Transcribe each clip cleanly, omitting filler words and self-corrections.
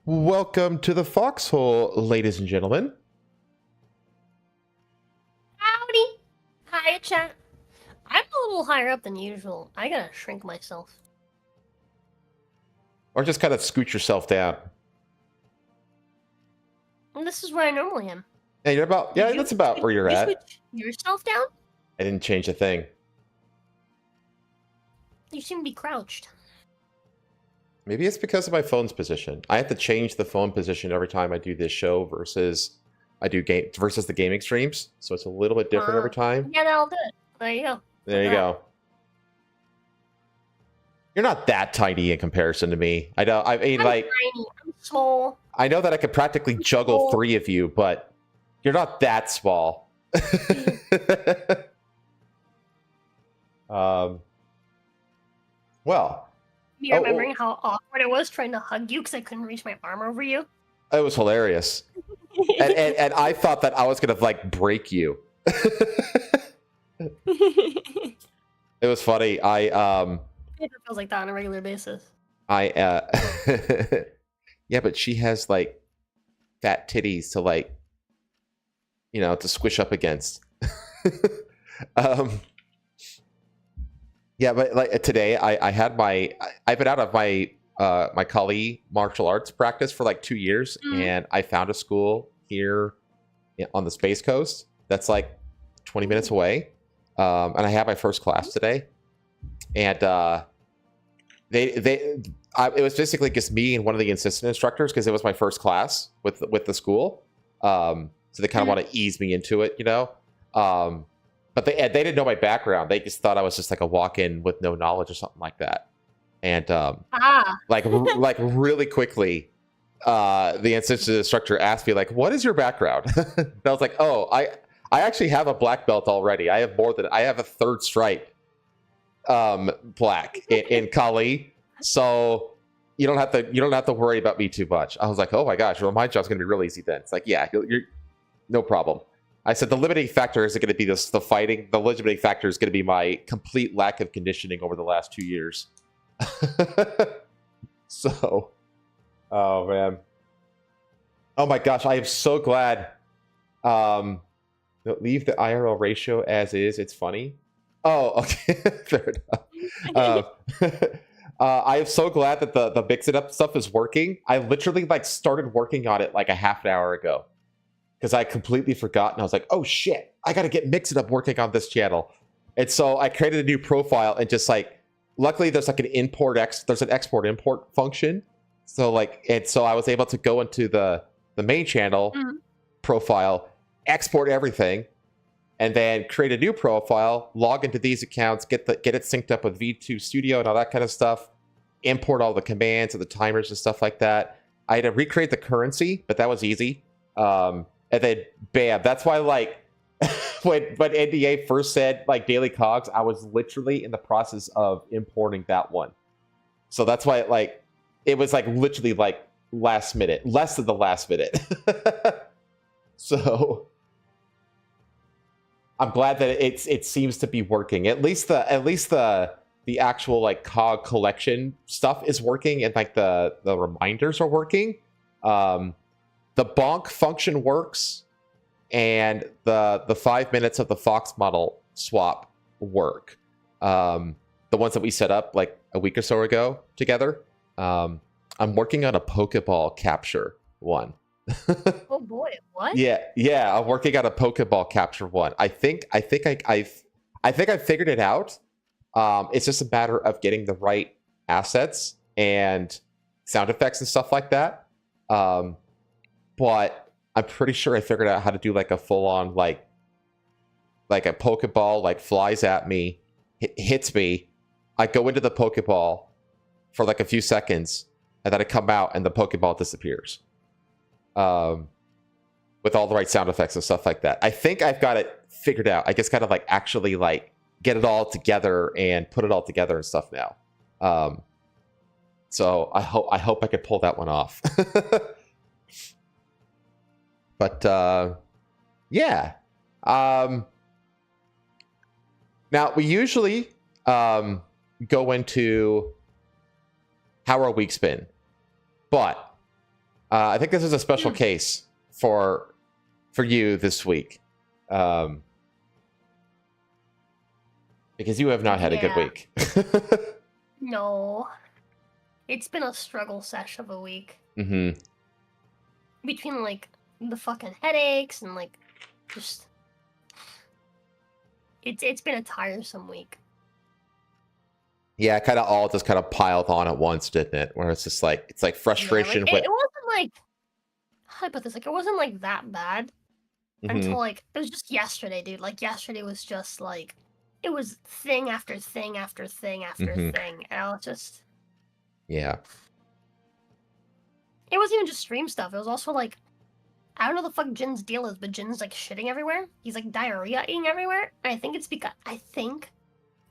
Welcome to the Foxhole, ladies and gentlemen. Howdy! Hi, chat. I'm a little higher up than usual. I gotta shrink myself. Or just kind of scoot yourself down. And this is where I normally am. Yeah, you're about. Yeah, that's about where you're at. Switch yourself down? I didn't change a thing. You seem to be crouched. Maybe it's because of my phone's position. I have to change the phone position every time I do this show versus the gaming streams. So it's a little bit different every time. Yeah, that'll do it. There you go. There you go. You're not that tiny in comparison to me. I know. I mean, I'm like, tiny. I'm small. I know that I could practically juggle three of you, but you're not that small. Well. You remembering how awkward it was trying to hug you because I couldn't reach my arm over you? It was hilarious. and I thought that I was going to, like, break you. It was funny. It feels like that on a regular basis. Yeah, but she has, like, fat titties to, like, you know, to squish up against. Yeah, but like today, I've been out of my my Kali martial arts practice for like 2 years, and I found a school here on the Space Coast that's like 20 minutes away, and I had my first class today, and it was basically just me and one of the assistant instructors because it was my first class with the school, so they kind of want to ease me into it, you know. But they didn't know my background. They just thought I was just like a walk-in with no knowledge or something like that. And like really quickly, the assistant instructor asked me like, "What is your background?" And I was like, "Oh, I actually have a black belt already. I have a third stripe black in Kali, so you don't have to worry about me too much." I was like, "Oh my gosh, well my job's gonna be real easy then." It's like, yeah, you're no problem. I said the limiting factor isn't going to be the fighting. The limiting factor is going to be my complete lack of conditioning over the last 2 years. So, oh man, oh my gosh, I am so glad. Leave the IRL ratio as is. It's funny. Oh, okay, fair enough. I am so glad that the mix it up stuff is working. I literally like started working on it like a half an hour ago, because I completely forgot, and I was like, oh shit, I gotta get Mix It Up working on this channel. And so I created a new profile and just like, luckily there's like an there's an export import function. So like, and so I was able to go into the main channel profile, export everything, and then create a new profile, log into these accounts, get it synced up with V2 Studio and all that kind of stuff, import all the commands and the timers and stuff like that. I had to recreate the currency, but that was easy. And then, bam, that's why, like, when NDA first said, like, Daily Cogs, I was literally in the process of importing that one. So that's why, it was, like, literally, like, last minute. Less than the last minute. So, I'm glad that it seems to be working. At least the actual, like, cog collection stuff is working, and, like, the reminders are working. The bonk function works, and the 5 minutes of the Fox model swap work. The ones that we set up like a week or so ago together. I'm working on a Pokeball capture one. Oh boy, what? Yeah, I'm working on a Pokeball capture one. I think I figured it out. It's just a matter of getting the right assets and sound effects and stuff like that. But I'm pretty sure I figured out how to do like a full-on like a Pokeball like flies at me, hits me. I go into the Pokeball for like a few seconds, and then I come out and the Pokeball disappears. With all the right sound effects and stuff like that. I think I've got it figured out. I just gotta like actually like get it all together and put it all together and stuff now. So I hope I could pull that one off. But yeah. Now we usually go into how our week's been, but I think this is a special case for you this week, because you have not had a good week. No. It's been a struggle sesh of a week. Mm-hmm. Between, like, the fucking headaches and, like, just... It's been a tiresome week. Yeah, kind of all just kind of piled on at once, didn't it? Where it's just like, it's like frustration. Yeah, like, it wasn't like... How do I put this? Like, it wasn't, like, that bad. Until, like, it was just yesterday, dude. Like, yesterday was just, like... It was thing after thing after thing after thing. And I was just... Yeah. It wasn't even just stream stuff. It was also, like... I don't know what the fuck Jin's deal is, but Jin's, like, shitting everywhere. He's, like, diarrhea-ing everywhere. And I think it's because... I think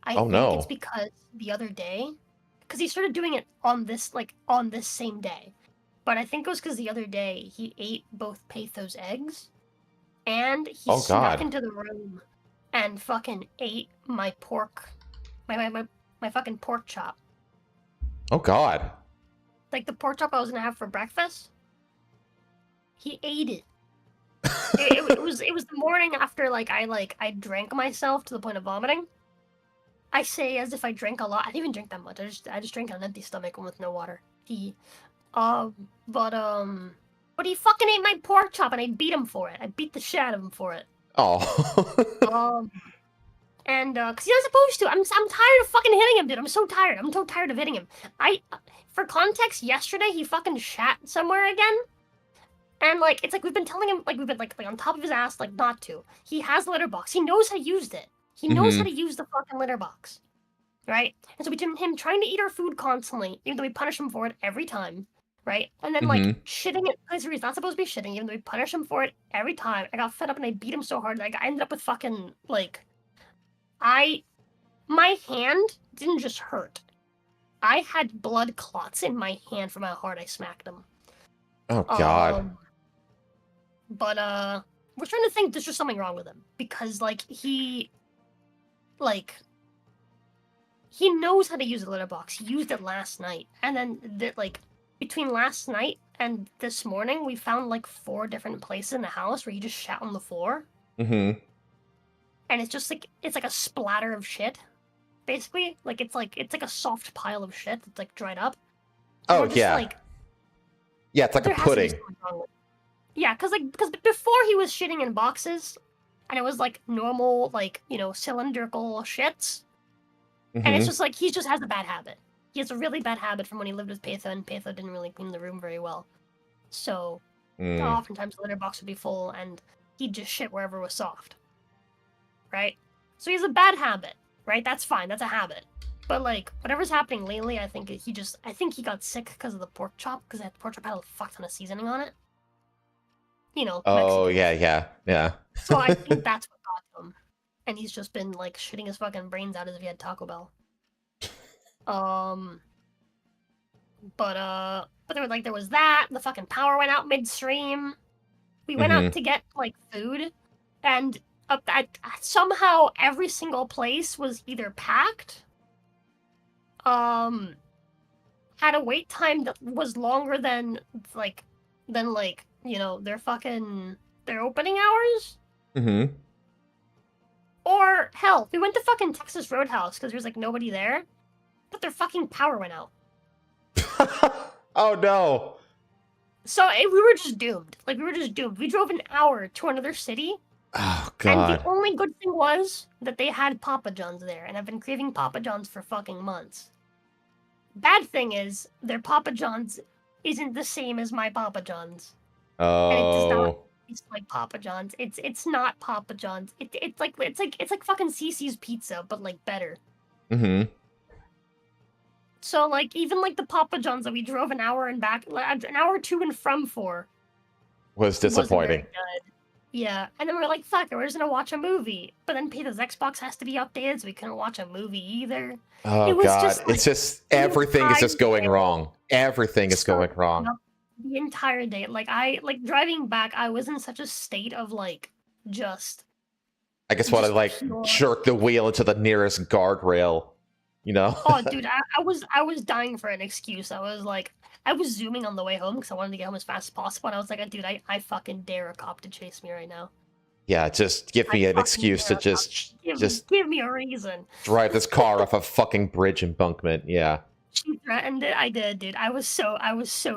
it's because the other day... Because he started doing it on this, like, on this same day. But I think it was because the other day he ate both Patho's eggs. And he snuck into the room and fucking ate my pork... My fucking pork chop. Oh, God. Like, the pork chop I was gonna have for breakfast... He ate it. it was the morning after I drank myself to the point of vomiting. I say as if I drank a lot. I didn't even drink that much. I just drank on an empty stomach and with no water. But he fucking ate my pork chop and I beat him for it. I beat the shit out of him for it. Oh. And cause he's not supposed to. I'm tired of fucking hitting him, dude. I'm so tired. I'm so tired of hitting him. For context, yesterday he fucking shat somewhere again. And, like, it's like we've been telling him, like, we've been, like on top of his ass, like, not to. He has the litter box. He knows how to use it. He knows how to use the fucking litter box. Right? And so between him trying to eat our food constantly, even though we punish him for it every time, right? And then, like, shitting it places where he's not supposed to be shitting, even though we punish him for it every time. I got fed up and I beat him so hard, like, I ended up with fucking, like... My hand didn't just hurt. I had blood clots in my hand from how hard I smacked him. Oh, God. But, we're trying to think there's just something wrong with him. Because, like, he knows how to use the litter box. He used it last night. And then, between last night and this morning, we found, like, 4 different places in the house where he just shat on the floor. Mm-hmm. And it's just, like, it's like a splatter of shit, basically. Like, it's like a soft pile of shit that's, like, dried up. Oh, yeah. Yeah, it's like a pudding. Yeah, because before he was shitting in boxes, and it was, like, normal, like, you know, cylindrical shits. And it's just, like, he just has a bad habit. He has a really bad habit from when he lived with Patho, and Patho didn't really clean the room very well. So, oftentimes the litter box would be full, and he'd just shit wherever was soft. Right? So he has a bad habit, right? That's fine, that's a habit. But, like, whatever's happening lately, I think he got sick because of the pork chop, because the pork chop had a fuck ton of seasoning on it. You know, oh, Mexican. yeah. So I think that's what got him. And he's just been, like, shitting his fucking brains out as if he had Taco Bell. But there was that, the fucking power went out midstream. We went out to get, like, food, and somehow every single place was either packed, had a wait time that was longer than you know, their opening hours? Or, hell, we went to fucking Texas Roadhouse because there was, like, nobody there, but their fucking power went out. Oh, no. So, we were just doomed. Like, we were just doomed. We drove an hour to another city. Oh, God. And the only good thing was that they had Papa John's there, and I've been craving Papa John's for fucking months. Bad thing is, their Papa John's isn't the same as my Papa John's. Oh. And it does not taste like Papa John's. It's not Papa John's. It's like fucking Cece's Pizza, but, like, better. So, like, even, like, the Papa John's that we drove an hour and back, like, an hour to and from for, was disappointing. wasn't very good. Yeah, and then we're like, fuck it, we're just gonna watch a movie. But then Peter's Xbox has to be updated, so we couldn't watch a movie either. Oh, God. Just, like, it's just, everything is just going wrong. Everything is going wrong. The entire day. Like, driving back, I was in such a state of, like, just... I just want to, like, jerk the wheel into the nearest guardrail, you know? Oh, dude, I was dying for an excuse. I was like, I was zooming on the way home because I wanted to get home as fast as possible. And I was like, dude, I fucking dare a cop to chase me right now. Yeah, just give me an excuse to just give me a reason. drive this car off a fucking bridge embankment. Yeah. She threatened it. I did, dude. I was so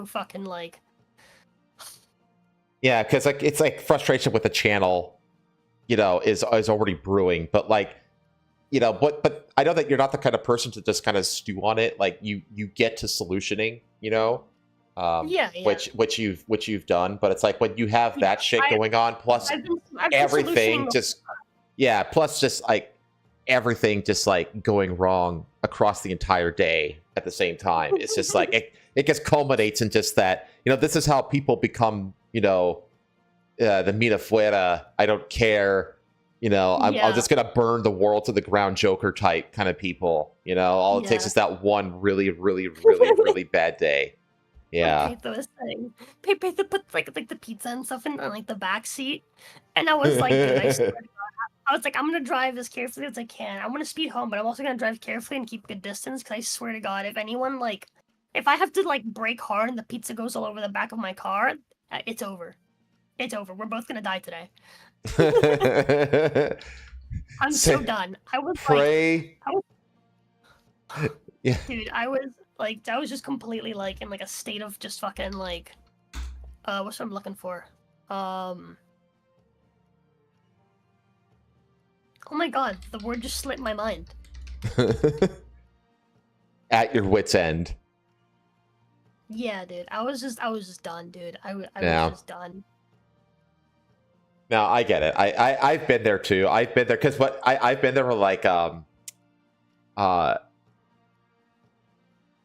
fucking like. Yeah, because like it's like frustration with the channel, you know, is already brewing. But like, you know, but I know that you're not the kind of person to just kind of stew on it. Like you get to solutioning, you know, yeah. which you've done. But it's like when you have that shit going on, plus I've been everything just plus just like everything just like going wrong across the entire day at the same time. It's just like it just culminates in just that, you know, this is how people become, you know, the Mina Fuera, I don't care, you know, I'm just gonna burn the world to the ground Joker type kind of people, you know. All it takes is that one really bad day. Yeah. Like Pepe was saying, Pepe put like the pizza and stuff in like the back seat, and I was like, dude, I swear to God, I was like, I'm gonna drive as carefully as I can. I'm gonna speed home, but I'm also gonna drive carefully and keep good distance. Because I swear to God, if anyone like, if I have to like brake hard and the pizza goes all over the back of my car, it's over. It's over. We're both gonna die today. I'm so done. I was pray. Yeah. Dude, I was just completely like in like a state of just fucking like, what's what I'm looking for? Oh my God, the word just slipped my mind. At your wit's end. Yeah, dude. I was just done, dude. I was just done. No, I get it. I've been there too. I've been there because I've been there for like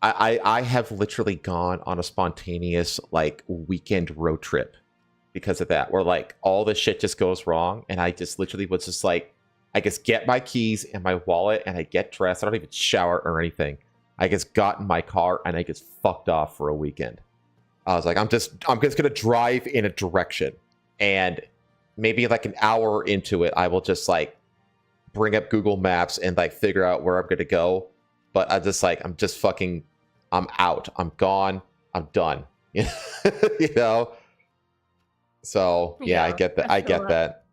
I have literally gone on a spontaneous like weekend road trip because of that, where like all the shit just goes wrong, and I just literally was just like, I just get my keys and my wallet and I get dressed. I don't even shower or anything. I just got in my car and I just fucked off for a weekend. I was like, I'm just gonna drive in a direction, and maybe like an hour into it, I will just like bring up Google Maps and like figure out where I'm gonna go. But I'm just like, I'm out. I'm gone. I'm done. You know? So yeah, I get that. I get that.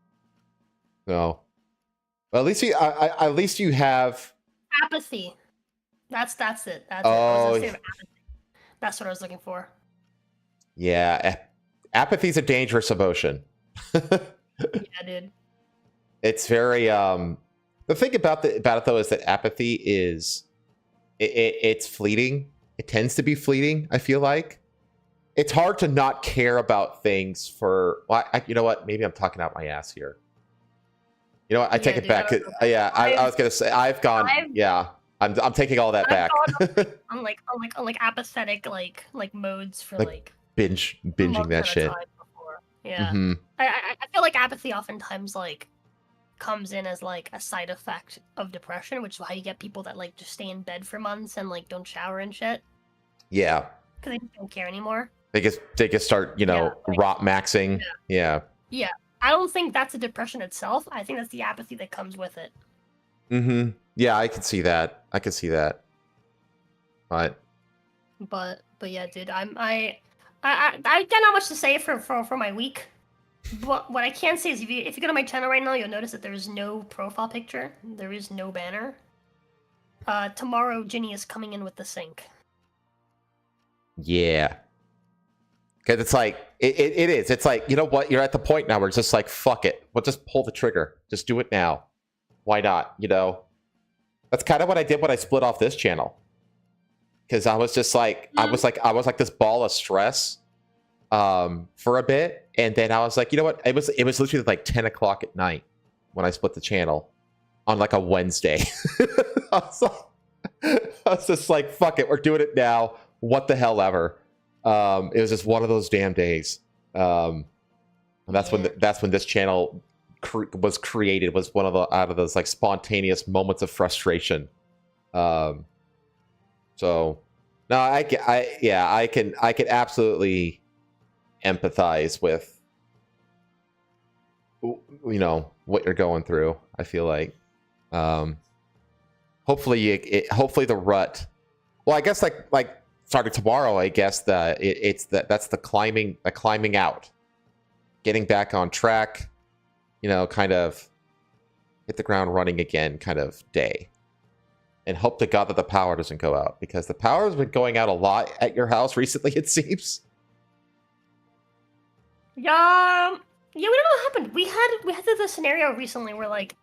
No. Well, at least you have apathy. That's it. Oh, it. That's what I was looking for. Yeah, apathy is a dangerous emotion. Yeah, dude. It's very the thing about it though is that apathy is it's fleeting. It tends to be fleeting. I feel like it's hard to not care about things for. Well, you know what? Maybe I'm talking out my ass here. You know what? I take it back. I was gonna say I've gone. I'm taking all that back. I'm like apathetic like modes for like binging that shit. Yeah, mm-hmm. I feel like apathy oftentimes like comes in as like a side effect of depression, which is why you get people that like just stay in bed for months and like don't shower and shit. Yeah, because they just don't care anymore. They just start, you know, like, rot maxing. Yeah. I don't think that's a depression itself. I think that's the apathy that comes with it. Mm-hmm. Yeah, I can see that. But yeah, dude, I got not much to say for my week. But what I can say is if you go to my channel right now, you'll notice that there is no profile picture. There is no banner. Tomorrow, Ginny is coming in with the sink. Yeah. Because it's like, it is. It's like, you know what? You're at the point now where it's just like, fuck it. We'll just pull the trigger. Just do it now. Why not? You know? That's kind of what I did when I split off this channel. Because I was just like, I was like this ball of stress for a bit. And then I was like, you know what? It was literally like 10 o'clock at night when I split the channel on like a Wednesday. I was just like, fuck it. We're doing it now. What the hell ever. It was just one of those damn days. And that's when this channel was created, was one of the out of those like spontaneous moments of frustration. So no, I can absolutely empathize with, you know, what you're going through. I feel like hopefully the rut, well, I guess like starting tomorrow, I guess that's the climbing out, getting back on track, kind of hit the ground running again kind of day. And hope to God that the power doesn't go out, because the power has been going out a lot at your house recently, it seems. Yeah, we don't know what happened. We had the scenario recently where like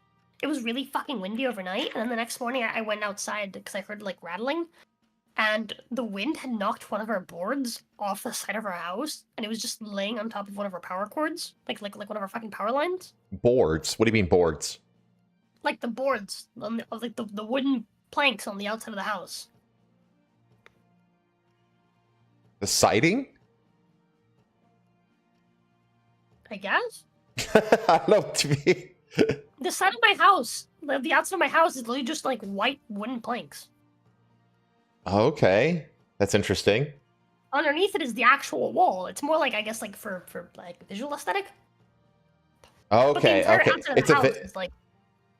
it was really fucking windy overnight, and then the next morning I went outside because I heard like rattling, and the wind had knocked one of our boards off the side of our house, and it was just laying on top of one of our power cords, like one of our fucking power lines. Boards? What do you mean boards? Like the boards, like the wooden planks on the outside of the house. The siding? I guess. I don't know to me. The side of my house, the outside of my house is literally just like white wooden planks. Okay, that's interesting. Underneath it is the actual wall. It's more like, I guess, like for like visual aesthetic. Okay, okay.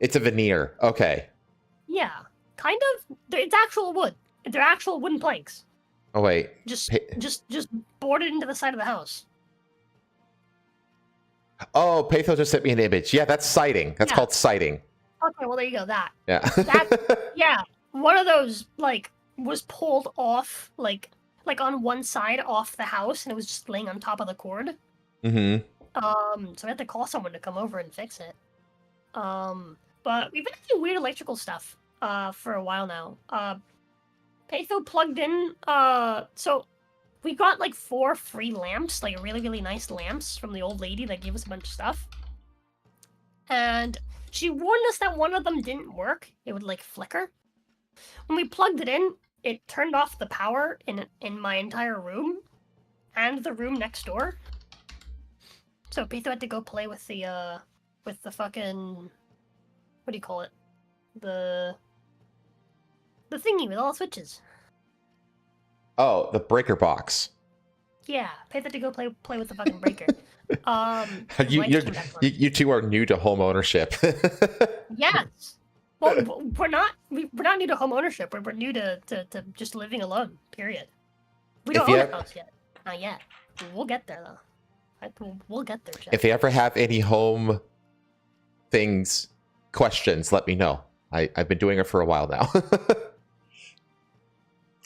It's a veneer. Okay. Yeah, kind of. It's actual wood. They're actual wooden planks. Oh wait. Just boarded into the side of the house. Oh, Patho just sent me an image. Yeah, that's siding. That's called siding. Okay, well there you go. That. Yeah. One of those like was pulled off like on one side off the house, and it was just laying on top of the cord. Mm-hmm. So we had to call someone to come over and fix it. But we've been doing weird electrical stuff for a while now. Patho plugged in so we got like 4 free lamps, like really, really nice lamps from the old lady that gave us a bunch of stuff. And she warned us that one of them didn't work. It would like flicker. When we plugged it in, it turned off the power in my entire room and the room next door. So Patho had to go play with the fucking, what do you call it? The thingy with all the switches. Oh, the breaker box. Yeah, Patho had to go play with the fucking breaker. You two are new to home ownership. Yes. Well, we're not new to home ownership. We're new to just living alone. Period. We don't own a house yet. Not yet. We'll get there though. We'll get there, Jeff. If you ever have any home questions, let me know. I've been doing it for a while now.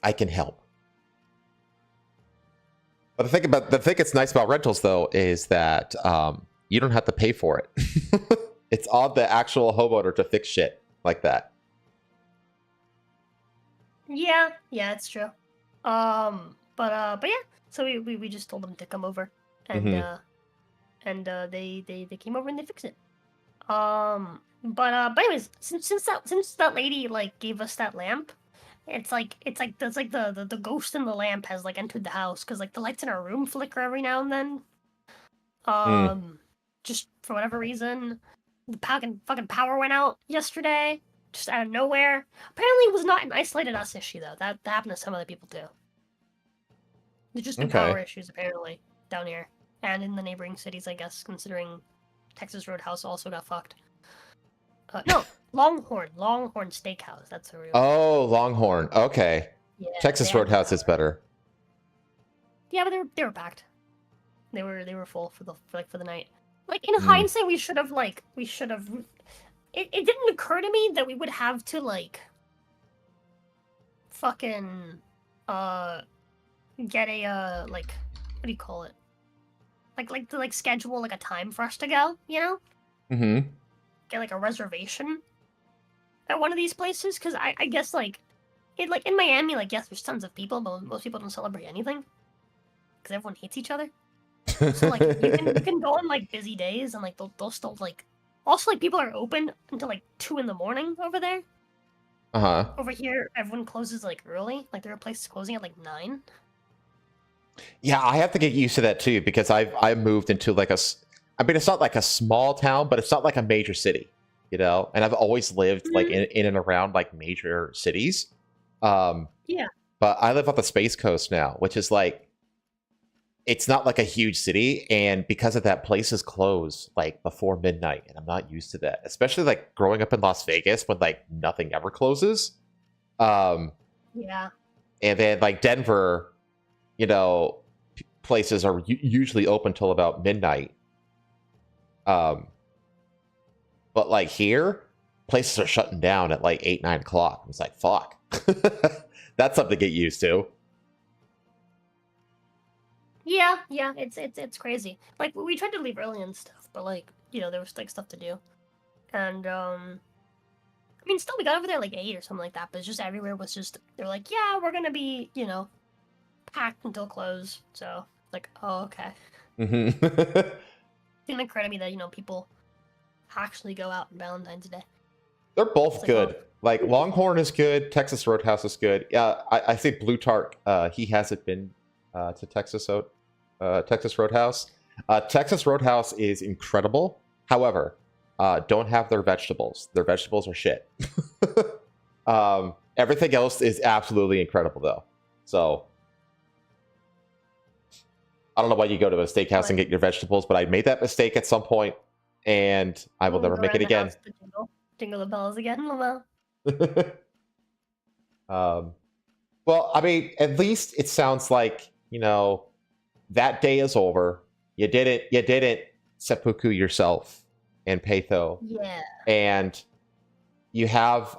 I can help. But the thing that's nice about rentals though is that you don't have to pay for it. It's on the actual homeowner to fix shit like that. Yeah, it's true. But yeah. So we just told them to come over, and they came over and they fixed it. But anyways, since that lady like gave us that lamp, it's like the ghost in the lamp has like entered the house, because like the lights in our room flicker every now and then. Just for whatever reason, the fucking power went out yesterday, just out of nowhere. Apparently, it was not an isolated us issue though. That happened to some other people too. There's just been power issues apparently down here and in the neighboring cities, I guess, considering Texas Roadhouse also got fucked. No, Longhorn Steakhouse. That's the real. Oh, Longhorn. Okay. Yeah, Texas Roadhouse is better. Yeah, but they were packed. They were full for the night. Like in hindsight, we should have. It didn't occur to me that we would have to like fucking get a like, what do you call it? Like schedule like a time for us to go, you know? Mm-hmm. Get like a reservation at one of these places, because I guess like in Miami, like yes, there's tons of people, but most people don't celebrate anything because everyone hates each other. So like you can go on like busy days, and like they'll still like, also like people are open until like 2 a.m. over there. Over here, everyone closes like early. Like there are places closing at like 9. Yeah, I have to get used to that too, because I moved into like I mean, it's not like a small town, but it's not like a major city, you know? And I've always lived like in and around like major cities. Yeah. But I live on the Space Coast now, which is like, it's not like a huge city. And because of that, places close like before midnight. And I'm not used to that, especially like growing up in Las Vegas when like nothing ever closes. Yeah. And then like Denver, places are usually open till about midnight. But like here, places are shutting down at like 8, 9 o'clock. It's like, fuck. That's something to get used to. Yeah, it's crazy. Like we tried to leave early and stuff, but like there was like stuff to do, and I mean, still we got over there like 8 or something like that. But it's just everywhere was just they're like, yeah, we're gonna be packed until close. So like, oh okay. Mm-hmm. Didn't occur to me that people actually go out on Valentine's Day. They're both good. Like Longhorn is good. Texas Roadhouse is good. Yeah, I think Blue Tart. He hasn't been to Texas Roadhouse. Texas Roadhouse is incredible. However, don't have their vegetables. Their vegetables are shit. Everything else is absolutely incredible, though. So I don't know why you go to a steakhouse and get your vegetables, but I made that mistake at some point, and I will never make it again. Jingle the bells again, Lamau. Well, I mean, at least it sounds like that day is over. You didn't seppuku yourself in Peitho. Yeah. And you have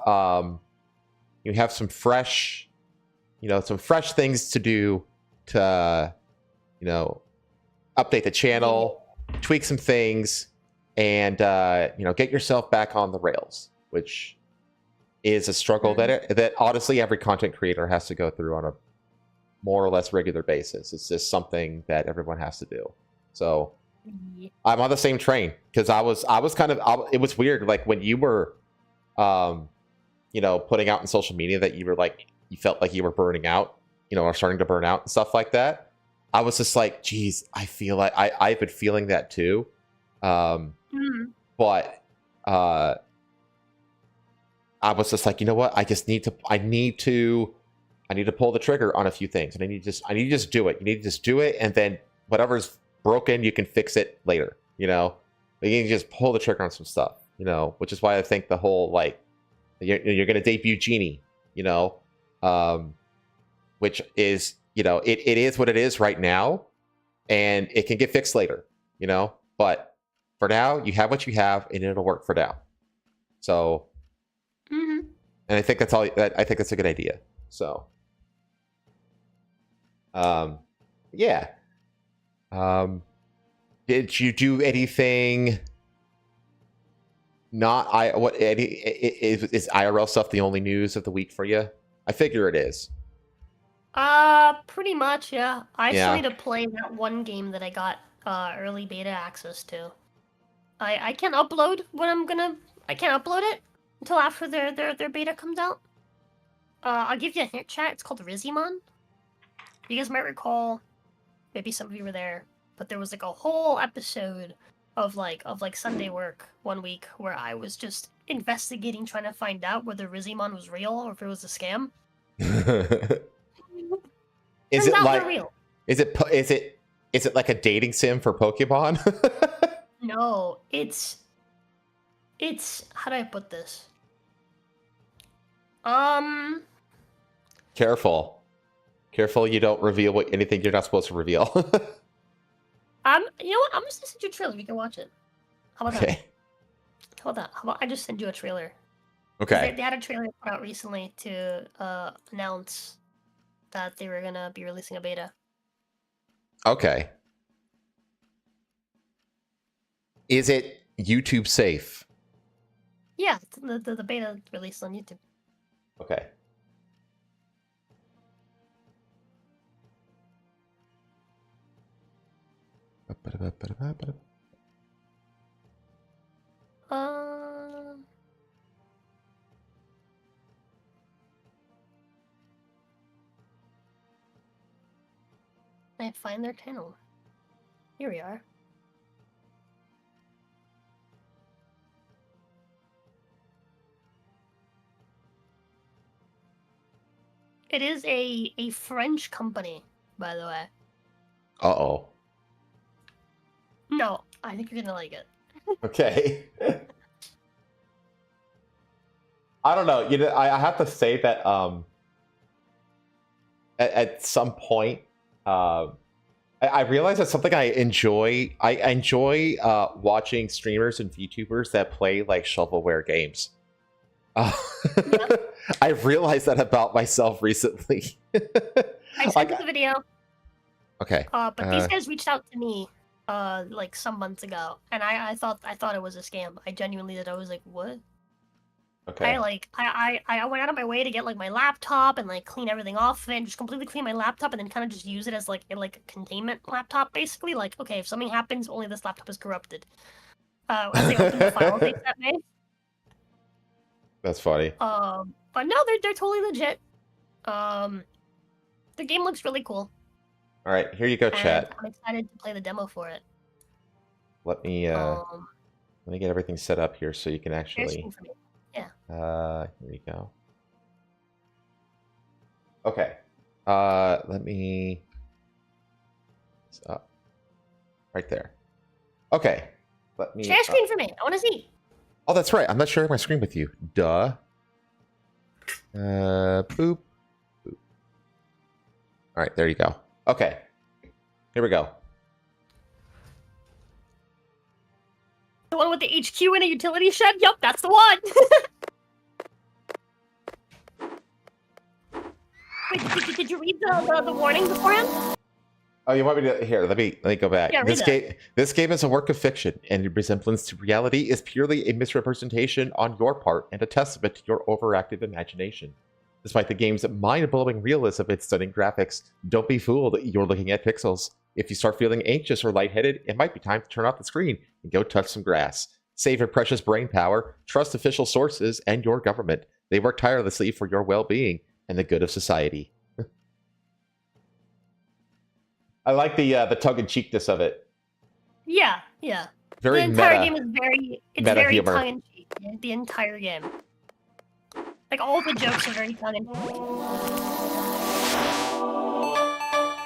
some fresh things to do to update the channel, tweak some things, and get yourself back on the rails, which is a struggle that honestly every content creator has to go through on a more or less regular basis. It's just something that everyone has to do. So I'm on the same train because I was it was weird, like when you were putting out in social media that you felt like you were burning out, or starting to burn out and stuff like that. I was just like, geez, I feel like I've been feeling that too. But I was just like, you know what? I need to pull the trigger on a few things, and I need to just do it. You need to just do it, and then whatever's broken, you can fix it later. You can just pull the trigger on some stuff. Which is why I think the whole you're going to debut Genie. Which is it is what it is right now, and it can get fixed later. But for now, you have what you have, and it'll work for now. So, and I think that's all. I think that's a good idea. So, yeah. Did you do anything? Is IRL stuff the only news of the week for you? I figure it is. Pretty much, yeah. I still need to play that one game that I got early beta access to. I can't upload I can't upload it until after their beta comes out. I'll give you a hint, chat. It's called Rizimon. You guys might recall, maybe some of you were there, but there was like a whole episode of Sunday work one week where I was just investigating, trying to find out whether Rizimon was real or if it was a scam. Is it like a dating sim for Pokemon? No, it's how do I put this? Careful you don't reveal anything you're not supposed to reveal. You know what? I'm just gonna send you a trailer. You can watch it. How about that? How about I just send you a trailer? Okay. They had a trailer put out recently to announce that they were gonna be releasing a beta. Okay. Is it YouTube safe? Yeah, the beta released on YouTube. Okay. I find their channel. Here we are. It is a French company, by the way. Uh-oh. No, I think you're gonna like it. Okay. I don't know. I have to say that at some point, I realize that's something I enjoy. I enjoy watching streamers and VTubers that play like shovelware games. Uh, Yeah. I've realized that about myself recently. I sent you the video. Okay. But these guys reached out to me, like some months ago, and I thought it was a scam. I genuinely did. I was like, what? Okay. I went out of my way to get like my laptop and like clean everything off of it and just completely clean my laptop and then kind of just use it as like a containment laptop, basically. Like, okay, if something happens, only this laptop is corrupted. As they open the files they sent me. That's funny. But no, they're totally legit. The game looks really cool. All right, here you go, chat. I'm excited to play the demo for it. Let me get everything set up here so you can actually. Yeah. Here we go. Okay. Let me. It's up. Right there. Okay. Let me. Share screen for me. I want to see. Oh, that's right. I'm not sharing my screen with you. Duh. Boop. Boop. All right, there you go. Okay. Here we go. The one with the HQ in a utility shed? Yup, that's the one! Wait, did you read the warning beforehand? Oh, you want me to? Here, let me go back. Yeah, this game is a work of fiction, and its resemblance to reality is purely a misrepresentation on your part and a testament to your overactive imagination. Despite the game's mind-blowing realism and stunning graphics, don't be fooled, you're looking at pixels. If you start feeling anxious or lightheaded, it might be time to turn off the screen and go touch some grass. Save your precious brain power, trust official sources and your government. They work tirelessly for your well-being and the good of society. I like the tongue-in-cheekness of it. Yeah, yeah. Very the entire meta. game is Meta very humor. tongue-in-cheek. Yeah, the entire game. Like, all the jokes are very tongue-in-cheek.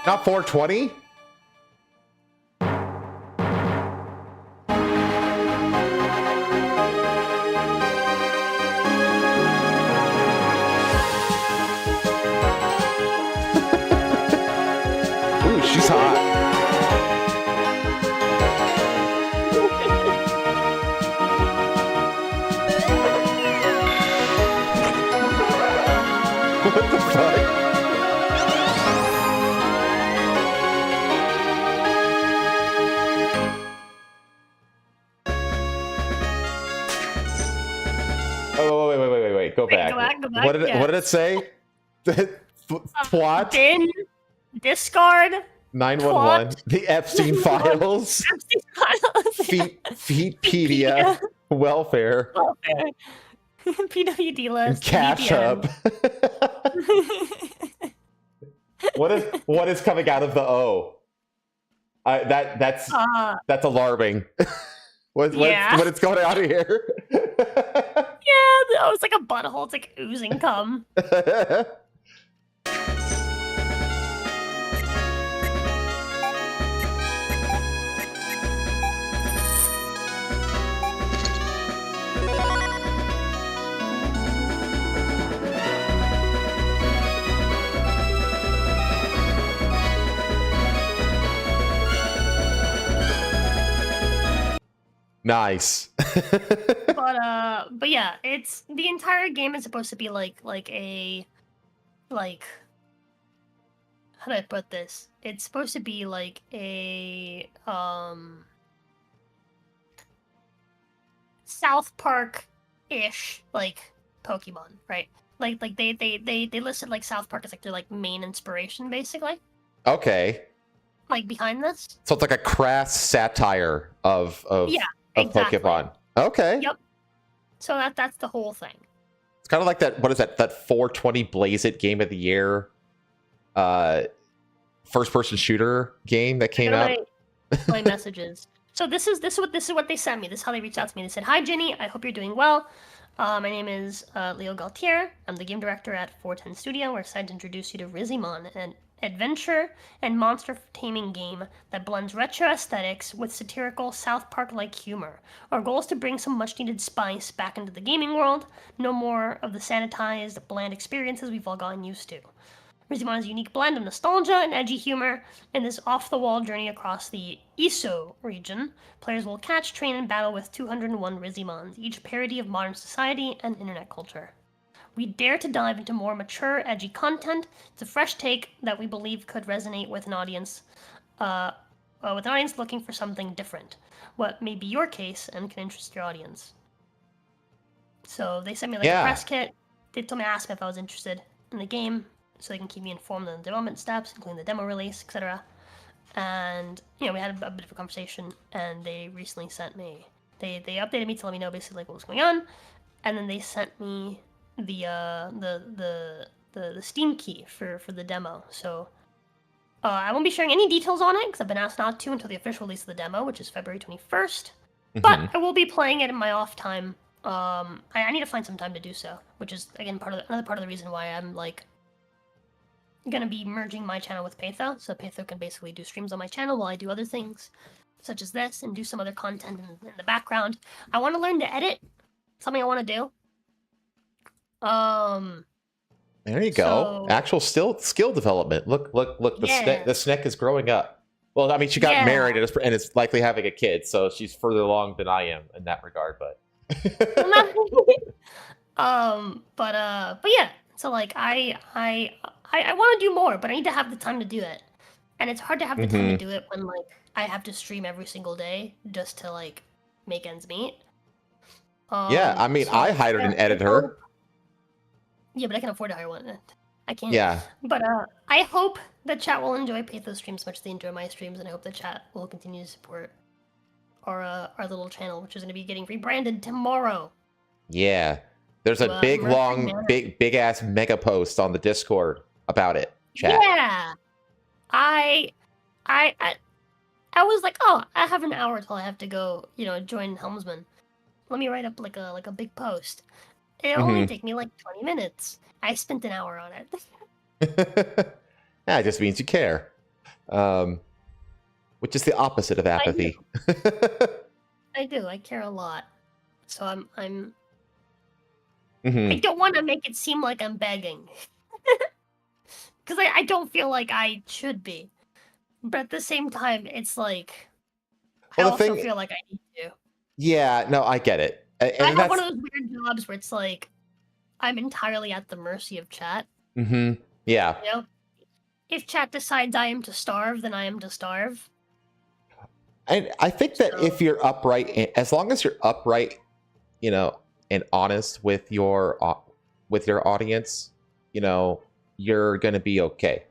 Not 420? Ooh, she's hot. What the fuck? Oh, wait. Go back. Go back. What did Yeah. what did it say? Twat Bin, discard, 911. The Epstein files. Epstein files. Feetpedia. Welfare. Welfare. PWD list. Cash VPN. Up. What is coming out of the O? That's alarming. What is going on here? Yeah, it's like a butthole. It's like oozing cum. Nice. But yeah, it's the entire game is supposed to be like a how do I put this? It's supposed to be like a South Park-ish like Pokemon, right? Like they listed like South Park as like their like main inspiration, basically. Okay. Like behind this. So it's like a crass satire of exactly. Pokemon. Okay. Yep. So that's the whole thing. It's kind of like that. What is that? That 420 Blaze It Game of the Year, first-person shooter game that came out. My messages. So this is what they sent me. This is how they reached out to me. They said, "Hi Jenny, I hope you're doing well. My name is Leo Galtier. I'm the game director at 410 Studio. We're excited to introduce you to Rizimon, an adventure and monster taming game that blends retro aesthetics with satirical South Park-like humor. Our goal is to bring some much-needed spice back into the gaming world. No more of the sanitized, bland experiences we've all gotten used to. Rizzimon's unique blend of nostalgia and edgy humor. In this off-the-wall journey across the Iso region, players will catch, train, and battle with 201 Rizzimons, each parody of modern society and internet culture. We dare to dive into more mature, edgy content. It's a fresh take that we believe could resonate with an audience, looking for something different. What may be your case and can interest your audience. So they sent me like a press kit. They told me, asked me if I was interested in the game, so they can keep me informed on the development steps, including the demo release, etc. And we had a bit of a conversation, and they recently sent me. They updated me to let me know basically like what was going on, and then they sent me the Steam key for the demo. So I won't be sharing any details on it because I've been asked not to until the official release of the demo, which is February 21st. But I will be playing it in my off time. I need to find some time to do so, which is again another part of the reason why I'm like gonna be merging my channel with Patho, so Patho can basically do streams on my channel while I do other things, such as this, and do some other content in the background. I want to learn to edit. Something I want to do. There you go. Actual skill development. Look. The snack is growing up. Well, I mean, she got married and is likely having a kid, so she's further along than I am in that regard. But but yeah. So like I want to do more, but I need to have the time to do it, and it's hard to have the time to do it when like I have to stream every single day just to like make ends meet. Yeah, I mean, so I hired an editor. Yeah, but I can afford to hire one. I can't. Yeah. But I hope the chat will enjoy Patho's streams as much as they enjoy my streams, and I hope the chat will continue to support our little channel, which is going to be getting rebranded tomorrow. Yeah. There's a big ass mega post on the Discord about it. Chat. Yeah. I was like, oh, I have an hour till I have to go, join Helmsman. Let me write up like a big post. It'll only take me like 20 minutes. I spent an hour on it. That just means you care. Which is the opposite of apathy. I do. I care a lot. So I'm I don't want to make it seem like I'm begging. Because I don't feel like I should be. But at the same time, it's like I also feel like I need to. Yeah, no, I get it. And I have one of those weird jobs where it's like I'm entirely at the mercy of chat. Yeah. If chat decides I am to starve, then I am to starve. And I think that if you're upright, as long as you're upright, and honest with your audience, you're gonna be okay.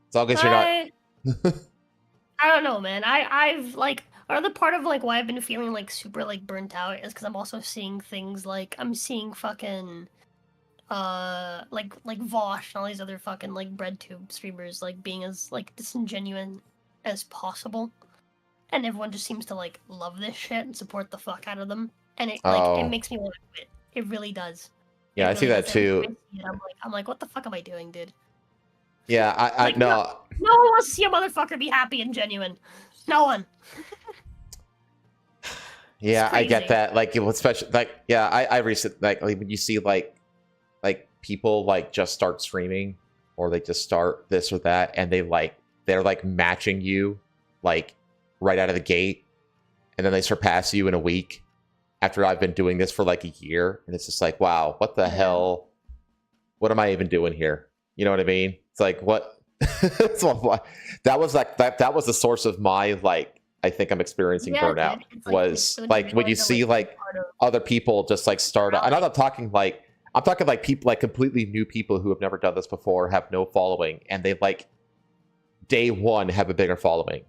As long as you're not. I don't know, man. I've like another part of like why I've been feeling like super like burnt out is because I'm also seeing things like I'm seeing fucking like Vosh and all these other fucking like breadtube streamers like being as like disingenuous as possible, and everyone just seems to like love this shit and support the fuck out of them, and it it makes me want to quit. It really does. Yeah, I see that too. I'm like, what the fuck am I doing, dude? Yeah, I know. No one wants to see a motherfucker be happy and genuine. No one. Yeah, I get that. Like, especially like, yeah, I recently like when you see like people like just start streaming or they just start this or that, and they're like matching you like right out of the gate, and then they surpass you in a week after I've been doing this for like a year, and it's just like, wow, what the hell? What am I even doing here? You know what I mean? It's like, what? That was the source of my like, I think I'm experiencing burnout. Was like when you see like other people just like start out, and I'm talking like people like completely new people who have never done this before, have no following, and they like day one have a bigger following.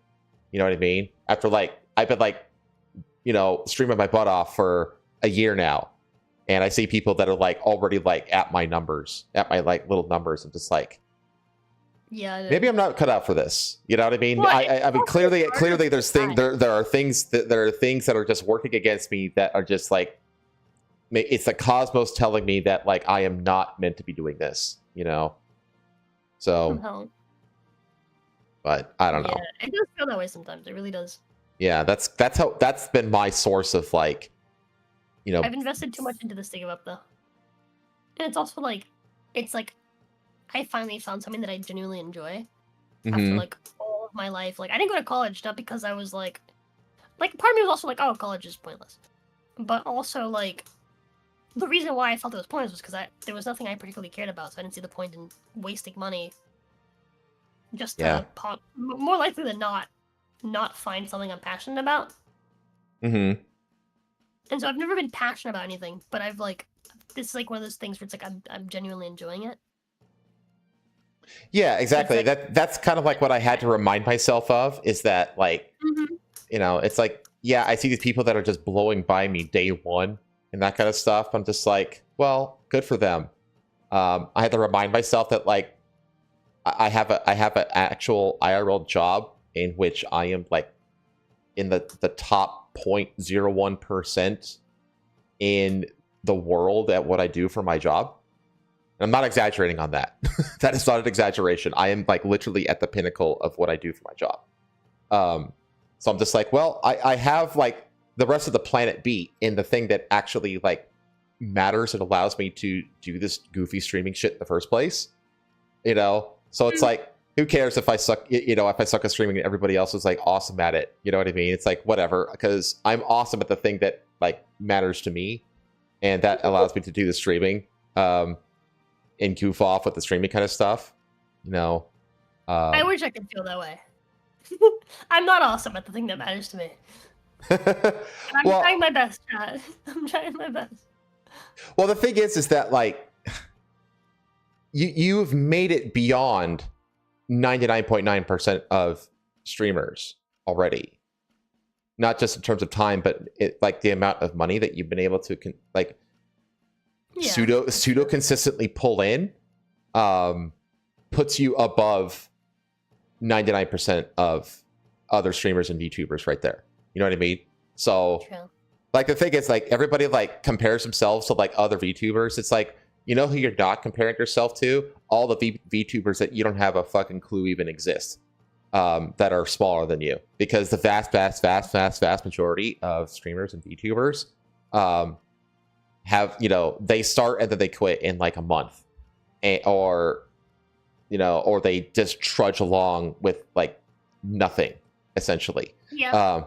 You know what I mean? After like I've been like, streaming my butt off for a year now, and I see people that are like already like at my numbers, at my like little numbers. I'm just like, yeah, maybe I'm not cut out for this. You know what I mean? Well, I mean, clearly there's there are things that are just working against me that are just like, it's the cosmos telling me that like I am not meant to be doing this. So, but I don't know. Yeah, it does feel that way sometimes. It really does. Yeah, that's been my source of like, I've invested too much into this to give up though, and it's also like, it's like I finally found something that I genuinely enjoy after Mm-hmm. like all of my life. Like I didn't go to college not because I was like part of me was also like, oh, college is pointless, but also like the reason why I felt it was pointless was because there was nothing I particularly cared about, so I didn't see the point in wasting money just Yeah. to more likely than not find something I'm passionate about. Mm-hmm. And so I've never been passionate about anything, but I've like this is like one of those things where it's like I'm genuinely enjoying it. Yeah, So it's exactly. like, That's kind of like what I had to remind myself of, is that like, mm-hmm. it's like, yeah, I see these people that are just blowing by me day one and that kind of stuff. I'm just like, well, good for them. I had to remind myself that like I have an actual IRL job in which I am like in the top 0.01% in the world at what I do for my job. And I'm not exaggerating on that. That is not an exaggeration. I am like literally at the pinnacle of what I do for my job. So I'm just like, well, I have like the rest of the planet beat in the thing that actually like matters and allows me to do this goofy streaming shit in the first place. So it's like, who cares if I suck? If I suck at streaming and everybody else is like awesome at it. You know what I mean? It's like whatever, because I'm awesome at the thing that like matters to me, and that allows me to do the streaming and goof off with the streaming kind of stuff. I wish I could feel that way. I'm not awesome at the thing that matters to me. I'm trying my best, Chad. I'm trying my best. Well, the thing is that like you've made it beyond 99.9% of streamers already. Not just in terms of time, but like the amount of money that you've been able to pseudo consistently pull in puts you above 99% of other streamers and VTubers right there. You know what I mean? So True. Like the thing is like everybody like compares themselves to like other VTubers. It's like, you know who you're not comparing yourself to? All the VTubers that you don't have a fucking clue even exist, that are smaller than you. Because the vast majority of streamers and VTubers have, they start and then they quit in like a month. Or they just trudge along with like nothing, essentially. Yeah.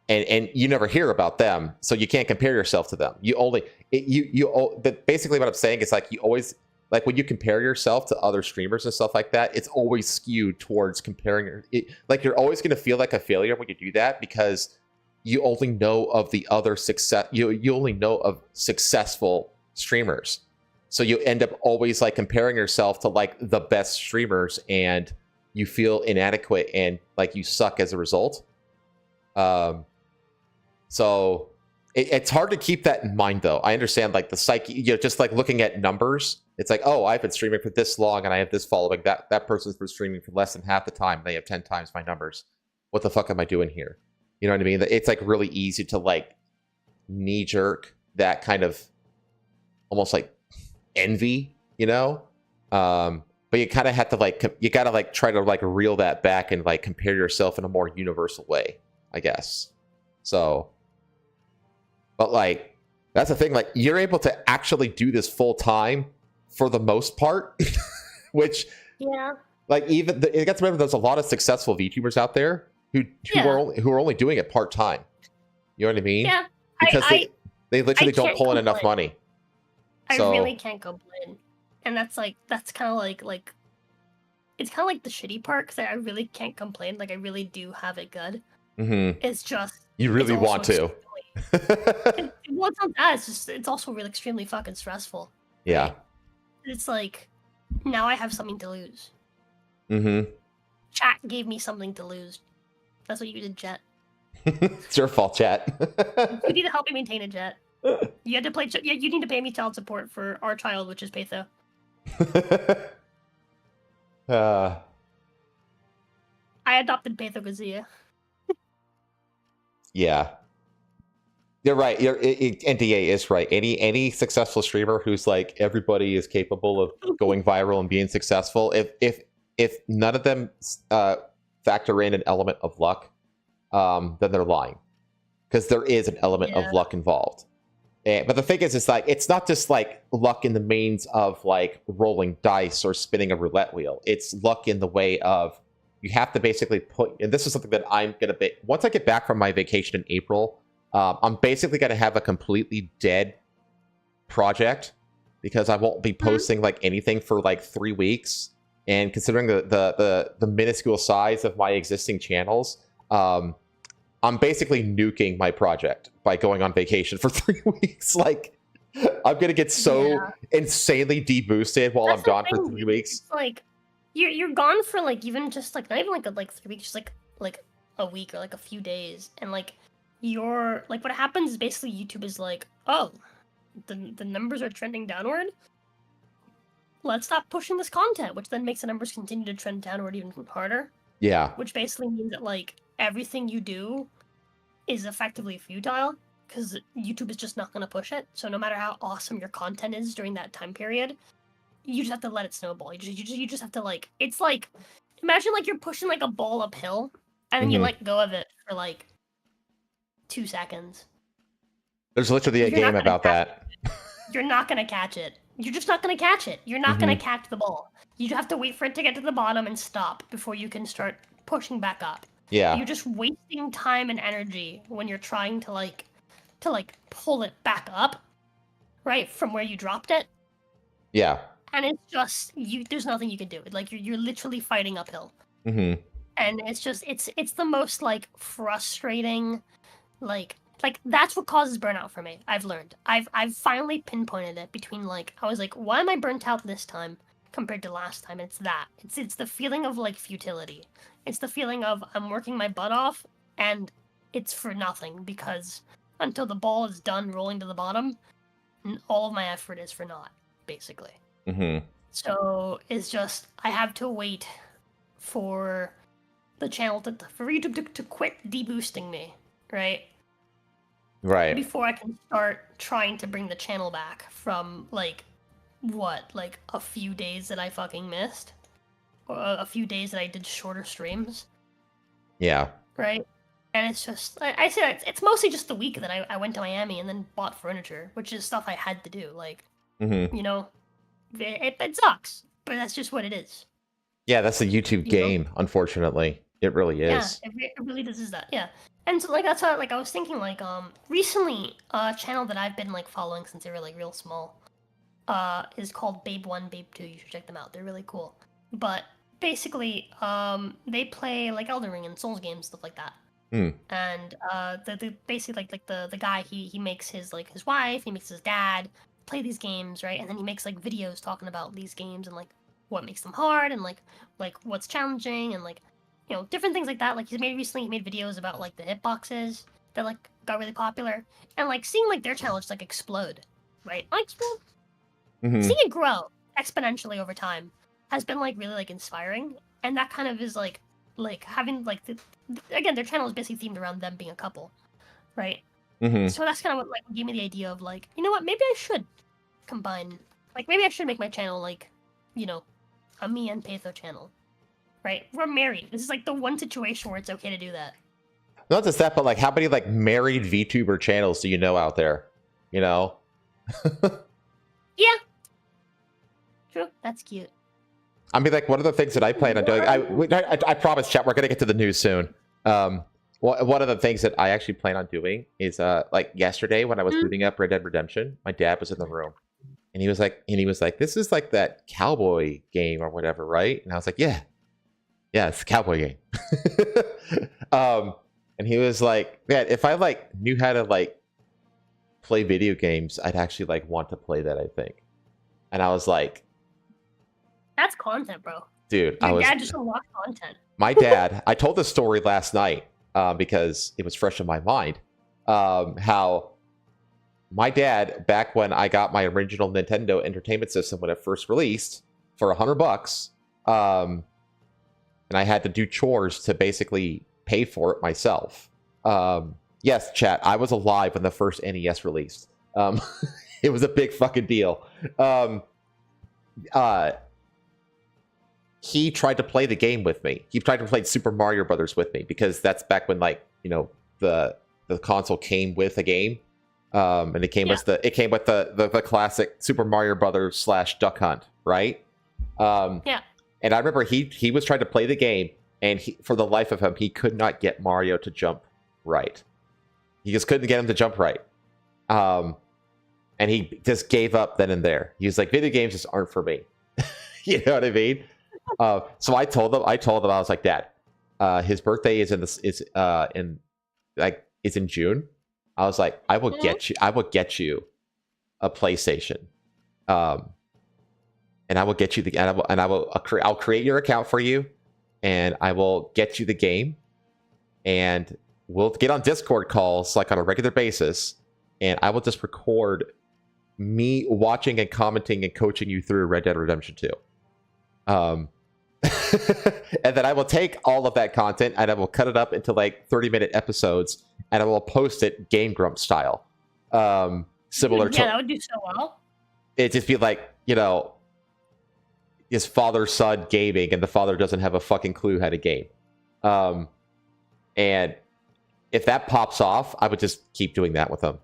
And you never hear about them, so you can't compare yourself to them. But basically what I'm saying is like you always, like when you compare yourself to other streamers and stuff like that, it's always skewed towards comparing like you're always going to feel like a failure when you do that, because you only know of the other success, you only know of successful streamers. So you end up always like comparing yourself to like the best streamers, and you feel inadequate and like you suck as a result. So it's hard to keep that in mind, though. I understand like the psyche, just like looking at numbers. It's like, oh, I've been streaming for this long and I have this following. That person's been streaming for less than half the time. They have 10 times my numbers. What the fuck am I doing here? You know what I mean? It's like really easy to like knee jerk that kind of almost like envy, but you kind of have to like, you gotta like try to like reel that back and like compare yourself in a more universal way, I guess. So, but like, that's the thing, like you're able to actually do this full time for the most part, which, yeah, like even you got to remember there's a lot of successful VTubers out there who are only doing it part time. You know what I mean? Yeah, because they literally don't pull in enough money. I really can't complain, and that's kind of like it's kind of like the shitty part, because I really can't complain. Like I really do have it good. Mm-hmm. It's just you really want to. Well, it's not that. It's also really extremely fucking stressful. Yeah. Right? It's like now I have something to lose. Mm-hmm. Chat gave me something to lose. That's what you did, Jet. It's your fault, Chat. You need to help me maintain a Jet. You had to play. Yeah, you need to pay me child support for our child, which is Patho. I adopted Patho Gazia. Yeah, you're right. NDA is right. Any successful streamer who's like everybody is capable of going viral and being successful. If none of them factor in an element of luck, then they're lying, because there is an element of luck involved. But the thing is, it's like it's not just like luck in the means of like rolling dice or spinning a roulette wheel. It's luck in the way of you have to basically put. And this is something that I'm gonna be once I get back from my vacation in April. I'm basically gonna have a completely dead project because I won't be posting like anything for like 3 weeks. And considering the minuscule size of my existing channels, I'm basically nuking my project by going on vacation for 3 weeks. Like, I'm gonna get so insanely deboosted while I'm gone for 3 weeks. It's like you're gone for like even just like not even like 3 weeks, just like a week or like a few days, and like you're like what happens is basically YouTube is like, oh, the numbers are trending downward. Let's stop pushing this content, which then makes the numbers continue to trend downward even harder. Yeah. Which basically means that like everything you do is effectively futile because YouTube is just not going to push it. So no matter how awesome your content is during that time period, you just have to let it snowball. You just have to like, it's like, imagine like you're pushing like a ball uphill and then you let go of it for like 2 seconds. There's literally a game about that. You're not going to catch it. You're just not going to catch it. You're not going to catch the ball. You have to wait for it to get to the bottom and stop before you can start pushing back up. Yeah. You're just wasting time and energy when you're trying to like pull it back up, right, from where you dropped it. Yeah. And it's just there's nothing you can do. Like you're literally fighting uphill. And it's just it's the most like frustrating like that's what causes burnout for me. I've learned. I've finally pinpointed it between like I was like, why am I burnt out this time compared to last time? It's that. It's the feeling of like futility. It's the feeling of I'm working my butt off and it's for nothing because until the ball is done rolling to the bottom, all of my effort is for naught, basically. So it's just I have to wait for the channel for YouTube to quit deboosting me, right? Right. Before I can start trying to bring the channel back from like a few days that I fucking missed, or a few days that I did shorter streams. Yeah. Right. And it's just I say it's mostly just the week that I went to Miami and then bought furniture, which is stuff I had to do. Like, you know, it sucks, but that's just what it is. Yeah, that's a YouTube game. Unfortunately, it really is. Yeah, it really does is that. Yeah. And so, like, that's how, like, I was thinking, like, recently, a channel that I've been, like, following since they were, like, real small, is called Babe1, Babe2. You should check them out. They're really cool. But, basically, they play, like, Elden Ring and Souls games, stuff like that. And, basically, like, the guy, he makes his, like, his wife, he makes his dad play these games, right? And then he makes, like, videos talking about these games and, like, what makes them hard and, like, what's challenging and, like, you know, different things like that. Like he made videos about like the hitboxes that like got really popular, and like seeing like their challenge like explode, right? Like explode. Seeing it grow exponentially over time has been like really like inspiring, and that kind of is like having like again their channel is basically themed around them being a couple, right? So that's kind of what like gave me the idea of like, you know what, maybe I should combine, like maybe I should make my channel like, you know, a me and Patho channel. Right, we're married. This is like the one situation where it's okay to do that. Not just that, but like how many like married VTuber channels do you know out there? You know? Yeah. True. That's cute. I mean, like one of the things that I plan on doing. I promise, chat. We're gonna get to the news soon. One of the things that I actually plan on doing is like yesterday when I was booting up Red Dead Redemption, my dad was in the room, and he was like, "This is like that cowboy game or whatever, right?" And I was like, "Yeah." Yeah, it's a cowboy game. And he was like, man, if I like knew how to like play video games, I'd actually like want to play that, I think. And I was like, that's content, bro. Dude, Your dad just unlocked content. My dad, I told this story last night because it was fresh in my mind. How my dad, back when I got my original Nintendo Entertainment System when it first released for $100, and I had to do chores to basically pay for it myself. Yes, chat, I was alive when the first NES released. It was a big fucking deal. He tried to play the game with me. He tried to play Super Mario Brothers with me because that's back when, like, you know, the console came with a game. And it came with the classic Super Mario Brothers / Duck Hunt, right? Yeah. And I remember he was trying to play the game, and for the life of him, he could not get Mario to jump right. He just couldn't get him to jump right. And he just gave up then and there. He was like, video games just aren't for me. You know what I mean? So I told him, I was like, Dad, his birthday is in June. I was like, I will get you a PlayStation. And I will get you I'll create your account for you, and I will get you the game, and we'll get on Discord calls like on a regular basis, and I will just record me watching and commenting and coaching you through Red Dead Redemption 2. And then I will take all of that content and I will cut it up into like 30-minute episodes, and I will post it Game Grump style. Similar to, that would do so well. It'd just be like, his father-son gaming, and the father doesn't have a fucking clue how to game. And if that pops off, I would just keep doing that with him.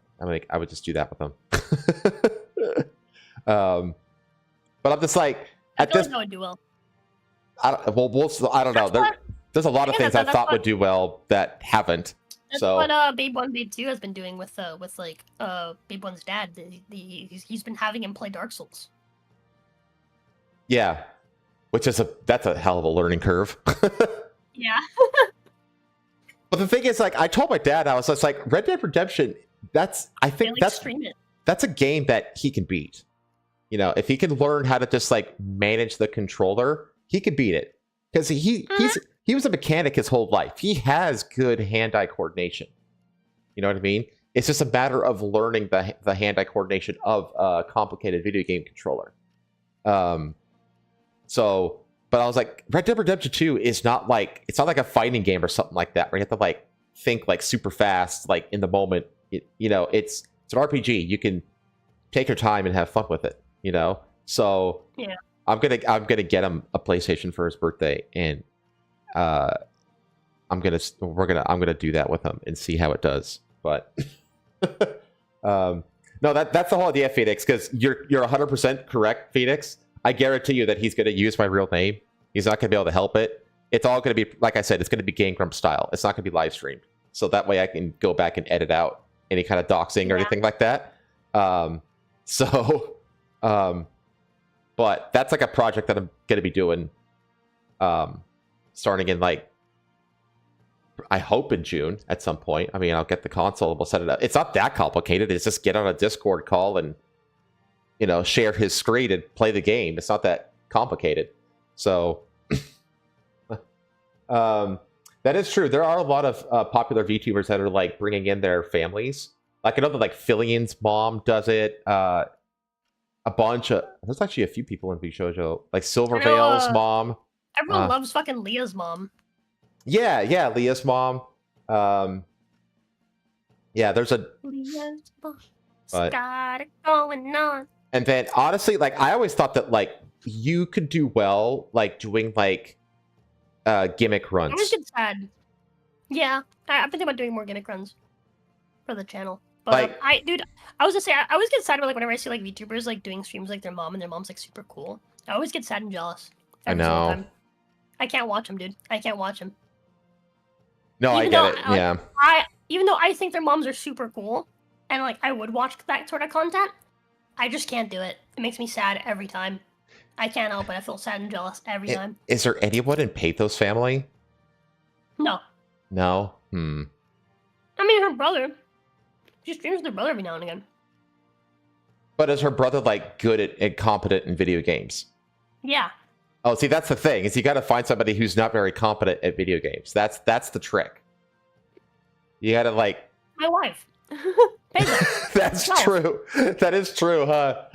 I would just do that with him. But I'm just like, I don't know it would do well. I don't know. There's a lot of things I thought would do well that haven't. That's so what Babe 1, Babe 2 has been doing with Babe 1's dad. He's been having him play Dark Souls. Yeah, that's a hell of a learning curve. Yeah. But the thing is, like, I told my dad, I was just like, Red Dead Redemption, that's a game that he can beat. If he can learn how to just like manage the controller, he could beat it. Because he was a mechanic his whole life. He has good hand-eye coordination. You know what I mean? It's just a matter of learning the hand-eye coordination of a complicated video game controller. But I was like, Red Dead Redemption 2 is not like, it's not like a fighting game or something like that, where you have to like think like super fast, like in the moment. It's an RPG. You can take your time and have fun with it. So yeah. I'm gonna get him a PlayStation for his birthday, and I'm gonna do that with him and see how it does. But no, that's the whole idea, Phoenix, because you're 100% correct, Phoenix. I guarantee you that he's going to use my real name. He's not going to be able to help it. It's all going to be, like I said, it's going to be Game Grump style. It's not going to be live streamed. So that way I can go back and edit out any kind of doxing or anything like that. But that's like a project that I'm going to be doing starting in like, I hope in June at some point. I mean, I'll get the console and we'll set it up. It's not that complicated. It's just get on a Discord call and share his screen and play the game. It's not that complicated. So that is true. There are a lot of popular VTubers that are like bringing in their families. Like I know that like Fillion's mom does it. A bunch of, there's actually a few people in VShojo, like Silvervale's mom. Everyone loves fucking Leah's mom. Yeah, Leah's mom. Yeah, there's a Leah's mom. Got it going on. And then honestly, like I always thought that like you could do well like doing like gimmick runs. I always get sad. Yeah, I've been thinking about doing more gimmick runs for the channel. But like, I was gonna say I always get sad like whenever I see like VTubers like doing streams like their mom and their mom's like super cool. I always get sad and jealous. I know. Time. I can't watch them, dude. I can't watch them. No, I get it. Yeah. Even though I think their moms are super cool, and like I would watch that sort of content, I just can't do it. It makes me sad every time. I can't help it. I feel sad and jealous every time. Is there anyone in Pathos family? No. No? I mean, her brother. She streams with her brother every now and again. But is her brother like good and competent in video games? Yeah. Oh, see, that's the thing, is you got to find somebody who's not very competent at video games. That's the trick. You got to like... My wife. That's true. That is true, huh?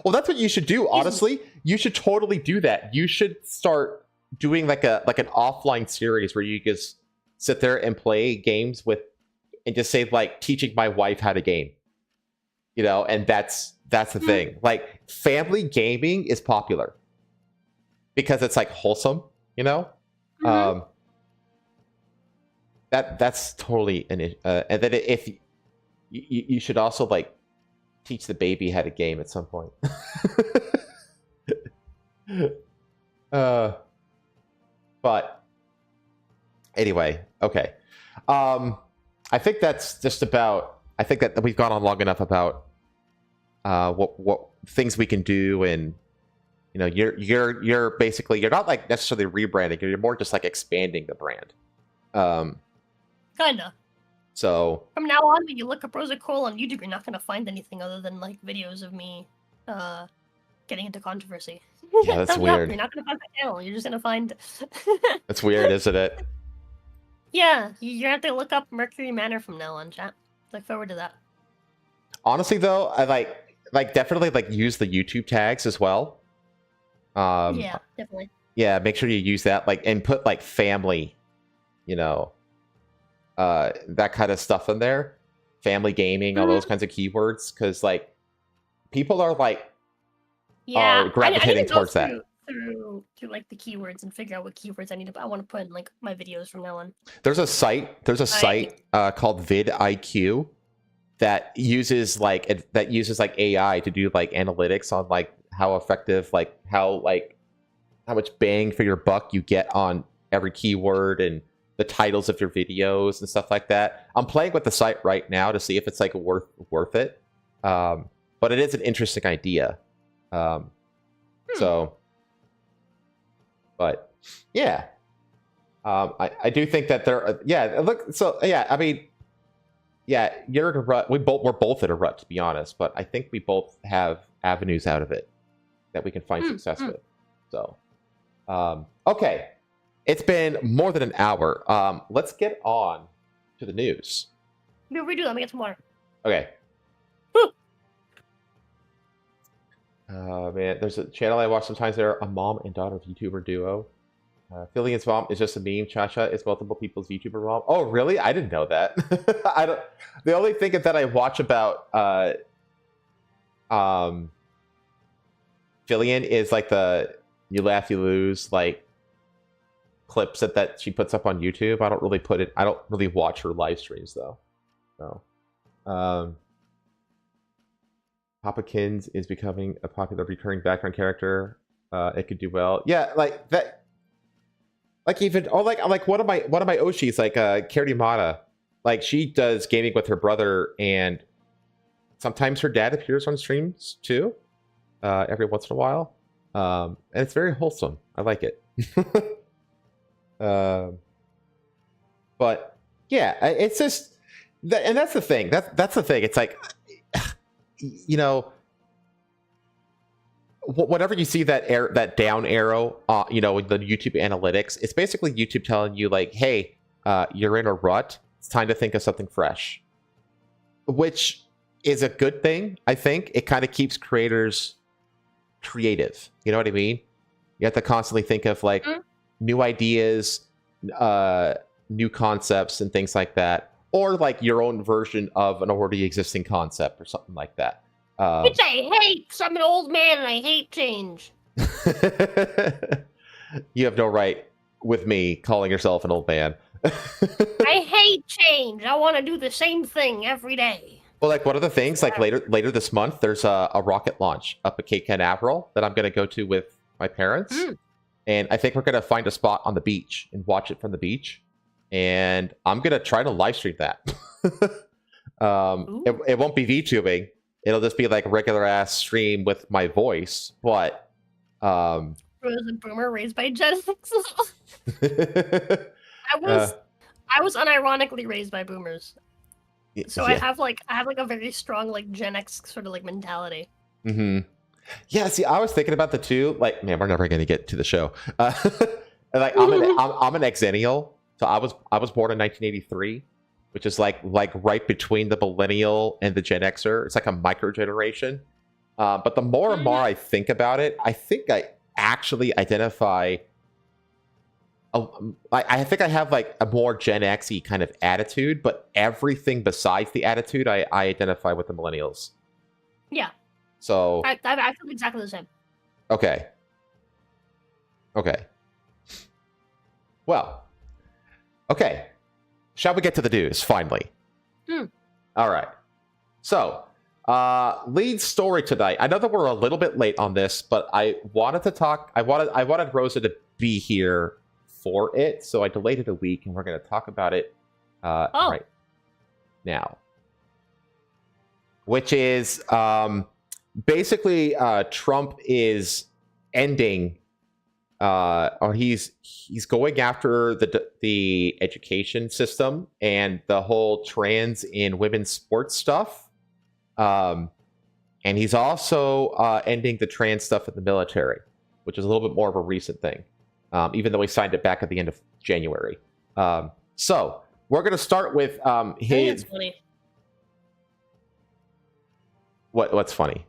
Well, that's what you should do, honestly. You should totally do that. You should start doing like an offline series where you just sit there and play games with, and just say like, teaching my wife how to game. And that's the thing. Like, family gaming is popular because it's like wholesome, That's totally an and then you should also like teach the baby how to game at some point. But anyway, okay. I think that's just about. I think that we've gone on long enough about what things we can do, and you know, you're basically you're not like necessarily rebranding. You're more just like expanding the brand. Kinda. So from now on, when you look up Rosa Cole on YouTube, you're not gonna find anything other than like videos of me getting into controversy. Yeah, that's weird. You're not gonna find my channel. You're just gonna find. That's weird, isn't it? Yeah, you're gonna have to look up Mercury Manor from now on, chat. Look forward to that. Honestly, though, I like definitely like use the YouTube tags as well. Yeah, definitely. Yeah, make sure you use that, like, and put like family, you know, that kind of stuff in there, family gaming, all those kinds of keywords, because like people are like, are gravitating towards that. Through like the keywords and figure out what keywords I want to put in like my videos from now on. There's a site called vidIQ that uses like AI to do like analytics on like how effective, like how much bang for your buck you get on every keyword and the titles of your videos and stuff like that. I'm playing with the site right now to see if it's like worth it. But it is an interesting idea. So, but yeah, I do think that there. Yeah, look. So yeah, I mean, yeah, you're in a rut. We're both in a rut, to be honest. But I think we both have avenues out of it that we can find success with. So, okay, it's been more than an hour. Let's get on to the news. We'll redo. Let me get some water. Okay. Man, there's a channel I watch sometimes. They're a mom and daughter VTuber duo. Fillion's mom is just a meme. Chacha is multiple people's VTuber mom. Oh, really? I didn't know that. I don't. The only thing that I watch about Fillion is like the you laugh you lose like clips that she puts up on YouTube. I don't really watch her live streams though. So, Papakins is becoming a popular recurring background character. It could do well. Yeah, like that. Like even like one of my Oshis, like Karimata, like she does gaming with her brother, and sometimes her dad appears on streams too, every once in a while. And it's very wholesome. I like it. But yeah, it's just and that's the thing. That's the thing. It's like, you know, whenever you see that down arrow, you know, with the YouTube analytics, it's basically YouTube telling you like, hey, you're in a rut. It's time to think of something fresh, which is a good thing. I think it kind of keeps creators creative. You know what I mean? You have to constantly think of like new ideas, new concepts and things like that, or like your own version of an already existing concept or something like that. Which I hate. So I'm an old man and I hate change. You have no right with me calling yourself an old man. I hate change. I want to do the same thing every day. Well, like one of the things, like later this month, there's a rocket launch up at Cape Canaveral that I'm going to go to with my parents. And I think we're going to find a spot on the beach and watch it from the beach. And I'm going to try to live stream that. It won't be VTubing. It'll just be like a regular ass stream with my voice. But Rose and Boomer raised by Gen X. I was unironically raised by Boomers. So yeah. I have like a very strong like Gen X sort of like mentality. Yeah, see, I was thinking about the two. Like, man, we're never going to get to the show. Like, I'm an Xennial, so I was born in 1983, which is like right between the millennial and the Gen Xer. It's like a micro generation. But the more and more I think about it, I think I actually identify. I think I have like a more Gen X-y kind of attitude, but everything besides the attitude, I identify with the millennials. Yeah. So I feel exactly the same. Okay. Well. Okay. Shall we get to the news finally? All right. So, lead story tonight. I know that we're a little bit late on this, but I wanted to talk. I wanted Rosa to be here for it, so I delayed it a week, and we're going to talk about it right now. Which is basically Trump is ending, or he's going after the education system and the whole trans in women's sports stuff. And he's also ending the trans stuff in the military, which is a little bit more of a recent thing, even though he signed it back at the end of January. So we're going to start with his. That's funny. What's funny?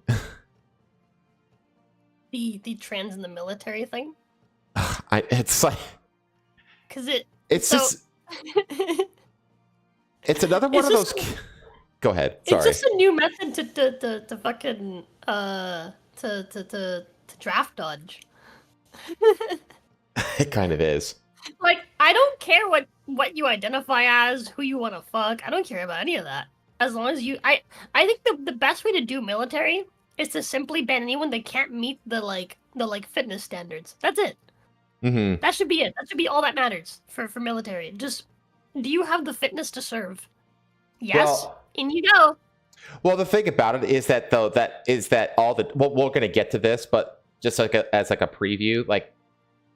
The trans in the military thing. It's like because it's just it's another one of those. Go ahead. Sorry. It's just a new method to fucking to draft dodge. It kind of is. Like, I don't care what you identify as, who you want to fuck. I don't care about any of that. As long as you, I think the best way to do military is to simply ban anyone that can't meet the fitness standards. That's it. Mm-hmm. That should be it. That should be all that matters for military. Just, do you have the fitness to serve? Yes. Well, in you go. Well, the thing about it is that all the we're going to get to this, but just as a preview, like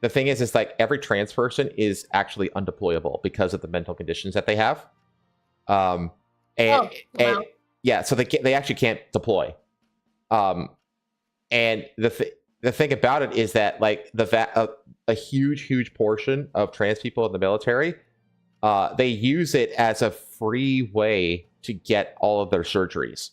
the thing is like every trans person is actually undeployable because of the mental conditions that they have. And yeah, so they actually can't deploy. And the thing about it is that like a huge portion of trans people in the military, they use it as a free way to get all of their surgeries.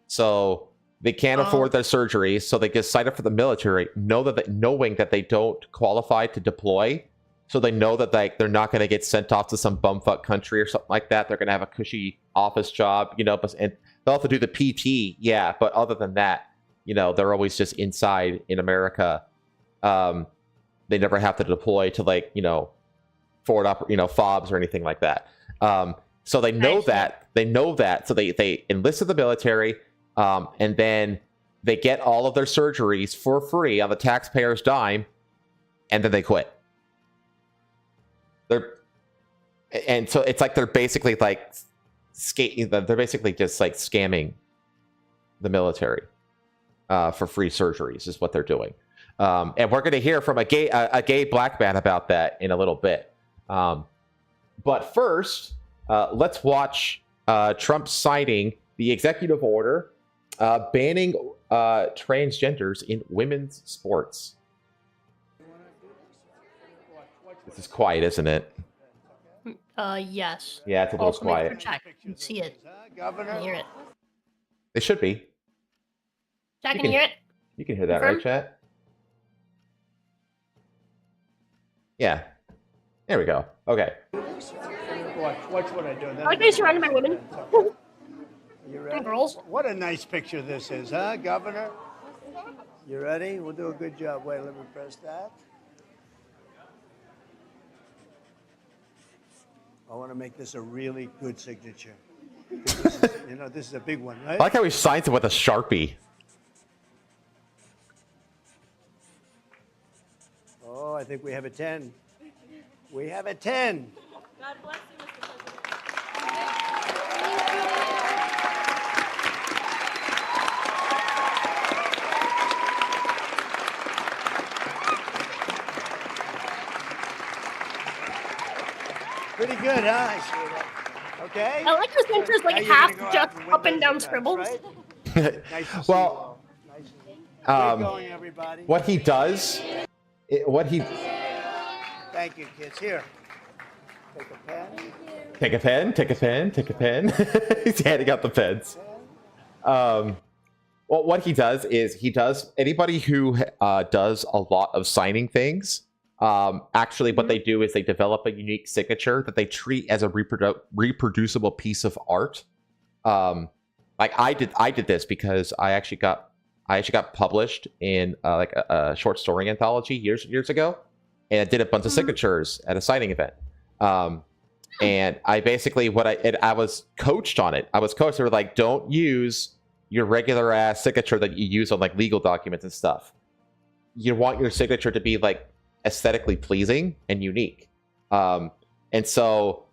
So they can't afford their surgeries, so they just sign up for the military, knowing that they don't qualify to deploy. So they know that they're not going to get sent off to some bumfuck country or something like that. They're going to have a cushy office job, and they'll have to do the PT, yeah. But other than that, they're always just inside in America. They never have to deploy to forward FOBs or anything like that. So they know that. They know that. So they enlist in the military, and then they get all of their surgeries for free on the taxpayer's dime, and then they quit. So it's like they're basically like they're basically just like scamming the military for free surgeries is what they're doing. And we're going to hear from a gay black man about that in a little bit. But first, let's watch Trump signing the executive order banning transgenders in women's sports. This is quiet, isn't it? Yes. Yeah, it's a little quiet. Check. You can see it. Governor. You hear it. It should be. Jack, can you hear it? You can hear that, Confirm? right, chat? Yeah. There we go. Okay. Watch what I do. I like being surrounded by women. You ready? Girls. What a nice picture this is, huh, Governor? You ready? We'll do a good job. Wait, let me press that. I want to make this a really good signature. This is a big one, right? I like how he signs it with a Sharpie. Oh, I think we have a 10. We have a 10. God bless you, Mr. Pretty good, huh? I see that. Okay. I like this picture's like Now you're half gonna go out just and win up and those down events, scribbles. right? Nice to see you Well, all. Nice to see you. Good going, everybody. what he does, Thank you, kids. Here. Take a pen. Take a pen, take a pen, take a pen. He's handing out the pens. Well, what he does is anybody who does a lot of signing things, actually what they do is they develop a unique signature that they treat as a reproducible piece of art. Like I did this because I actually got published in like a short story anthology years ago, and I did a bunch of signatures at a signing event. And I basically I was coached on it. I was coached. They were like, don't use your regular ass signature that you use on like legal documents and stuff. You want your signature to be like aesthetically pleasing and unique. And so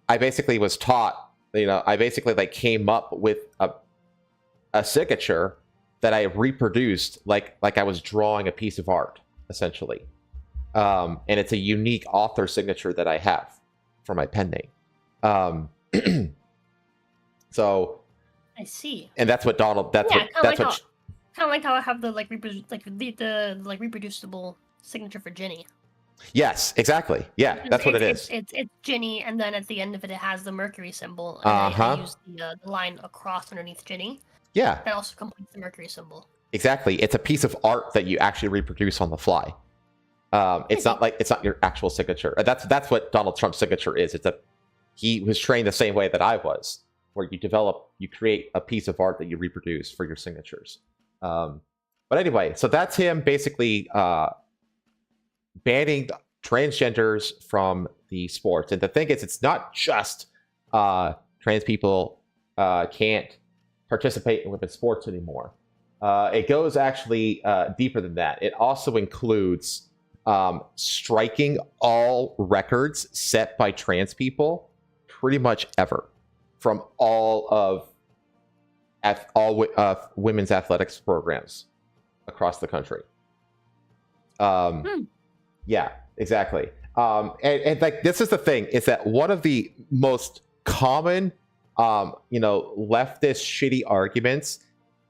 I basically was taught, I basically like came up with a signature that I reproduced like I was drawing a piece of art, essentially. And it's a unique author signature that I have for my pen name. So I see. And that's what Donald. That's yeah, what. That's what. Kind of like how I have the the reproducible signature for Ginny. Yes, exactly. Yeah, that's what it is. It's Ginny, and then at the end of it, it has the Mercury symbol. And I use the line across underneath Ginny. Yeah. That also completes the Mercury symbol. Exactly. It's a piece of art that you actually reproduce on the fly. It's not your actual signature. That's what Donald Trump's signature is. He was trained the same way that I was, where you create a piece of art that you reproduce for your signatures. But anyway, so that's him basically banning transgenders from the sports. And the thing is, it's not just trans people can't participate in women's sports anymore. It goes actually deeper than that. It also includes striking all records set by trans people pretty much ever from all women's athletics programs across the country. Yeah, exactly. And like, this is the thing, is that one of the most common leftist shitty arguments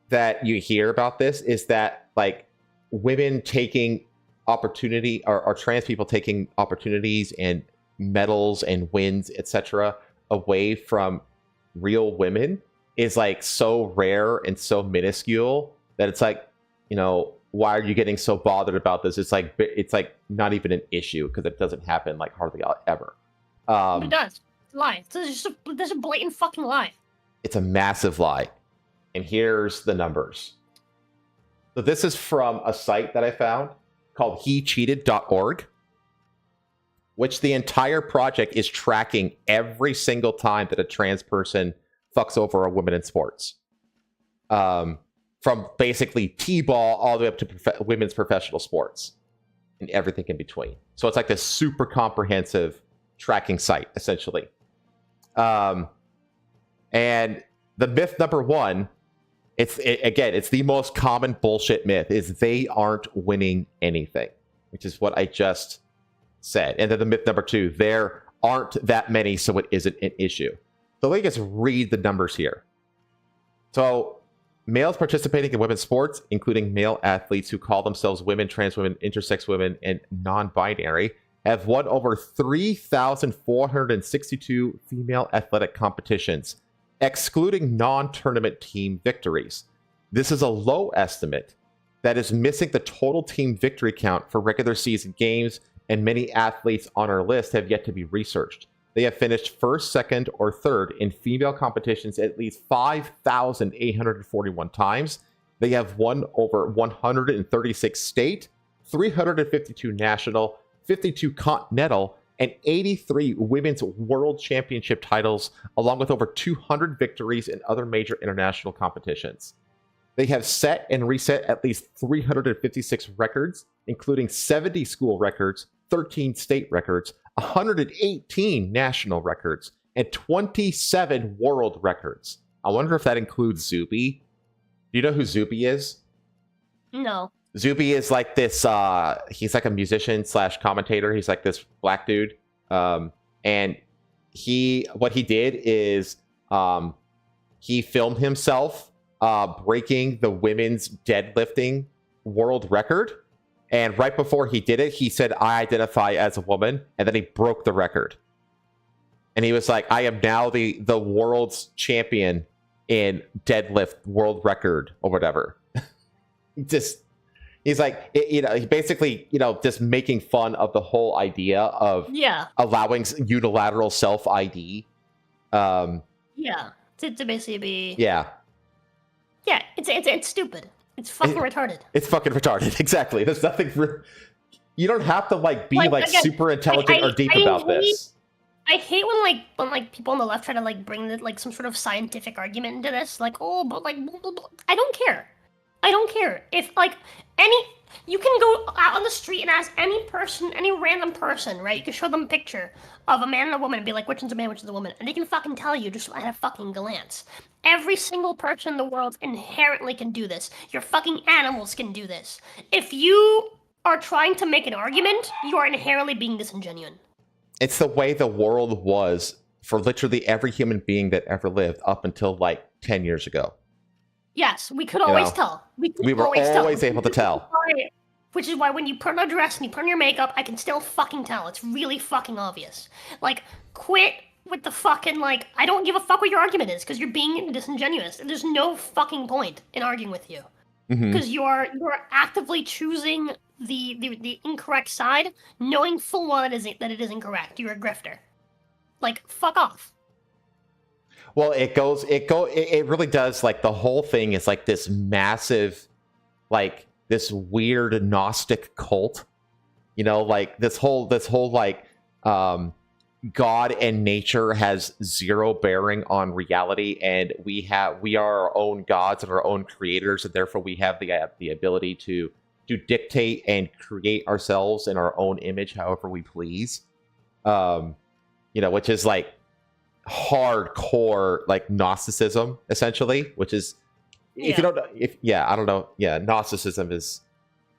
that you hear about this is that like women taking opportunity or trans people taking opportunities and medals and wins, etc., away from real women is like so rare and so minuscule that it's like, why are you getting so bothered about this? It's like not even an issue because it doesn't happen like hardly ever. It does. It's a lie. There's a blatant fucking lie. It's a massive lie. And here's the numbers. So this is from a site that I found called hecheated.org, which the entire project is tracking every single time that a trans person fucks over a woman in sports. From basically T-ball all the way up to women's professional sports and everything in between. So it's like this super comprehensive tracking site, essentially. And the myth number one, it's the most common bullshit myth, is they aren't winning anything, which is what I just said. And then the myth number two, there aren't that many, so it isn't an issue. So let me just read the numbers here. So males participating in women's sports, including male athletes who call themselves women, trans women, intersex women, and non-binary, have won over 3,462 female athletic competitions, excluding non-tournament team victories. This is a low estimate that is missing the total team victory count for regular season games, and many athletes on our list have yet to be researched. They have finished first, second, or third in female competitions at least 5,841 times. They have won over 136 state, 352 national, 52 continental, and 83 women's world championship titles, along with over 200 victories in other major international competitions. They have set and reset at least 356 records, including 70 school records, 13 state records, 118 national records, and 27 world records. I wonder if that includes Zuby. Do you know who Zuby is? No. Zuby is like this, he's like a musician / commentator. He's like this black dude. And what he did is he filmed himself breaking the women's deadlifting world record. And right before he did it, he said, "I identify as a woman." And then he broke the record. And he was like, "I am now the world's champion in deadlift world record," or whatever. He's like, he basically, just making fun of the whole idea of allowing unilateral self-ID. To basically be... Yeah, it's stupid. It's fucking retarded. It's fucking retarded, exactly. There's nothing... You don't have to, be again, super intelligent or deep about this. I hate when like people on the left try to like bring the, like some sort of scientific argument into this. Like, oh, but like, blah, blah, blah. I don't care. I don't care if like any. You can go out on the street and ask any person, any random person, right? You can show them a picture of a man and a woman and be like, which one's a man, which is a woman, and they can fucking tell you just at a fucking glance. Every single person in the world inherently can do this. Your fucking animals can do this. If you are trying to make an argument, you are inherently being disingenuous. It's the way the world was for literally every human being that ever lived up until like 10 years ago. Yes, we could always tell. We were always able to tell. Which is why when you put on a dress and you put on your makeup, I can still fucking tell. It's really fucking obvious. Like, quit with the fucking, like, I don't give a fuck what your argument is, because you're being disingenuous. There's no fucking point in arguing with you. Because you're actively choosing the incorrect side, knowing full well that it is incorrect. You're a grifter. Like, fuck off. Well, it really does, like, the whole thing is like this massive, like, this weird Gnostic cult, you know, like this whole like God and nature has zero bearing on reality, and we are our own gods and our own creators, and therefore we have the ability to dictate and create ourselves in our own image however we please. You know, which is like hardcore like Gnosticism essentially, which is Gnosticism is,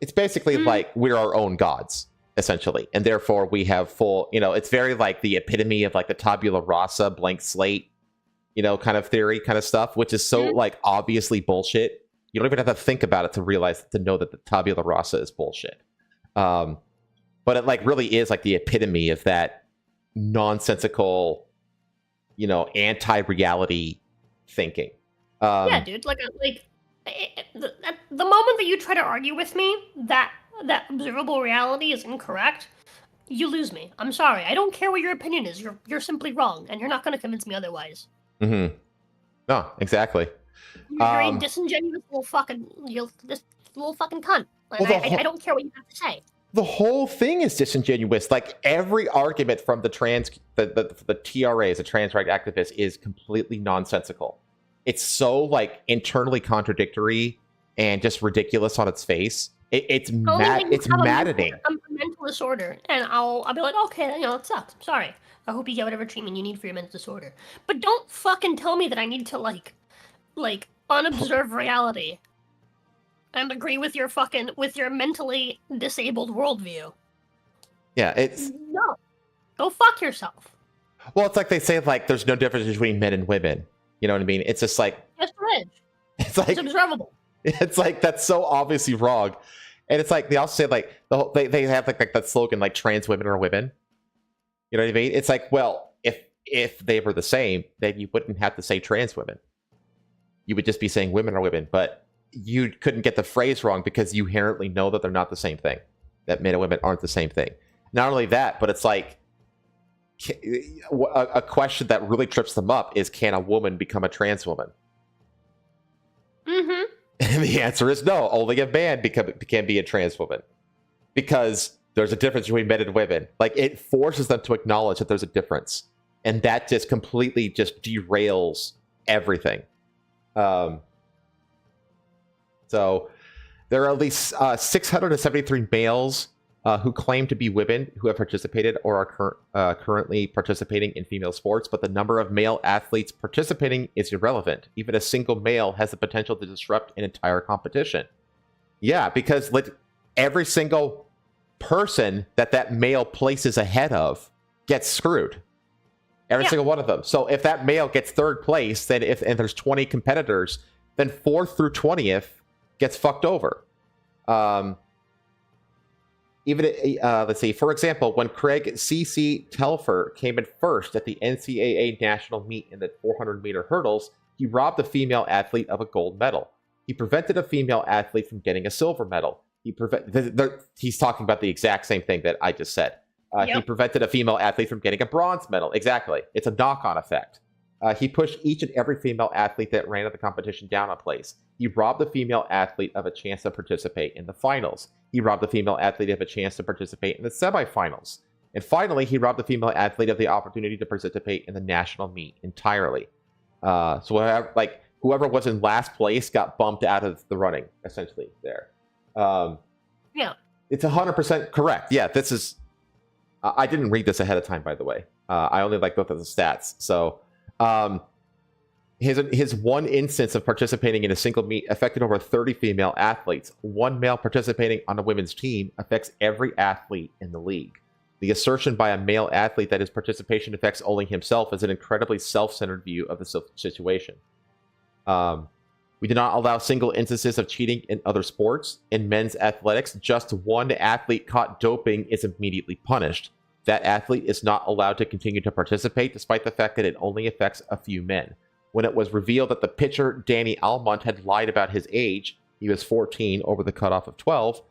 it's basically like we're our own gods essentially, and therefore we have full, you know, it's very like the epitome of like the tabula rasa, blank slate, you know, kind of theory kind of stuff, which is so like obviously bullshit. You don't even have to think about it to know that the tabula rasa is bullshit. But it like really is like the epitome of that nonsensical, you know, anti-reality thinking. Yeah, dude. The moment that you try to argue with me that observable reality is incorrect, you lose me. I'm sorry. I don't care what your opinion is. You're simply wrong, and you're not going to convince me otherwise. No, exactly. You're a disingenuous little fucking cunt. Like, well, I don't care what you have to say. The whole thing is disingenuous. Like every argument from the TRAs, the trans right activists, is completely nonsensical. It's so like internally contradictory and just ridiculous on its face. It's maddening. I'm a mental disorder, and I'll be like, okay, you know, it sucks. I'm sorry. I hope you get whatever treatment you need for your mental disorder. But don't fucking tell me that I need to like unobserve reality and agree with your mentally disabled worldview. Yeah, it's no. Go fuck yourself. Well, it's like they say like there's no difference between men and women. You know what I mean? It's just like it's like it's observable. It's like that's so obviously wrong, and it's like they also say like they have like that slogan like trans women are women. You know what I mean? It's like, well, if they were the same, then you wouldn't have to say trans women. You would just be saying women are women, but you couldn't get the phrase wrong because you inherently know that they're not the same thing. That men and women aren't the same thing. Not only that, but it's like a question that really trips them up is, can a woman become a trans woman? And the answer is no. Only a man can be a trans woman, because there's a difference between men and women. Like it forces them to acknowledge that there's a difference, and that just completely just derails everything. So there are at least 673 males who claim to be women who have participated or are currently participating in female sports, but the number of male athletes participating is irrelevant. Even a single male has the potential to disrupt an entire competition. Yeah, because every single person that male places ahead of gets screwed. Every single one of them. So if that male gets third place, then and there's 20 competitors, then 4th through 20th gets fucked over. Let's see, for example, when Craig C.C. Telfer came in first at the NCAA national meet in the 400-meter hurdles, he robbed a female athlete of a gold medal. He prevented a female athlete from getting a silver medal. He's talking about the exact same thing that I just said. He prevented a female athlete from getting a bronze medal. Exactly. It's a knock-on effect. He pushed each and every female athlete that ran at the competition down a place. He robbed the female athlete of a chance to participate in the finals. He robbed the female athlete of a chance to participate in the semifinals. And finally, he robbed the female athlete of the opportunity to participate in the national meet entirely. So whoever was in last place got bumped out of the running, essentially, there. Yeah. It's 100% correct. Yeah, this is... I didn't read this ahead of time, by the way. I only looked at the stats. So his one instance of participating in a single meet affected over 30 female athletes. One male participating on a women's team affects every athlete in the league. The assertion by a male athlete that his participation affects only himself is an incredibly self-centered view of the situation. We do not allow single instances of cheating in other sports. In men's athletics, just one athlete caught doping is immediately punished. That athlete is not allowed to continue to participate, despite the fact that it only affects a few men. When it was revealed that the pitcher, Danny Almont, had lied about his age, he was 14 over the cutoff of 12,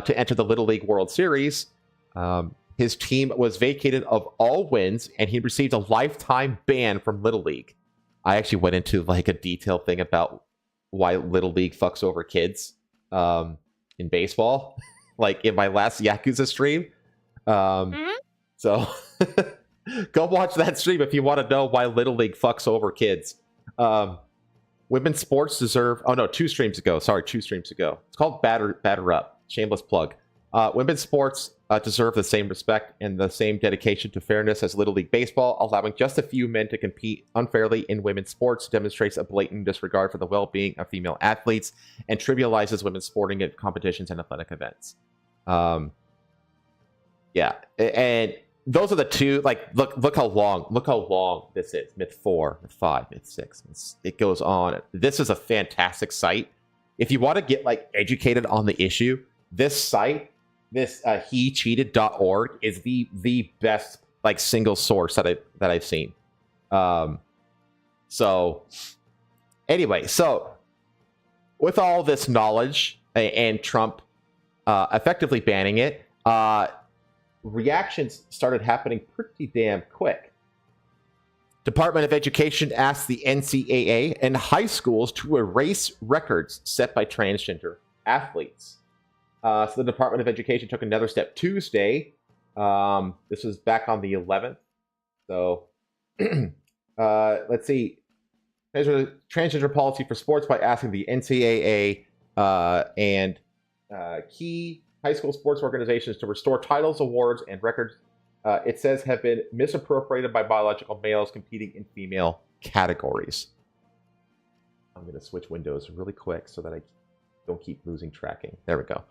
to enter the Little League World Series, his team was vacated of all wins, and he received a lifetime ban from Little League. I actually went into like a detailed thing about why Little League fucks over kids in baseball, like in my last Yakuza stream. So go watch that stream if you want to know why Little League fucks over kids. Women's sports deserve... Oh, no, 2 streams ago. Sorry, 2 streams ago. It's called Batter Up. Shameless plug. Women's sports deserve the same respect and the same dedication to fairness as Little League Baseball. Allowing just a few men to compete unfairly in women's sports demonstrates a blatant disregard for the well-being of female athletes and trivializes women's sporting competitions and athletic events. Yeah, and those are the two. Like, look how long this is. Myth 4, Myth 5, Myth 6. It goes on. This is a fantastic site. If you want to get like educated on the issue, this site, this hecheated.org is the best like single source that I've seen. So anyway, so with all this knowledge and Trump effectively banning it, reactions started happening pretty damn quick. Department of Education asked the NCAA and high schools to erase records set by transgender athletes. So the Department of Education took another step Tuesday. This was back on the 11th. So let's see. Transgender policy for sports by asking the NCAA and key high school sports organizations to restore titles, awards, and records it says have been misappropriated by biological males competing in female categories. I'm going to switch windows really quick so that I don't keep losing tracking. There we go.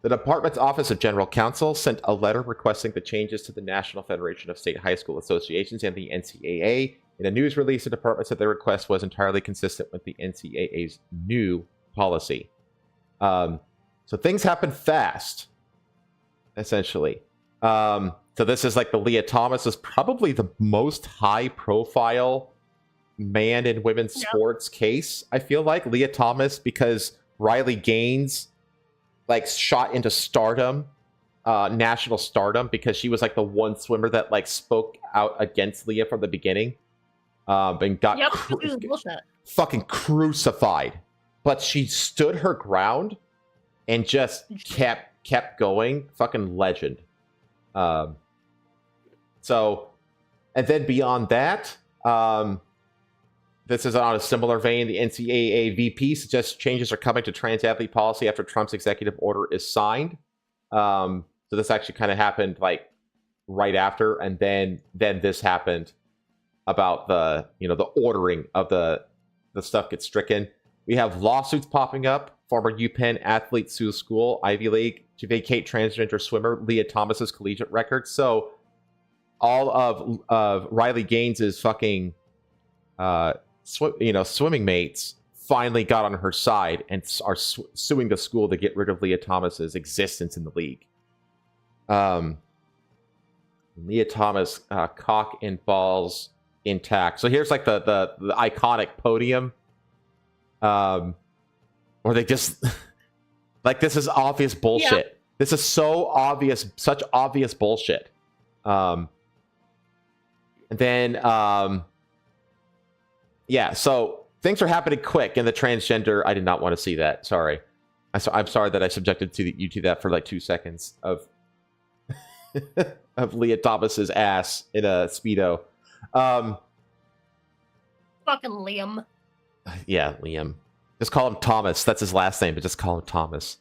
The department's Office of General Counsel sent a letter requesting the changes to the National Federation of State High School Associations and the NCAA. In a news release, the department said the request was entirely consistent with the NCAA's new policy. So things happen fast, essentially. So this is like the Leah Thomas is probably the most high-profile man in women's sports case, I feel like. Leah Thomas, because Riley Gaines like shot into stardom, national stardom, because she was like the one swimmer that like spoke out against Leah from the beginning, and got fucking crucified. But she stood her ground and just kept going. Fucking legend. So, and then beyond that, this is on a similar vein. The NCAA VP suggests changes are coming to trans athlete policy after Trump's executive order is signed. So this actually kind of happened like right after, and then this happened about the ordering of the stuff gets stricken. We have lawsuits popping up. Former UPenn athlete sues school, Ivy League, to vacate transgender swimmer Leah Thomas's collegiate record. So all of Riley Gaines's fucking swimming mates finally got on her side and are suing the school to get rid of Leah Thomas's existence in the league. Leah Thomas, cock and balls intact. So here's like the iconic podium. Or they just like, this is obvious bullshit. Yeah. This is so obvious, such obvious bullshit. And then yeah, so things are happening quick in the transgender. I did not want to see that. Sorry. I'm sorry that I subjected you to that for like 2 seconds of of Leah Thomas's ass in a Speedo. Fucking Liam. Yeah, Liam. Just call him Thomas. That's his last name, but just call him Thomas.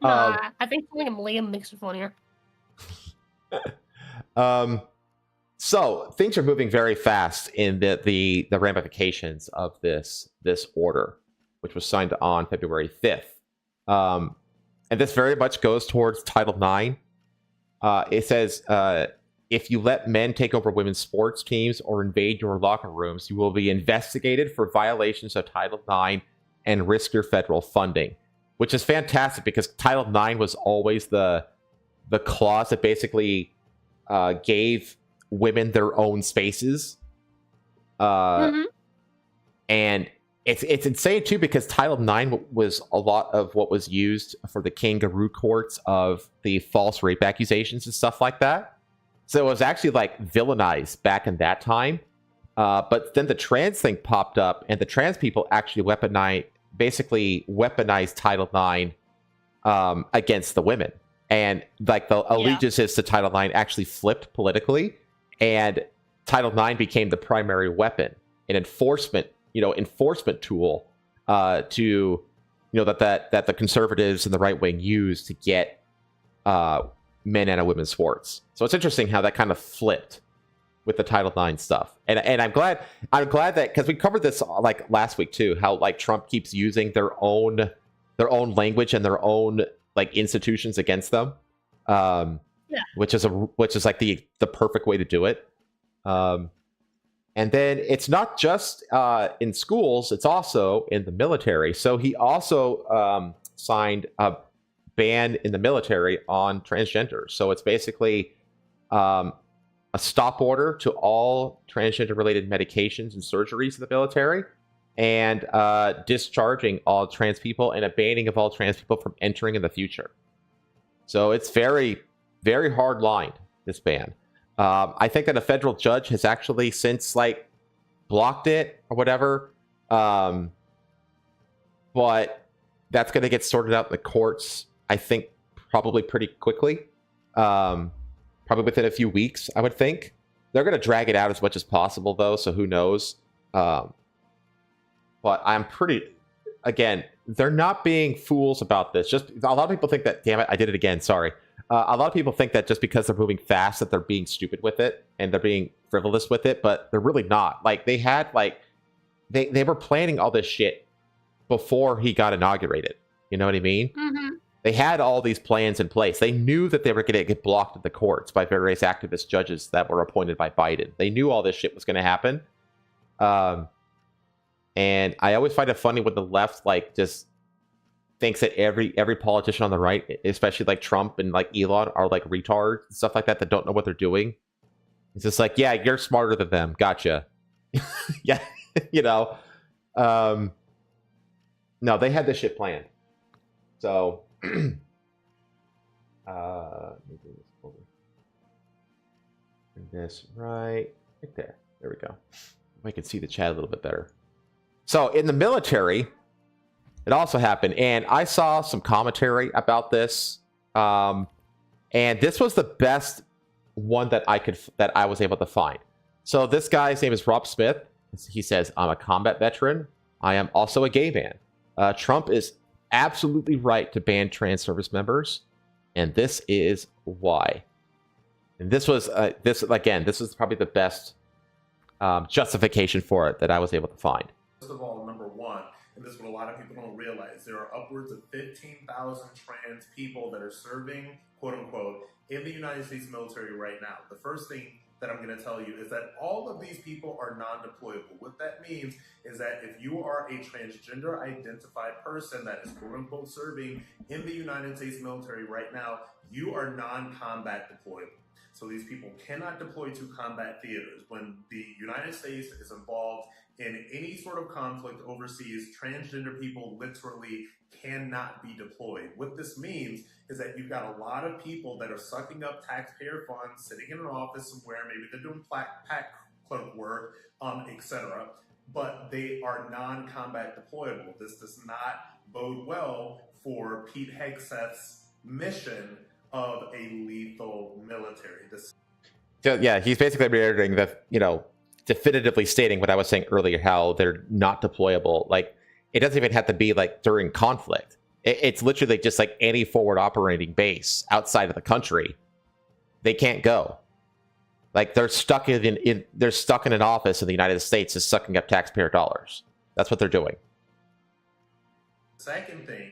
Nah, I think calling him Liam makes it funnier. So things are moving very fast in the ramifications of this order, which was signed on February 5th. And this very much goes towards Title IX. It says, if you let men take over women's sports teams or invade your locker rooms, you will be investigated for violations of Title IX and risk your federal funding, which is fantastic because Title IX was always the clause that basically gave women their own spaces. And it's insane too because Title IX was a lot of what was used for the kangaroo courts of the false rape accusations and stuff like that. So it was actually like villainized back in that time. But then the trans thing popped up, and the trans people actually weaponized Title IX against the women. And like the allegiances to Title IX actually flipped politically, and Title IX became the primary weapon, an enforcement tool to that the conservatives and the right wing use to get men out of women's sports. So it's interesting how that kind of flipped with the Title IX stuff. And I'm glad that, because we covered this like last week too, how like Trump keeps using their own language and their own like institutions against them. Which is like the perfect way to do it. And then it's not just in schools, it's also in the military. So he also signed a ban in the military on transgender. So it's basically a stop order to all transgender-related medications and surgeries in the military, and discharging all trans people and a banning of all trans people from entering in the future. So it's very, very hard line, this ban. I think that a federal judge has actually since like blocked it or whatever. But that's going to get sorted out in the courts, I think, probably pretty quickly. Probably within a few weeks, I would think. They're going to drag it out as much as possible, though, so who knows? But I'm again, they're not being fools about this. Just a lot of people think that, damn it, I did it again, sorry. A lot of people think that just because they're moving fast that they're being stupid with it and they're being frivolous with it, but they're really not. Like, they had, like, they were planning all this shit before he got inaugurated. You know what I mean? Mm-hmm. They had all these plans in place. They knew that they were going to get blocked at the courts by various activist judges that were appointed by Biden. They knew all this shit was going to happen. And I always find it funny when the left, like, just thinks that every politician on the right, especially like Trump and like Elon, are like retards and stuff like that don't know what they're doing. It's just like, yeah, you're smarter than them. Gotcha. Yeah, you know. No, they had this shit planned. So, let me do this over. Bring this right there. There we go. I can see the chat a little bit better. So, in the military, it also happened, and I saw some commentary about this, and this was the best one that I was able to find. So this guy's name is Rob Smith. He says, "I'm a combat veteran. I am also a gay man. Trump is absolutely right to ban trans service members, and this is why." And this was this is probably the best justification for it that I was able to find. First of all, number one, and this is what a lot of people don't realize, there are upwards of 15,000 trans people that are serving, quote unquote, in the United States military right now. The first thing that I'm going to tell you is that all of these people are non-deployable. What that means is that if you are a transgender identified person that is quote unquote serving in the United States military right now, you are non-combat deployable. So these people cannot deploy to combat theaters. When the United States is involved in any sort of conflict overseas, transgender people literally cannot be deployed. What this means is that you've got a lot of people that are sucking up taxpayer funds, sitting in an office somewhere, maybe they're doing pack clerk work, etc., but they are non-combat deployable. This does not bode well for Pete Hegseth's mission of a lethal military. So, yeah, he's basically reiterating that, definitively stating what I was saying earlier, how they're not deployable. Like, it doesn't even have to be like during conflict. It's literally just like any forward operating base outside of the country. They can't go. Like, they're stuck in an office in the United States just sucking up taxpayer dollars. That's what they're doing. Second thing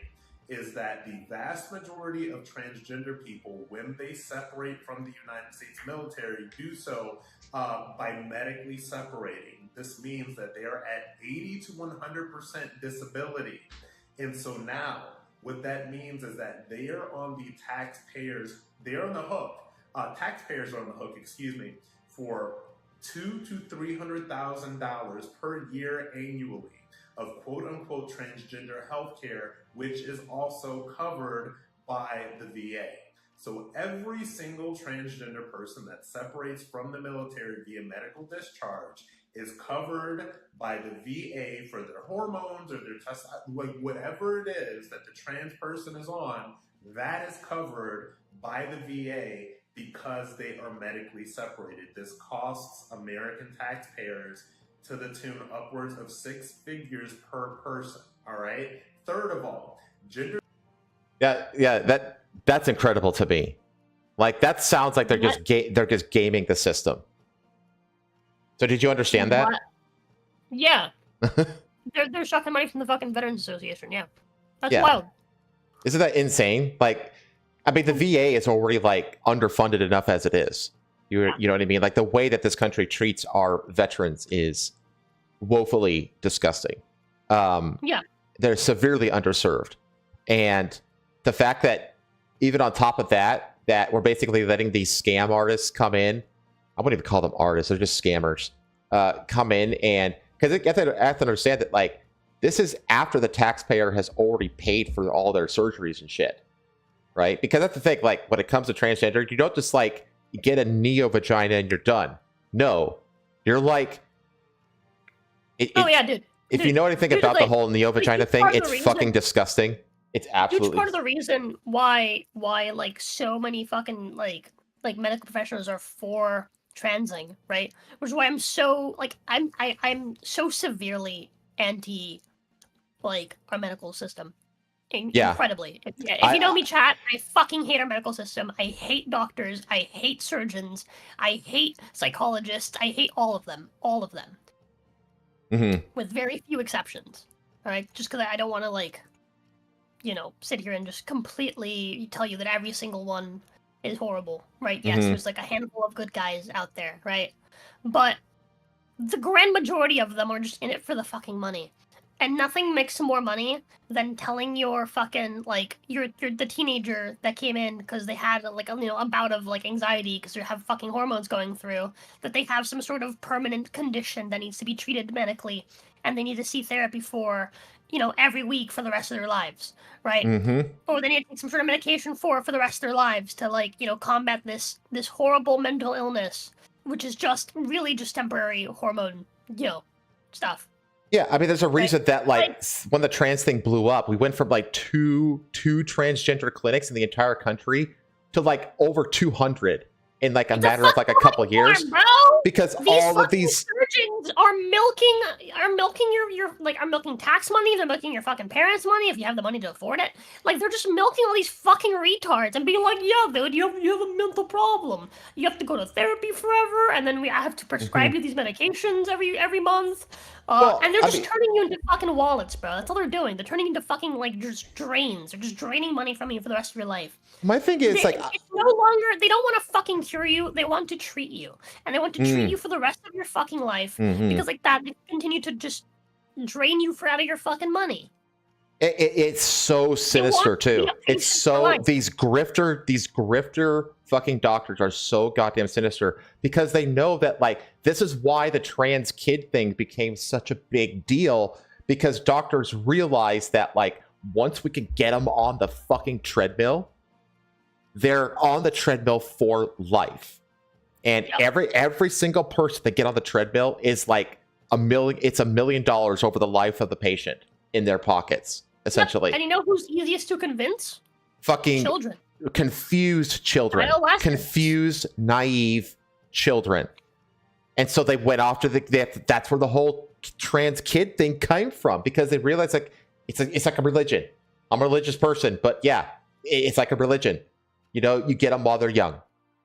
is that the vast majority of transgender people, when they separate from the United States military, do so by medically separating. This means that they are at 80 to 100% disability. And so now, what that means is that they are on the taxpayers, they're on the hook. Taxpayers are on the hook, for $200,000 to $300,000 per year annually of quote-unquote transgender healthcare, which is also covered by the VA. So every single transgender person that separates from the military via medical discharge is covered by the VA for their hormones or their test, whatever it is that the trans person is on, that is covered by the VA because they are medically separated. This costs American taxpayers to the tune upwards of 6 figures per person. All right. Third of all, gender. Yeah, that's incredible to me. Like, that sounds like they're just gaming the system. So did you understand that? What? Yeah. they're sucking money from the fucking Veterans Association. Yeah, that's wild. Isn't that insane? Like, I mean, the VA is already like underfunded enough as it is. You know what I mean? Like, the way that this country treats our veterans is woefully disgusting. They're severely underserved, and the fact that even on top of that we're basically letting these scam artists come in. I wouldn't even call them artists; they're just scammers. Come in, and because I have to understand that, like, this is after the taxpayer has already paid for all their surgeries and shit, right? Because that's the thing. Like, when it comes to transgender, you don't just like get a neo vagina and you're done. No, you're like, dude. If you know anything about the whole neo vagina thing, it's fucking disgusting. It's absolutely huge part of the reason why like so many fucking like medical professionals are for transing, right? Which is why I'm so like I'm so severely anti like our medical system. Incredibly. If you know me, chat, I fucking hate our medical system. I hate doctors. I hate surgeons. I hate psychologists. I hate all of them. All of them. Mm-hmm. With very few exceptions. All right, just because I don't want to like, sit here and just completely tell you that every single one is horrible, right? Yes, there's like a handful of good guys out there, right? But the grand majority of them are just in it for the fucking money. And nothing makes more money than telling your fucking, like, you're the teenager that came in because they had, like, a bout of, like, anxiety because they have fucking hormones going through, that they have some sort of permanent condition that needs to be treated medically, and they need to see therapy for, every week for the rest of their lives, right? Mm-hmm. Or they need to take some sort of medication for the rest of their lives to, like, combat this horrible mental illness, which is just really just temporary hormone, stuff. Yeah, I mean, there's a reason that, like, when the trans thing blew up, we went from, like, two transgender clinics in the entire country to, like, over 200 in, like, a matter of, like, a couple of years. Bro. Because these all of these surgeons are milking your are milking tax money. They're milking your fucking parents' money if you have the money to afford it. Like, they're just milking all these fucking retards and being like, yeah, dude, you have a mental problem. You have to go to therapy forever, and then we have to prescribe you these medications every month. And they're just turning you into fucking wallets, bro. That's all they're doing. They're turning into fucking, like, just drains. They're just draining money from you for the rest of your life. My thing is, like, it's no longer, they don't want to fucking cure you. They want to treat you. And they want to treat you for the rest of your fucking life. Because, like that, they continue to just drain you out of your fucking money. It's so sinister too. It's so these grifter fucking doctors are so goddamn sinister because they know that, like, this is why the trans kid thing became such a big deal, because doctors realize that, like, once we can get them on the fucking treadmill, they're on the treadmill for life. And every single person that get on the treadmill is like it's $1 million over the life of the patient in their pockets, essentially. And you know who's easiest to convince? Fucking children. confused children, Adolescents. confused, naive children. And so they went after that's where the whole trans kid thing came from, because they realized like it's like a religion. I'm a religious person, but yeah, it's like a religion. You know, you get them while they're young.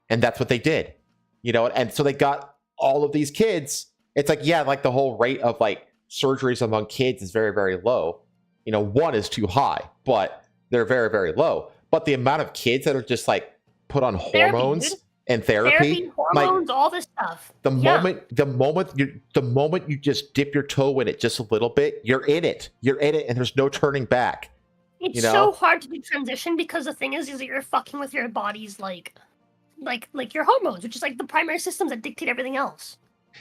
And that's what they did. You know, and so they got all of these kids. It's like, yeah, like the whole rate of like surgeries among kids is very, very low. You know, 1 is too high, but they're very, very low. But the amount of kids that are just like put on hormones and therapy, hormones, like, all this stuff. The moment you just dip your toe in it just a little bit, you're in it, and there's no turning back. It's so hard to do transition, because the thing is that you're fucking with your body's like your hormones, which is like the primary systems that dictate everything else.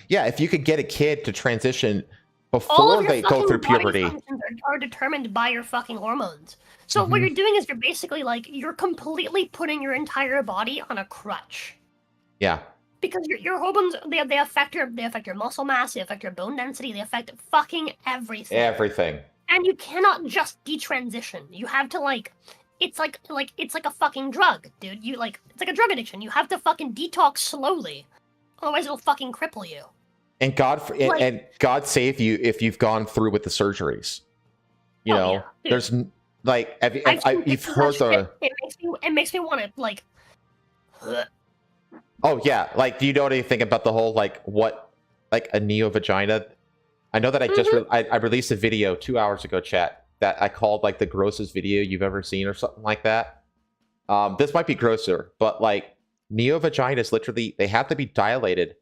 Yeah, if you could get a kid to transition before they go through puberty, are determined by your fucking hormones. So what you're doing is you're basically like, you're completely putting your entire body on a crutch. Yeah. Because your hormones, they affect your muscle mass, they affect your bone density, they affect fucking everything. Everything. And you cannot just detransition. You have to like, it's like a fucking drug, dude. It's like a drug addiction. You have to fucking detox slowly, otherwise it'll fucking cripple you. And God save you if you've gone through with the surgeries. You know, yeah, there's like you've heard the. It makes me want to like. Oh yeah, like do you know anything about the whole like a neo vagina? I know that I just I released a video 2 hours ago, chat, that I called like the grossest video you've ever seen or something like that. This might be grosser, but like neo vaginas, literally they have to be dilated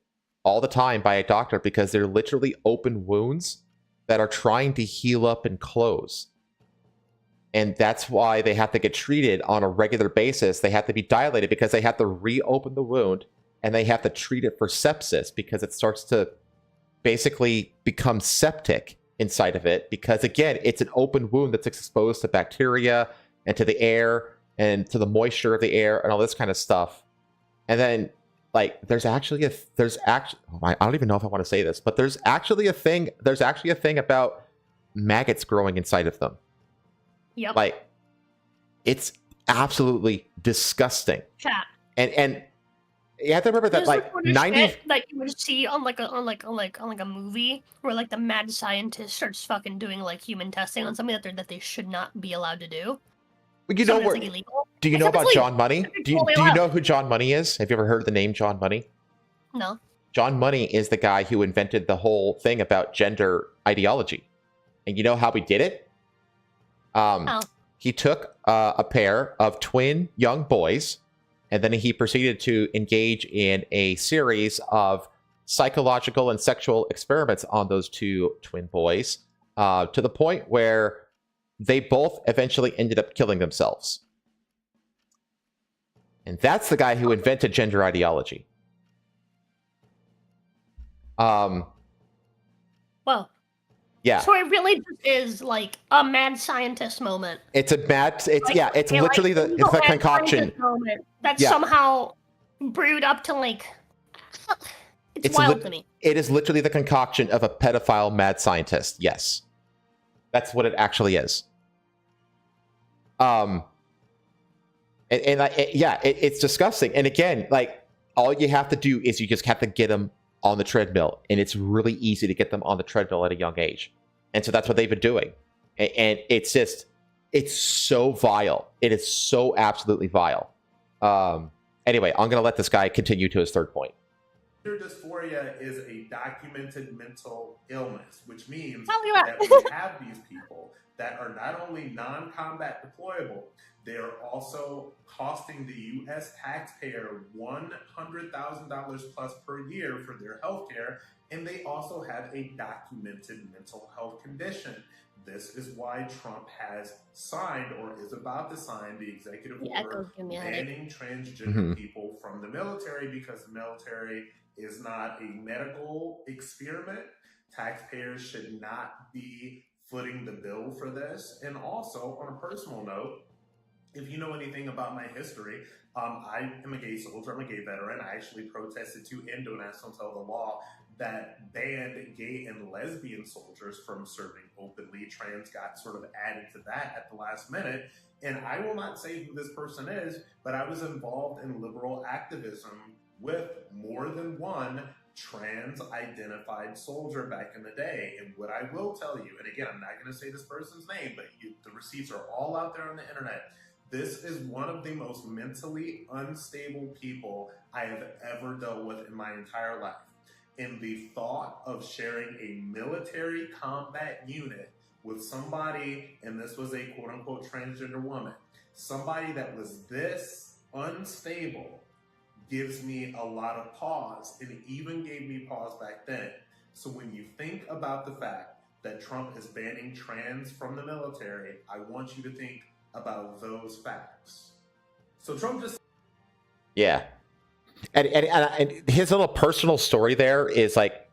all the time by a doctor, because they're literally open wounds that are trying to heal up and close. And that's why they have to get treated on a regular basis. They have to be dilated because they have to reopen the wound, and they have to treat it for sepsis, because it starts to basically become septic inside of it, because again, it's an open wound that's exposed to bacteria and to the air and to the moisture of the air and all this kind of stuff. And then like I don't even know if I want to say this, but there's actually a thing about maggots growing inside of them. Yep. Like it's absolutely disgusting. Chat. And you have to remember that like 90 that you would see on a movie where like the mad scientist starts fucking doing like human testing on something that they should not be allowed to do. You know what? Do you know about John Money? Do you know who John Money is? Have you ever heard the name John Money? No. John Money is the guy who invented the whole thing about gender ideology. And you know how he did it? He took a pair of twin young boys, and then he proceeded to engage in a series of psychological and sexual experiments on those two twin boys, to the point where they both eventually ended up killing themselves. And that's the guy who invented gender ideology. Well. Yeah. So it really just is like a mad scientist moment. It's literally the concoction that's somehow brewed up to like. It's wild to me. It is literally the concoction of a pedophile mad scientist. Yes, that's what it actually is. It's disgusting. And again, like all you have to do is you just have to get them on the treadmill, and it's really easy to get them on the treadmill at a young age. And so that's what they've been doing. And it's so vile. It is so absolutely vile. Anyway, I'm going to let this guy continue to his third point. Gender dysphoria is a documented mental illness, which means that we have these people that are not only non-combat deployable, they are also costing the U.S. taxpayer $100,000 plus per year for their health care, and they also have a documented mental health condition. This is why Trump has signed or is about to sign the executive order banning transgender people from the military, because the military is not a medical experiment. Taxpayers should not be footing the bill for this. And also, on a personal note, if you know anything about my history, I am a gay soldier, I'm a gay veteran. I actually protested to end Don't Ask, Don't Tell the law that banned gay and lesbian soldiers from serving openly. Trans got sort of added to that at the last minute. And I will not say who this person is, but I was involved in liberal activism with more than one trans-identified soldier back in the day. And what I will tell you, and again, I'm not going to say this person's name, but the receipts are all out there on the internet. This is one of the most mentally unstable people I have ever dealt with in my entire life. And the thought of sharing a military combat unit with somebody, and this was a quote-unquote transgender woman, somebody that was this unstable, gives me a lot of pause, and it even gave me pause back then. So when you think about the fact that Trump is banning trans from the military, I want you to think about those facts. So Trump just... Yeah. And his little personal story there is like,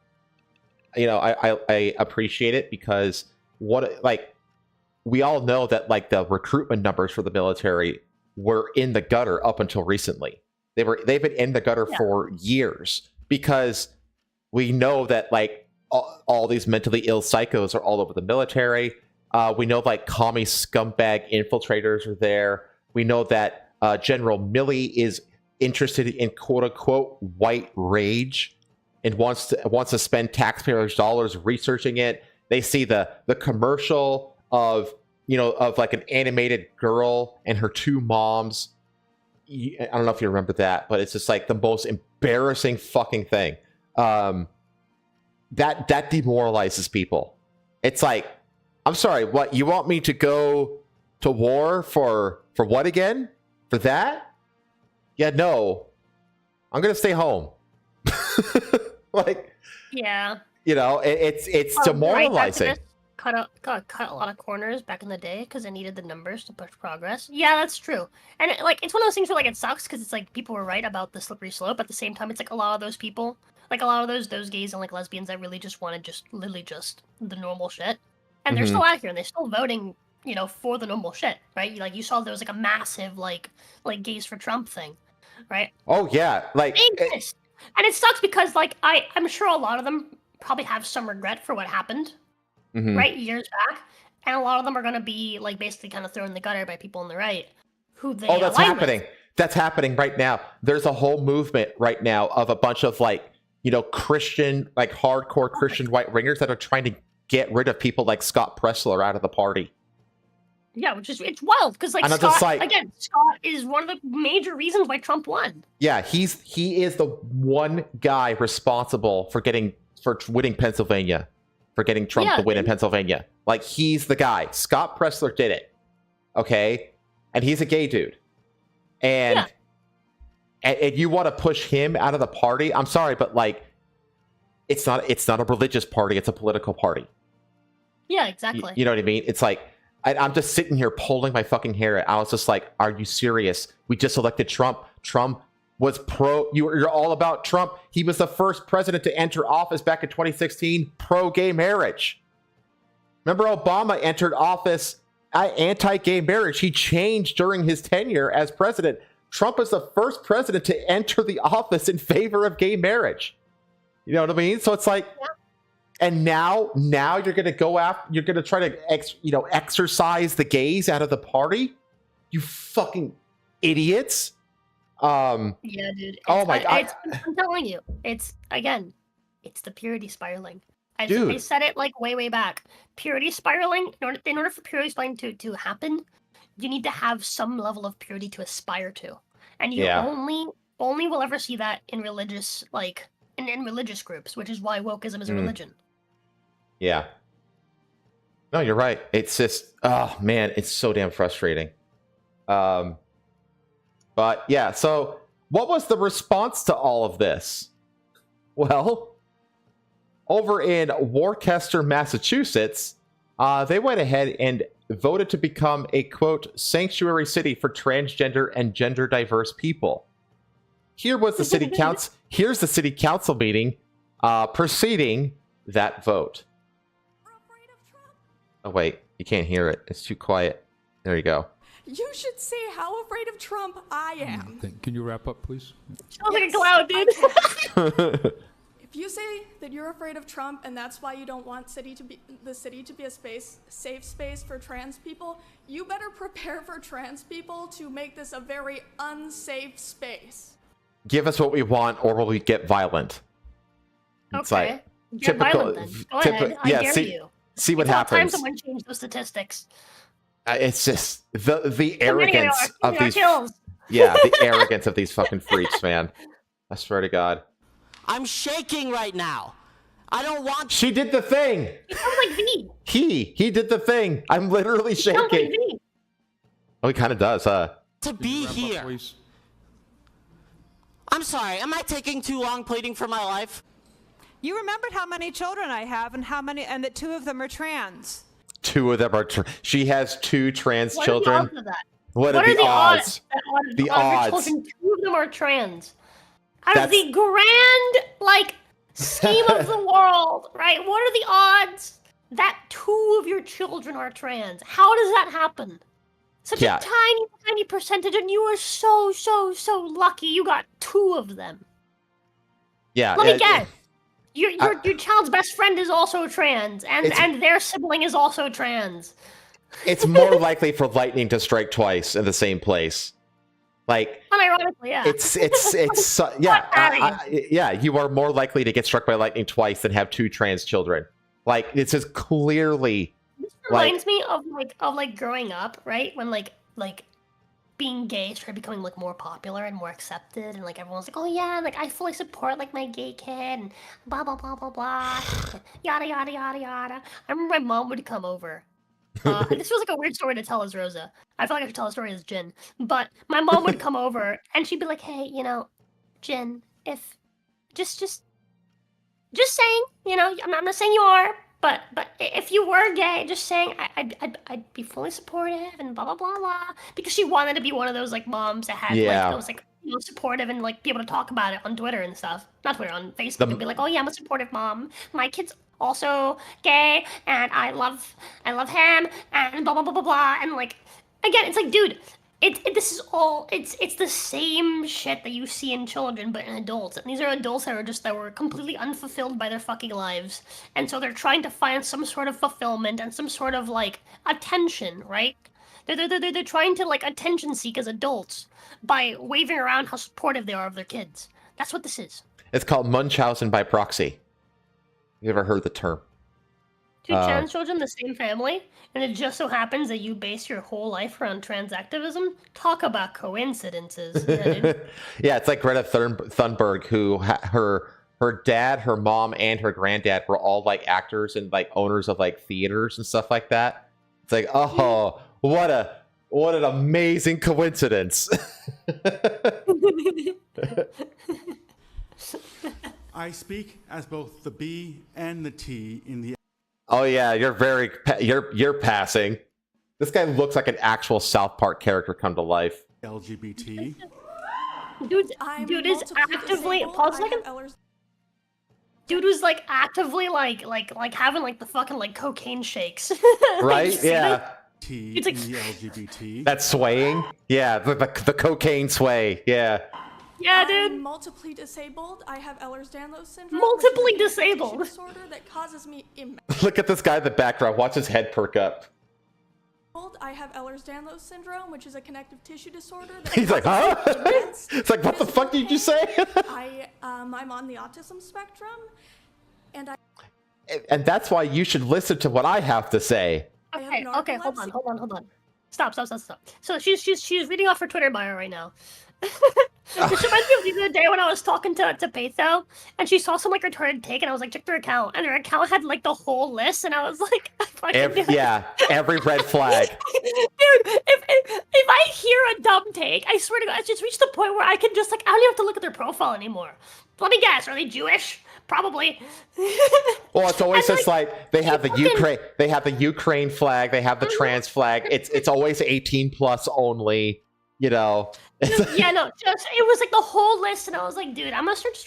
you know, I appreciate it because we all know that like the recruitment numbers for the military were in the gutter up until recently. They've been in the gutter for years because we know that like all these mentally ill psychos are all over the military. We know like commie scumbag infiltrators are there. We know that General Milley is interested in quote unquote white rage and wants to spend taxpayers' dollars researching it. They see the commercial of like an animated girl and her two moms. I don't know if you remember that, but it's just like the most embarrassing fucking thing. That demoralizes people. It's like, I'm sorry, what, you want me to go to war for what again? For that? Yeah, no. I'm gonna stay home. Like, yeah, it's demoralizing. Right, cut a lot of corners back in the day because they needed the numbers to push progress. Yeah, that's true. And it's one of those things where like it sucks because it's like people were right about the slippery slope. At the same time, it's like a lot of those people, like a lot of those gays and like lesbians that really just wanted literally just the normal shit, and they're still out here and they're still voting, for the normal shit, right? Like you saw there was like a massive like gays for Trump thing, right? Oh yeah, like and it sucks because like I'm sure a lot of them probably have some regret for what happened. Right, years back, and a lot of them are going to be like basically kind of thrown in the gutter by people on the right who they that's happening. That's happening right now. There's a whole movement right now of a bunch of like Christian, like hardcore Christian white ringers that are trying to get rid of people like Scott Pressler out of the party. Yeah, it's wild because like Scott is one of the major reasons why Trump won. Yeah, he is the one guy responsible for winning Pennsylvania. For getting Trump to win in Pennsylvania. Like, he's the guy. Scott Pressler did it. Okay? And he's a gay dude. And you want to push him out of the party? I'm sorry, but like, it's not a religious party, it's a political party. Yeah, exactly. You know what I mean? It's like, I'm just sitting here pulling my fucking hair. I was just like, are you serious? We just elected Trump. Trump was you're all about Trump. He was the first president to enter office back in 2016 pro-gay marriage. Remember Obama entered office anti-gay marriage. He changed during his tenure as president. Trump is the first president to enter the office in favor of gay marriage. You know what I mean? So it's like, and now you're going to go after, you're going to try to exorcise the gays out of the party? You fucking idiots. Yeah, dude. Oh my god! I'm telling you, it's the purity spiraling. I said it like way back. Purity spiraling. In order for purity spiraling to happen, you need to have some level of purity to aspire to, and you only will ever see that in religious in religious groups, which is why wokeism is a religion. Yeah. No, you're right. It's just, oh man, it's so damn frustrating. But yeah, so what was the response to all of this? Well, over in Worcester, Massachusetts, they went ahead and voted to become a, quote, sanctuary city for transgender and gender diverse people. Here's the city council meeting preceding that vote. Oh, wait, you can't hear it. It's too quiet. There you go. You should see how afraid of Trump I am. Can you wrap up, please? Sounds like a cloud, dude. If If you say that you're afraid of Trump and that's why you don't want the city to be a safe space for trans people, you better prepare for trans people to make this a very unsafe space. Give us what we want, or will we get violent? It's Okay. like Get violent then. Go ahead. I dare you. See what It's about time happens. someone changed those statistics. It's just the Come here, arrogance give of me our these. kills. Yeah, the arrogance of these fucking freaks, man. I swear to God. I'm shaking right now. I don't want. She did the thing. You sound like V. He did the thing. I'm literally You sound like shaking. V. Oh, he kind of does, huh? to be here. I'm sorry. Am I taking too long pleading for my life? You remembered how many children I have and that 2 of them are trans. 2 of them are. She has 2 trans What children. are the odds of that? What are the odds? The Out of your odds. children, 2 of them are trans. Out of That's- the grand, scheme of the world, right? What are the odds that 2 of your children are trans? How does that happen? Such Yeah. a tiny, tiny percentage, and you are so, so, so lucky you got 2 of them. Yeah. Let me guess. Your child's best friend is also trans, and their sibling is also trans. It's more likely for lightning to strike twice in the same place. Like, Unironically, yeah. yeah. You are more likely to get struck by lightning twice than have 2 trans children. Like, it's just clearly. This reminds me of growing up, right? When like being gay started becoming more popular and more accepted, and everyone's like, oh yeah, I fully support my gay kid and blah blah blah blah blah, yada yada yada yada. I remember my mom would come over. This was a weird story to tell as Rosa. I feel like I should tell a story as Jin. But my mom would come over and she'd be like, hey, Jin, if just saying, I'm not saying you are, but if you were gay, just saying, I'd be fully supportive and blah blah blah blah, because she wanted to be one of those moms that had that was supportive and be able to talk about it on Twitter and stuff, not Twitter, on Facebook, and be like, oh yeah, I'm a supportive mom. My kid's also gay, and I love him, and blah blah blah blah blah, and again, it's dude. This is all it's the same shit that you see in children but in adults, and these are adults that were completely unfulfilled by their fucking lives, and so they're trying to find some sort of fulfillment and some sort of attention, right? They're trying to attention seek as adults by waving around how supportive they are of their kids. That's what this is. It's called Munchausen by proxy. You ever heard the term? 2 trans children, the same family, and it just so happens that you base your whole life around trans activism. Talk about coincidences. Yeah, dude. Yeah, it's like Greta Thunberg, who her dad, her mom, and her granddad were all actors and owners of theaters and stuff like that. It's oh, what an amazing coincidence. I speak as both the B and the T in the. Oh yeah, you're passing. This guy looks like an actual South Park character come to life. LGBT. Dude is actively pause a second. Dude was actively having the fucking cocaine shakes. Right? Yeah. T It's in the LGBT. That swaying? Yeah, the cocaine sway. Yeah. Yeah, dude. I'm multiply disabled. I have Ehlers-Danlos syndrome. Multiply which is a disabled. disorder that causes me Look at this guy in the background. Watch his head perk up. I have Ehlers-Danlos syndrome, which is a connective tissue disorder. That He's like, huh? causes me immense It's like, what the fuck did you say? I'm on the autism spectrum, and And that's why you should listen to what I have to say. Okay, hold on. Stop. So she's reading off her Twitter bio right now. This reminds me of the other day when I was talking to Peso, and she saw some retarded take, and I was check their account, and their account had the whole list, and I was like, every red flag. Dude, if I hear a dumb take, I swear to God, it's just reached the point where I can just I don't even have to look at their profile anymore. Let me guess, are they Jewish? Probably. Well, it's always just they have the Ukraine flag, they have the trans flag. It's always 18 plus only. Yeah, no, just it was the whole list, and I was like, dude, I'm gonna start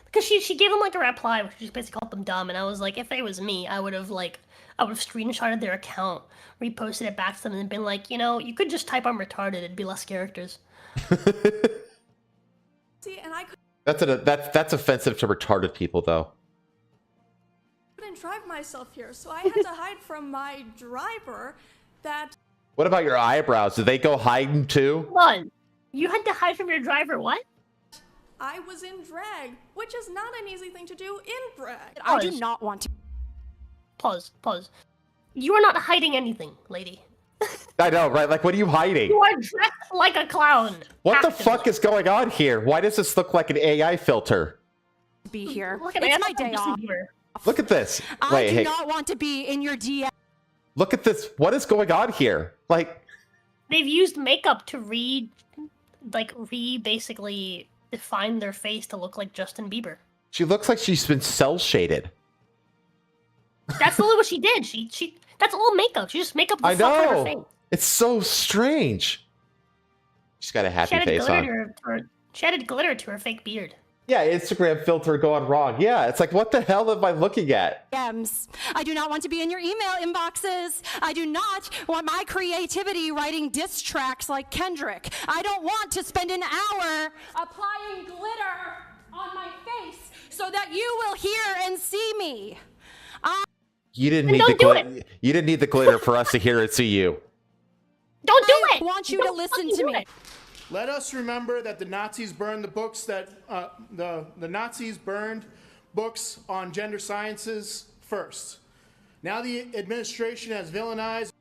because she gave him a reply, which just basically called them dumb, and I was like, if it was me, I would have screenshotted their account, reposted it back to them, and been like, you could just type I'm retarded, it'd be less characters. see, and I could That's offensive to retarded people, though. I couldn't drive myself here, so I had to hide from my driver that What about your eyebrows? Did they go hiding too? Hold on. You had to hide from your driver, what? I was in drag, which is not an easy thing to do in drag. I do not want to. Pause. You are not hiding anything, lady. I know, right? Like, what are you hiding? You are dressed like a clown. What the fuck is going on here? Why does this look like an AI filter? Be here. Look at It's it. my day off. Look at this. I do not want to be in your DM. Look at this. What is going on here? Like, they've used makeup to basically define their face to look like Justin Bieber. she looks like she's been cell shaded. That's literally what she did. She that's all makeup. She just makeup the I fuck out of her know. face. It's so strange. She's got a happy face on. She added glitter to her fake beard. Yeah, Instagram filter going wrong. Yeah, it's like, what the hell am I looking at? DMs. I do not want to be in your email inboxes. I do not want my creativity writing diss tracks like Kendrick. I don't want to spend an hour applying glitter on my face so that you will hear and see me. You didn't need the glitter. You didn't need the glitter for us to hear and see you. Don't do I it. want you to listen to me. Let us remember that the Nazis burned the books that the Nazis burned books on gender sciences first. Now the administration has villainized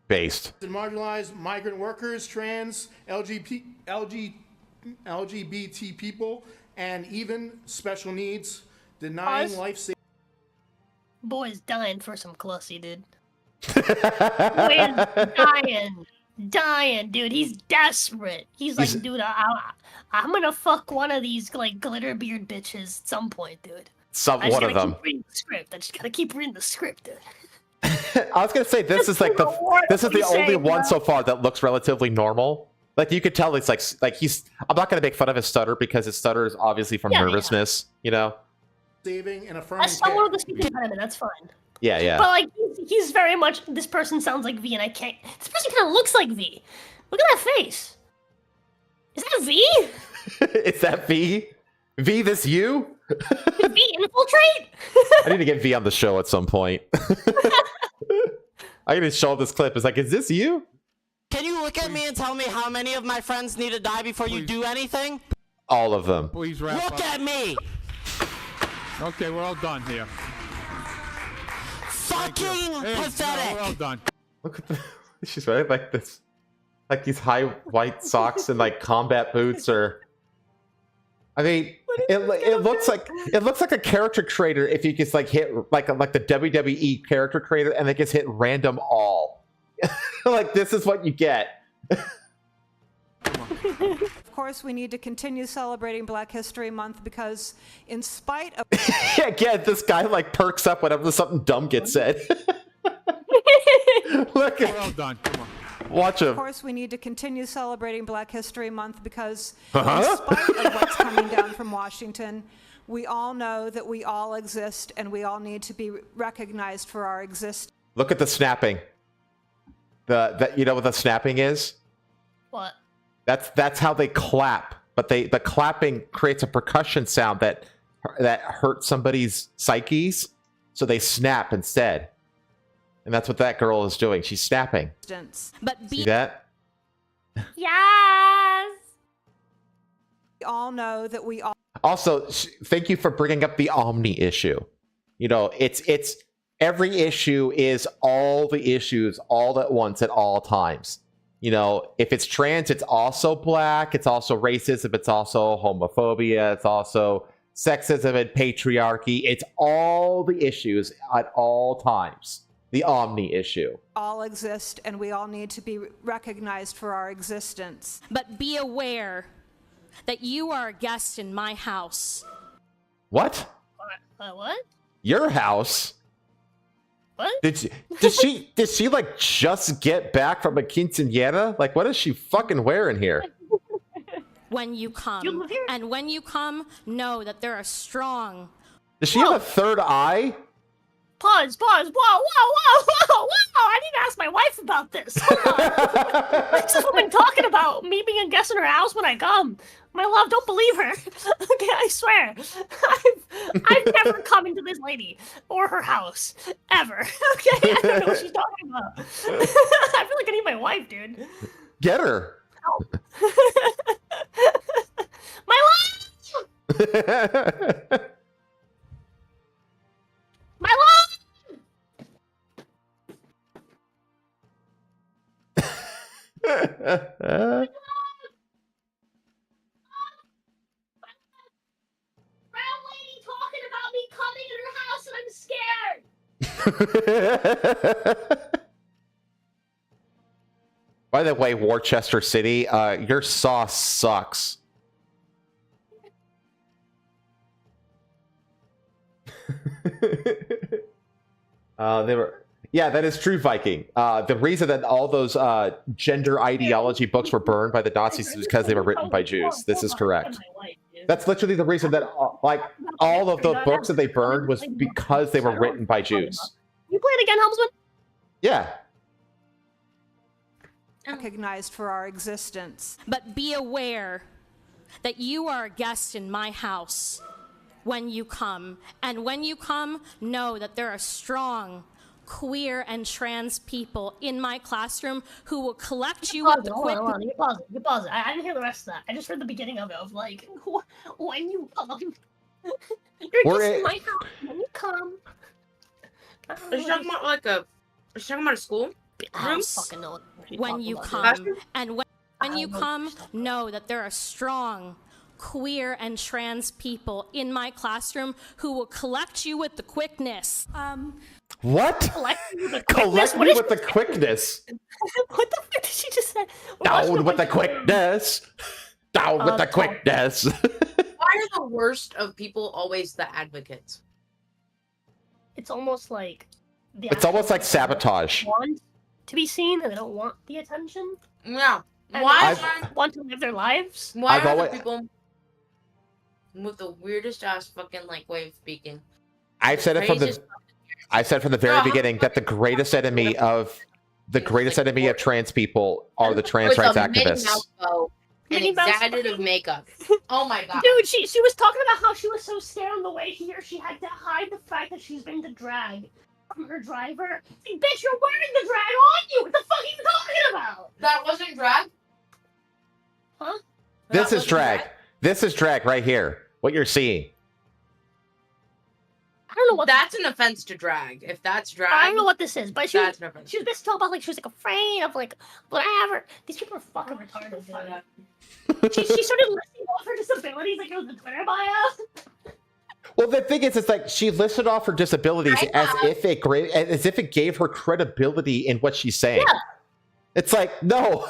and marginalized migrant workers, trans, LGBT people, and even special needs, denying life saving. Boy's dying for some clussy, dude. Boy's dying, dude. He's desperate. He's like, dude, I'm gonna fuck one of these like glitter beard bitches at some point, dude. One of them. Keep reading the script. I just gotta keep reading the script, dude. I was gonna say this is like the only one so far that looks relatively normal. Like you could tell it's like he's. I'm not gonna make fun of his stutter because his stutter is obviously from nervousness, you know. Saving and affirming. That's someone with a speech impediment. That's fine. Yeah. But like he's very much. This person sounds like V, and I can't. This person kind of looks like V. Look at that face. Is that V? Is that V? V, this you? V infiltrate? I need to get V on the show at some point. I need to show this clip. It's like, is this you? Can you look at me and tell me how many of my friends need to die before you do anything? All of them. Please wrap up. Look at me! Okay, we're all done here. Fucking pathetic! We're all done. Look at the. She's wearing like this, like these high white socks and like combat boots, or. I mean, it looks like a character creator if you just like hit like the WWE character creator and they just hit random all. Like this is what you get. Of course, we need to continue celebrating Black History Month because in spite of... Again, this guy like perks up whenever something dumb gets said. Look, we're all done. Come on. Watch him. Of course, we need to continue celebrating Black History Month because in spite of what's coming down from Washington, we all know that we all exist and we all need to be recognized for our existence. Look at the snapping. You know what the snapping is? What? That's how they clap, but the clapping creates a percussion sound that hurts somebody's psyches, so they snap instead. And that's what that girl is doing. She's snapping. But See that? Yes. We all know that we all... Also, thank you for bringing up the Omni issue. You know, it's every issue is all the issues all at once at all times. You know, if it's trans, it's also black, it's also racism, it's also homophobia, it's also sexism and patriarchy. It's all the issues at all times. The Omni issue. All exist and we all need to be recognized for our existence. But be aware that you are a guest in my house. What? What? Your house? What? Did she like just get back from a quinceañera? Like, what is she fucking wearing here? When you come, and when you come, know that there are strong. Does she have a third eye? Pause. Whoa. I need to ask my wife about this. Hold on. What's this woman talking about? Me being a guest in her house when I come. My love, don't believe her. Okay, I swear. I've never come into this lady or her house. Ever. Okay? I don't know what she's talking about. I feel like I need my wife, dude. Get her. Oh. My love! My love! Brown lady talking about me coming in her house and I'm scared. By the way, Worcester City, your sauce sucks. Yeah, that is true, Viking. The reason that all those gender ideology books were burned by the Nazis is because they were written by Jews. This is correct. That's literally the reason that all of the books that they burned was because they were written by Jews. You play it again, Helmsman? Yeah. Recognized for our existence. But be aware that you are a guest in my house when you come. And when you come, know that there are strong queer and trans people in my classroom who will collect you with the quick... Hold on. You pause it. I didn't hear the rest of that. I just heard the beginning of it, of like, when you come. You're just in my house when you come. Are you talking about like a... Are you talking about a school? I don't fucking know when you come. And when you come, know that there are strong queer and trans people in my classroom who will collect you with the quickness. What? Collect me with the quickness. What the fuck did she just say? Down with the quickness. Down with the quickness. Why are the worst of people always the advocates? It's almost like it's almost like sabotage. Want to be seen and they don't want the attention. Yeah. And Why they want to live their lives? Why are the people with the weirdest ass fucking like way of speaking? I've said it from the very beginning that the greatest enemy of trans people are the trans rights activists. And exaggerative makeup. Oh my god. Dude, she was talking about how she was so scared on the way here she had to hide the fact that she's been to drag from her driver. Hey, bitch, you're wearing the drag on you! What the fuck are you talking about? That wasn't drag? Huh? This is drag. This is drag right here. What you're seeing. I don't know what that's an offense to drag. If that's drag, I don't know what this is, but she was an offense. She was bitch talking about like she was like afraid of like whatever. These people are fucking retarded. She started listing off her disabilities like it was a Twitter bio. Well, the thing is, it's like she listed off her disabilities as if it gave her credibility in what she's saying. Yeah. It's like, no,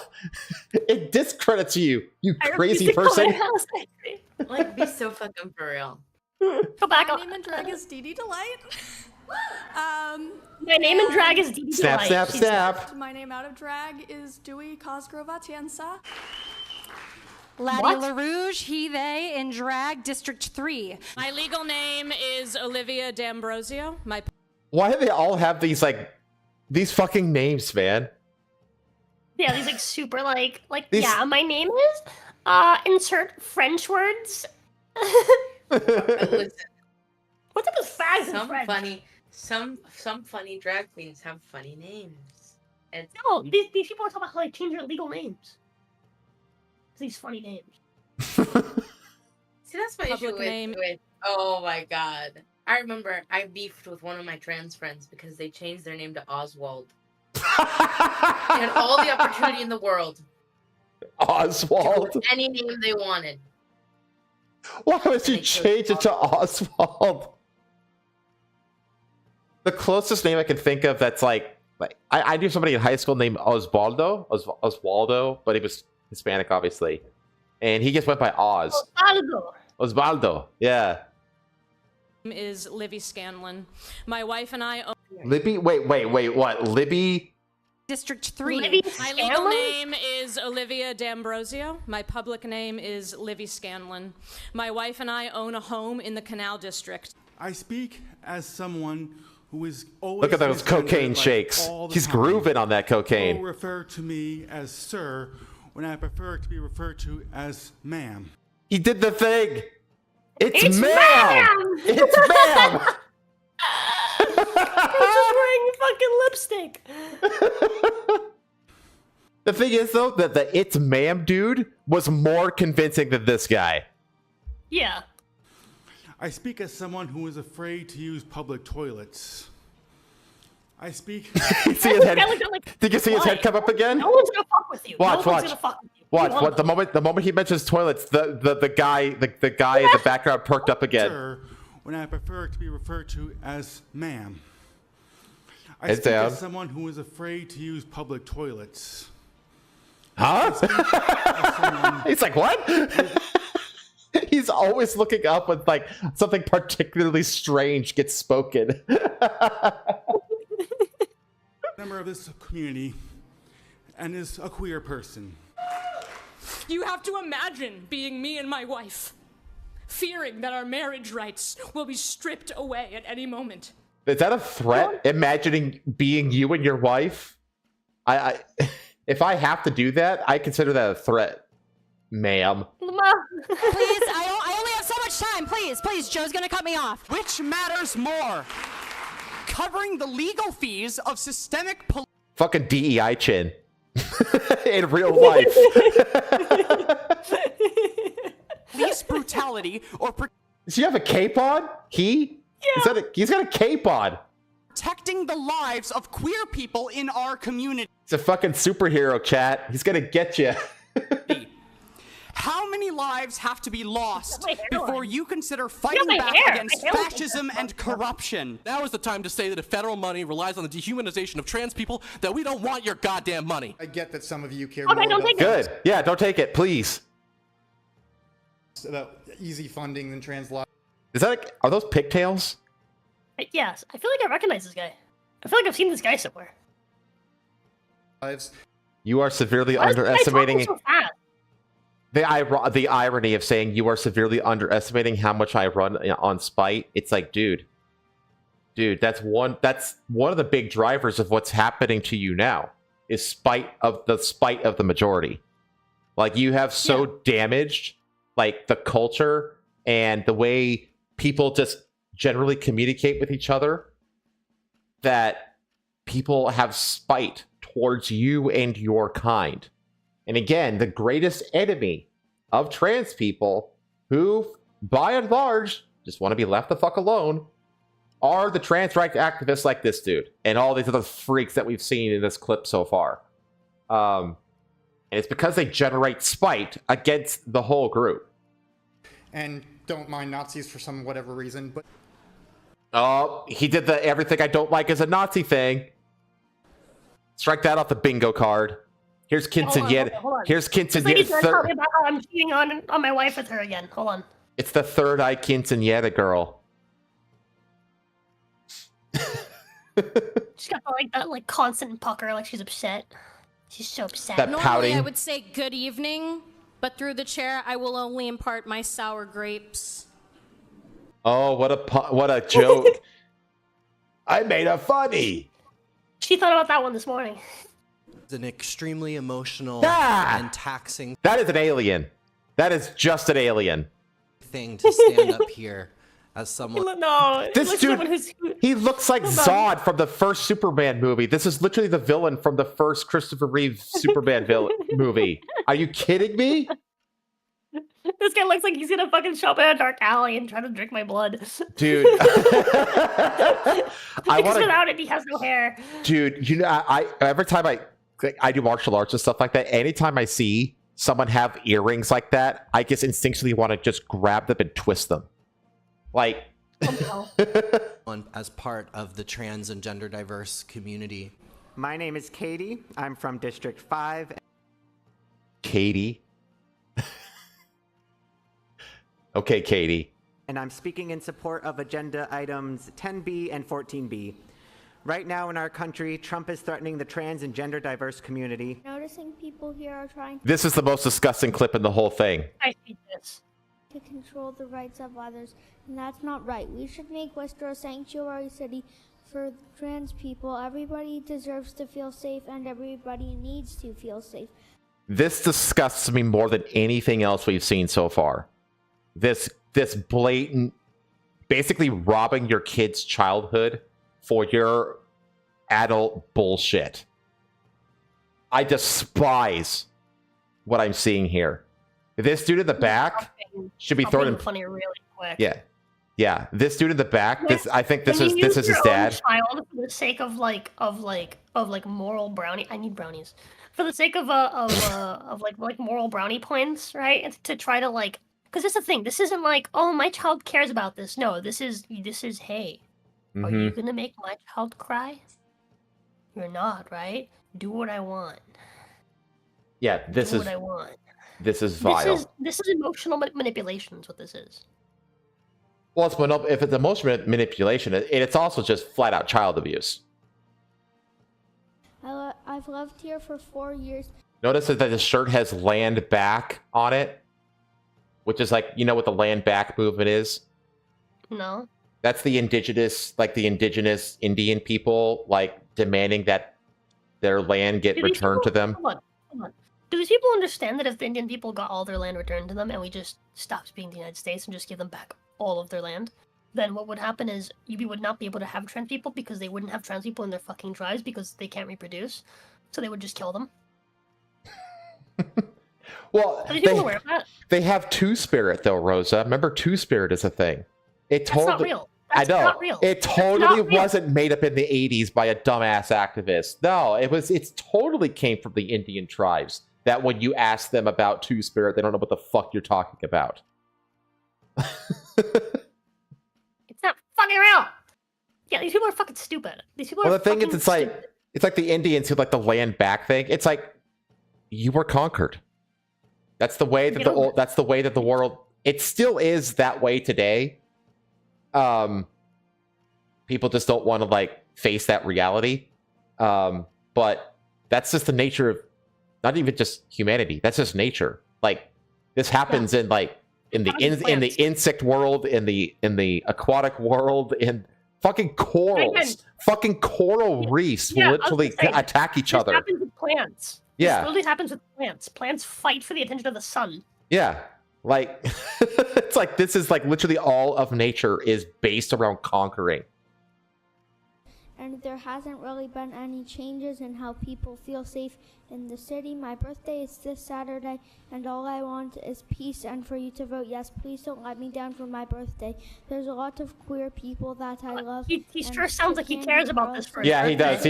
it discredits you, you crazy person. Like, be so fucking for real. Go back. My name in drag is Dee Dee Delight. My name in drag is Dee Dee Delight. Snap. My name out of drag is Dewey Cosgrove Atienza. Laddie LaRouge, he, they, in drag, District 3. My legal name is Olivia D'Ambrosio. Why do they all have these fucking names, man? Yeah, these like super yeah, my name is insert French words. Listen. What type of fags in French? Some funny drag queens have funny names. And no, these people are talking about how they change their legal names. These funny names. See, that's my issue with. Oh my god! I remember I beefed with one of my trans friends because they changed their name to Oswald. They had all the opportunity in the world. Oswald. To any name they wanted. Why would you change it to Oswald? The closest name I can think of that's like I knew somebody in high school named Oswaldo, but he was Hispanic, obviously, and he just went by Oz. Osvaldo, yeah. Is Libby Scanlon. My wife and I own... Libby? Wait, what? Libby? District 3. My legal name is Olivia D'Ambrosio. My public name is Livy Scanlon. My wife and I own a home in the Canal District. I speak as someone who is always Look at those misgendered, cocaine like, shakes. all the He's time. grooving on that cocaine. Will refer to me as sir when I prefer to be referred to as ma'am. He did the thing. It's It's ma'am. ma'am! It's ma'am. He's just wearing fucking lipstick. The thing is, though, that the "it's ma'am" dude was more convincing than this guy. Yeah. I speak as someone who is afraid to use public toilets. I speak. See his head? Did you see his head come up again? No one's gonna fuck with you. Watch, no watch. One's gonna fuck with you. Watch. You What? The moment he mentions toilets, the guy in the background perked up again. Sir, when I prefer to be referred to as ma'am. I Heads speak down. as someone who is afraid to use public toilets. Huh? He's like, what? He's always looking up when like something particularly strange gets spoken. Member of this community and is a queer person. You have to imagine being me and my wife, fearing that our marriage rights will be stripped away at any moment. Is that a threat? Imagining being you and your wife? I if I have to do that, I consider that a threat, ma'am. Please, I only have so much time. Please, Joe's gonna cut me off. Which matters more? Covering the legal fees of systemic Fucking DEI chin. In real life. police brutality or Does he have a cape on? He? Yeah. He's got a cape on. protecting the lives of queer people in our community. It's a fucking superhero, chat. He's gonna get you. How many lives have to be lost before you consider fighting my back hair. against My hair. fascism and corruption? Now is the time to say that if federal money relies on the dehumanization of trans people, that we don't want your goddamn money. I get that some of you care Okay, more don't about, take Good. Yeah, don't take it, please. about easy funding than trans lives. Is that are those pigtails? Yes, I feel like I recognize this guy. I feel like I've seen this guy somewhere. You are severely Why is this guy underestimating talking so fast? the irony of saying you are severely underestimating how much I run on spite. It's like, dude, that's one of the big drivers of what's happening to you now is spite of the majority. Like you have so damaged like the culture and the way people just generally communicate with each other that people have spite towards you and your kind. And again, the greatest enemy of trans people, who, by and large, just want to be left the fuck alone, are the trans rights activists like this dude and all these other freaks that we've seen in this clip so far. And it's because they generate spite against the whole group. And don't mind Nazis for some whatever reason, but Oh, he did the everything I don't like is a Nazi thing. Strike that off the bingo card. Here's quinceañera. Hold on. Here's This lady's quinceañera. gonna tell me about how I'm cheating on my wife with her again. Hold on. It's the third eye quinceañera girl. She's got that like constant pucker, like she's upset. She's so upset. That Normally, pouting. I would say good evening, but through the chair, I will only impart my sour grapes. Oh, what a joke. I made a funny. She thought about that one this morning. It's an extremely emotional Ah! and taxing That is an alien. That is just an alien. thing to stand up here as someone. No, This dude, he looks like Zod from the first Superman movie. This is literally the villain from the first Christopher Reeve Superman movie. Are you kidding me? This guy looks like he's gonna fucking show up in a dark alley and try to drink my blood. Dude. Because without it, he has no hair. Dude, you know, I every time I do martial arts and stuff like that, anytime I see someone have earrings like that, I just instinctually want to just grab them and twist them. Like, as part of the trans and gender diverse community. My name is Katie. I'm from District 5. Katie. Okay, Katie. And I'm speaking in support of agenda items 10B and 14B. Right now in our country, Trump is threatening the trans and gender diverse community. Noticing people here are trying This is the most disgusting clip in the whole thing. I hate this. to control the rights of others, and that's not right. We should make Westeros a sanctuary city for trans people. Everybody deserves to feel safe, and everybody needs to feel safe. This disgusts me more than anything else we've seen so far. This blatant, basically robbing your kid's childhood for your adult bullshit. I despise what I'm seeing here. This dude in the back should be thrown in. Funny really quick. Yeah. This dude in the back. I think this is his dad. Child for the sake of moral brownie. I need brownies. For the sake of moral brownie points, right? And to try to because that's the thing. This isn't like, oh, my child cares about this. No, this is hey, are you gonna make my child cry? You're not, right? Do what I want. Yeah, this Do is what I want. This is vile. This is emotional manipulation. Is what this is. Well, if it's emotional manipulation, it's also just flat out child abuse. I've lived here for 4 years. Notice that the shirt has land back on it, which is like, you know what the land back movement is? No. That's the indigenous Indian people demanding that their land get returned to them. Hold on. Do these people understand that if the Indian people got all their land returned to them and we just stopped being the United States and just give them back all of their land, then what would happen is you would not be able to have trans people because they wouldn't have trans people in their fucking tribes because they can't reproduce. So they would just kill them. Well, are these people aware of that? They have Two-Spirit though, Rosa. Remember, Two-Spirit is a thing. That's not real. That's I know. Not real. It totally wasn't made up in the 80s by a dumbass activist. No, it totally came from the Indian tribes. That when you ask them about Two-Spirit, they don't know what the fuck you're talking about. It's not fucking real. Yeah, these people are fucking stupid. These people are. Well, the thing is, it's like the Indians who like the land back thing. It's like you were conquered. That's the way that the world. It still is that way today. People just don't want to face that reality. But that's just the nature of not even just humanity. That's just nature. This happens in the insect world, in the aquatic world, in fucking corals. Fucking coral reefs will literally attack each other. This happens with plants. Yeah. This literally happens with plants. Plants fight for the attention of the sun. Yeah. It's this is literally all of nature is based around conquering. And there hasn't really been any changes in how people feel safe in the city. My birthday is this Saturday, and all I want is peace and for you to vote yes. Please don't let me down for my birthday. There's a lot of queer people that I love. He sure sounds like he cares about this for Yeah, he does.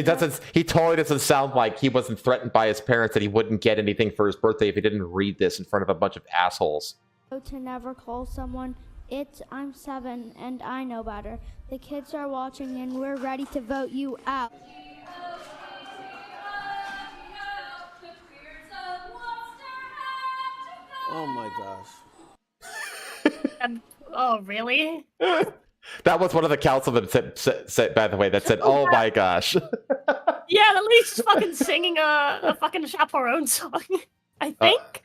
He totally doesn't sound like he wasn't threatened by his parents that he wouldn't get anything for his birthday if he didn't read this in front of a bunch of assholes. To never call someone I'm 7 and I know better. The kids are watching and we're ready to vote you out. Oh my gosh. Oh, really? That was one of the councilmen said, by the way, that said, oh my gosh. Yeah, at least he's fucking singing a fucking Chaperone song, I think.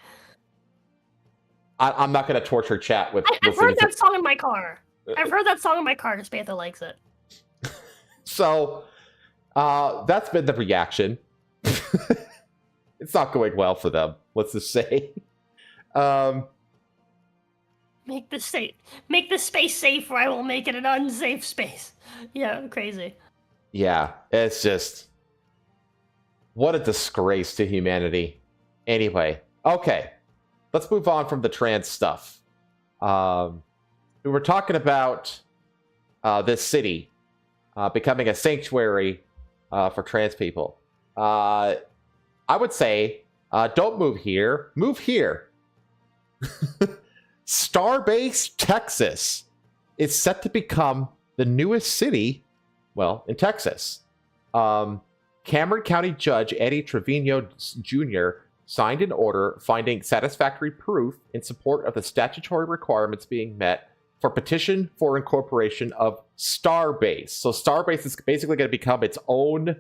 I'm not going to torture chat with... I've heard that song in my car. I've heard that song in my car because Batha likes it. So, that's been the reaction. It's not going well for them, let's just say. Make this space safe or I will make it an unsafe space. Yeah, crazy. Yeah, it's just... What a disgrace to humanity. Anyway, okay. Let's move on from the trans stuff. We were talking about this city becoming a sanctuary for trans people. I would say, don't move here. Move here. Starbase, Texas is set to become the newest city, in Texas. Cameron County Judge Eddie Trevino Jr. signed an order finding satisfactory proof in support of the statutory requirements being met for petition for incorporation of Starbase. So Starbase is basically going to become its own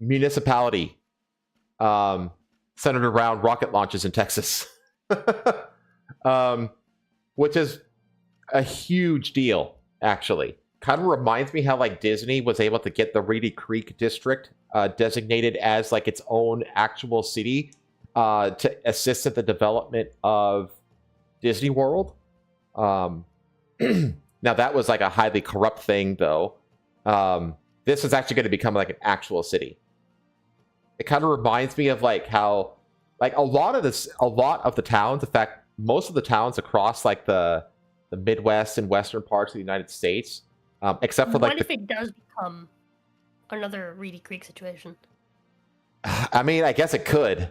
municipality centered around rocket launches in Texas. Which is a huge deal, actually. kind of reminds me how like Disney was able to get the Reedy Creek district designated as like its own actual city to assist in the development of Disney World. Now that was like a highly corrupt thing, though. This is actually going to become like an actual city. It kind of reminds me of like how like a lot of the towns, in fact, most of the towns across like the Midwest and Western parts of the United States, except for like. What if it does become another Reedy Creek situation? I mean, I guess it could.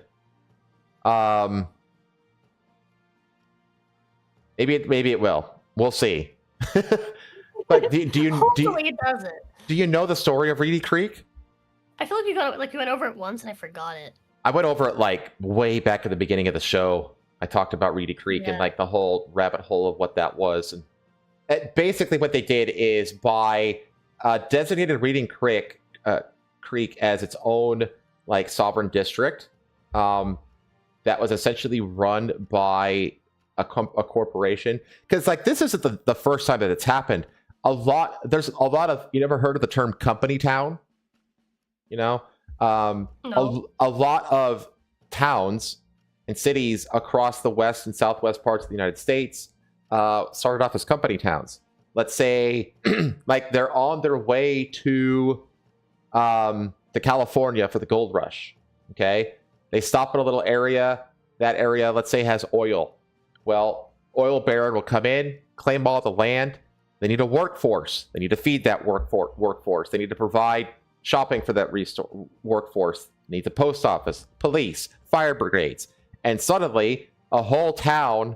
Maybe it will. We'll see. But Hopefully it doesn't. Do you know the story of Reedy Creek? I feel like you went over it once and I forgot it. I went over it like way back at the beginning of the show. I talked about Reedy Creek and like the whole rabbit hole of what that was. And basically what they did is by designated Reedy Creek as its own like sovereign district that was essentially run by a corporation. Because like this isn't the first time that it's happened. There's a lot of, you never heard of the term company town? You know? No. A lot of towns and cities across the west and southwest parts of the United States started off as company towns. Let's say like they're on their way to California for the gold rush. Okay, they stop in a little area. That area, let's say, has oil. Well, oil baron will come in, claim all the land. They need a workforce. They need to feed that workforce. They need to provide shopping for that workforce. They need the post office, police, fire brigades. And suddenly, a whole town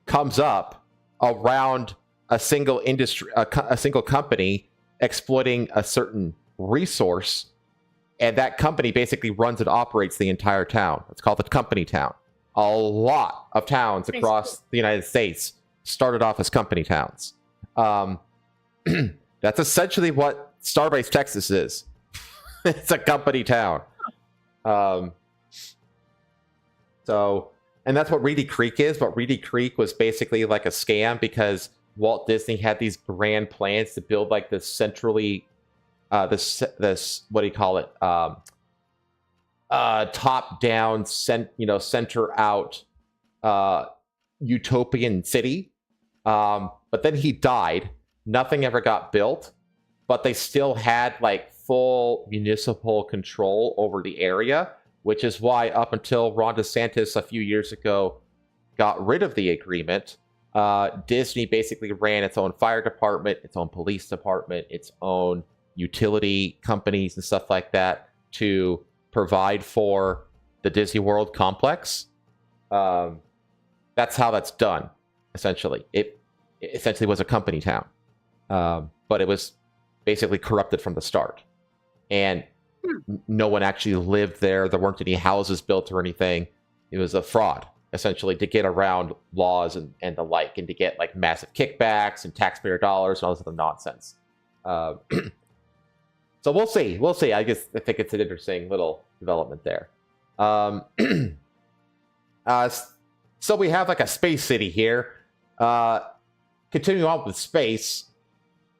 comes up around a single industry, a single company exploiting a certain resource. And that company basically runs and operates the entire town. It's called a company town. A lot of towns across the United States started off as company towns. That's essentially what Starbase, Texas is. It's a company town. And that's what Reedy Creek is. But Reedy Creek was basically like a scam because Walt Disney had these grand plans to build like this centrally, this what do you call it? Top down, center out, utopian city. But then he died. Nothing ever got built, but they still had like full municipal control over the area, which is why up until Ron DeSantis a few years ago got rid of the agreement, Disney basically ran its own fire department, its own police department, its own utility companies and stuff like that to provide for the Disney World complex. That's how that's done, essentially. It essentially was a company town. But it was basically corrupted from the start. And no one actually lived there. There weren't any houses built or anything. It was a fraud, essentially, to get around laws and the like, and to get like massive kickbacks and taxpayer dollars and all this other nonsense. So we'll see. I think it's an interesting little development there. So we have like a space city here. Continuing on with space,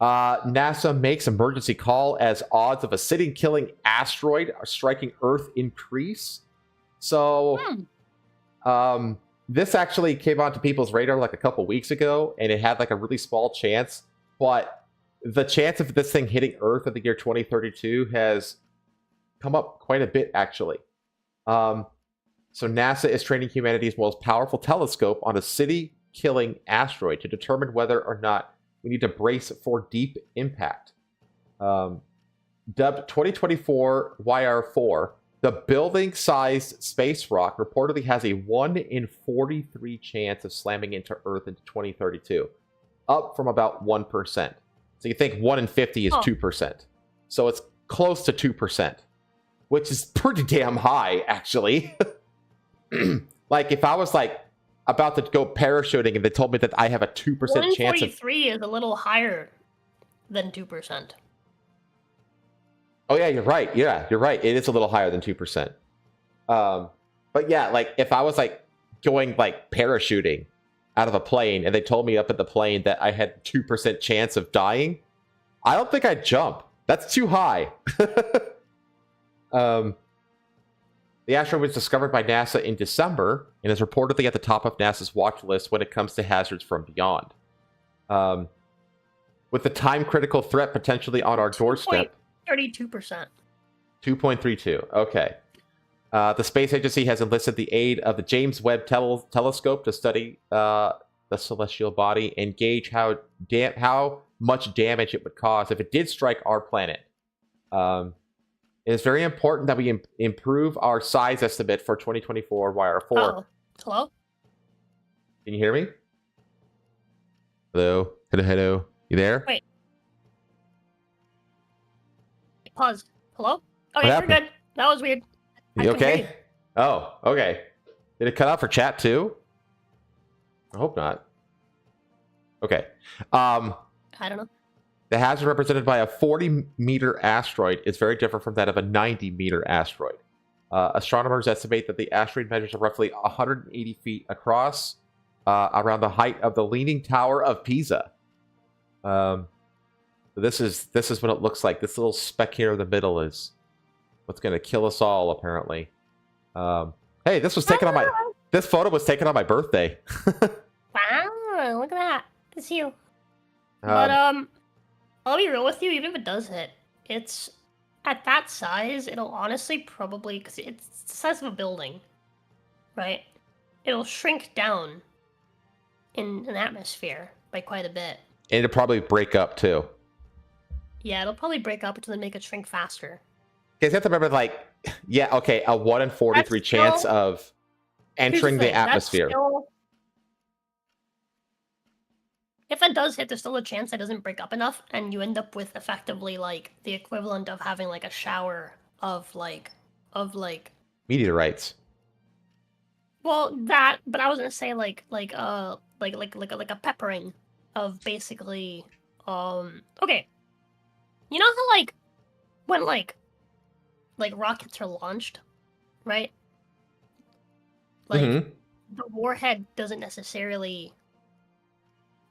NASA makes emergency call as odds of a city-killing asteroid striking Earth increase. So this actually came onto people's radar like a couple weeks ago, and it had like a really small chance. But the chance of this thing hitting Earth in the year 2032 has come up quite a bit, actually. So NASA is training humanity's most powerful telescope on a city-killing asteroid to determine whether or not we need to brace for deep impact. Dubbed 2024 YR4, the building-sized space rock reportedly has a 1 in 43 chance of slamming into Earth into 2032, up from about 1%. So you think 1 in 50 is 2%. So it's close to 2%, which is pretty damn high, actually. Like, if I was, like, about to go parachuting and they told me that I have a 2% chance of... 143 is a little higher than 2%. Oh, yeah, you're right. Yeah, you're right. It is a little higher than 2%. But, yeah, like, if I was, like, going, like, parachuting out of a plane and they told me up at the plane that I had 2% chance of dying, I don't think I'd jump. That's too high. The asteroid was discovered by NASA in December and is reportedly at the top of NASA's watch list when it comes to hazards from beyond. With the time-critical threat potentially on our doorstep... 32%. 2.32. Okay. The space agency has enlisted the aid of the James Webb Telescope to study the celestial body and gauge how much damage it would cause if it did strike our planet. It is very important that we improve our size estimate for 2024 YR4. Oh, hello? Can you hear me? Hello? Hello? You there? Wait. Pause. Hello? Okay, What we're good. That was weird. You okay? Oh, okay. Did it cut out for chat too? I hope not. Okay. I don't know. The hazard represented by a 40-meter asteroid is very different from that of a 90-meter asteroid. Astronomers estimate that the asteroid measures roughly 180 feet across, around the height of the Leaning Tower of Pisa. This is what it looks like. This little speck here in the middle is what's going to kill us all, apparently. Hey, this photo was taken on my birthday. Wow, look at that. It's you. But I'll be real with you, even if it does hit, it's at that size, it'll honestly probably, because it's the size of a building, right? It'll shrink down in an atmosphere by quite a bit. And it'll probably break up too. Yeah, it'll probably break up until they make it shrink faster. Because you have to remember, like, yeah, okay, a 1 in 43 chance of entering the atmosphere. If it does hit, there's still a chance it doesn't break up enough, and you end up with effectively like the equivalent of having like a shower of meteorites. Well, that, but I was gonna say like a peppering of basically okay. You know how like when like rockets are launched, right? Like the warhead doesn't necessarily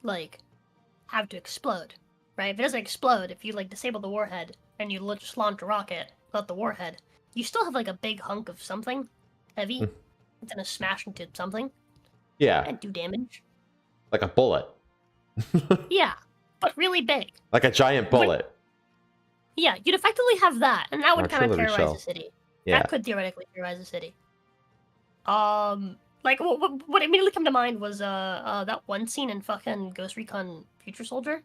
like have to explode, right? If it doesn't explode, if you like disable the warhead and you just launch a rocket without the warhead, you still have like a big hunk of something heavy. It's gonna smash into something. Yeah. And do damage. Like a bullet. Yeah, but really big. Like a giant bullet. Yeah, you'd effectively have that, and that would kind of terrorize shell. the city. Yeah. That could theoretically terrorize the city. Like what immediately came to mind was that one scene in fucking Ghost Recon Future Soldier,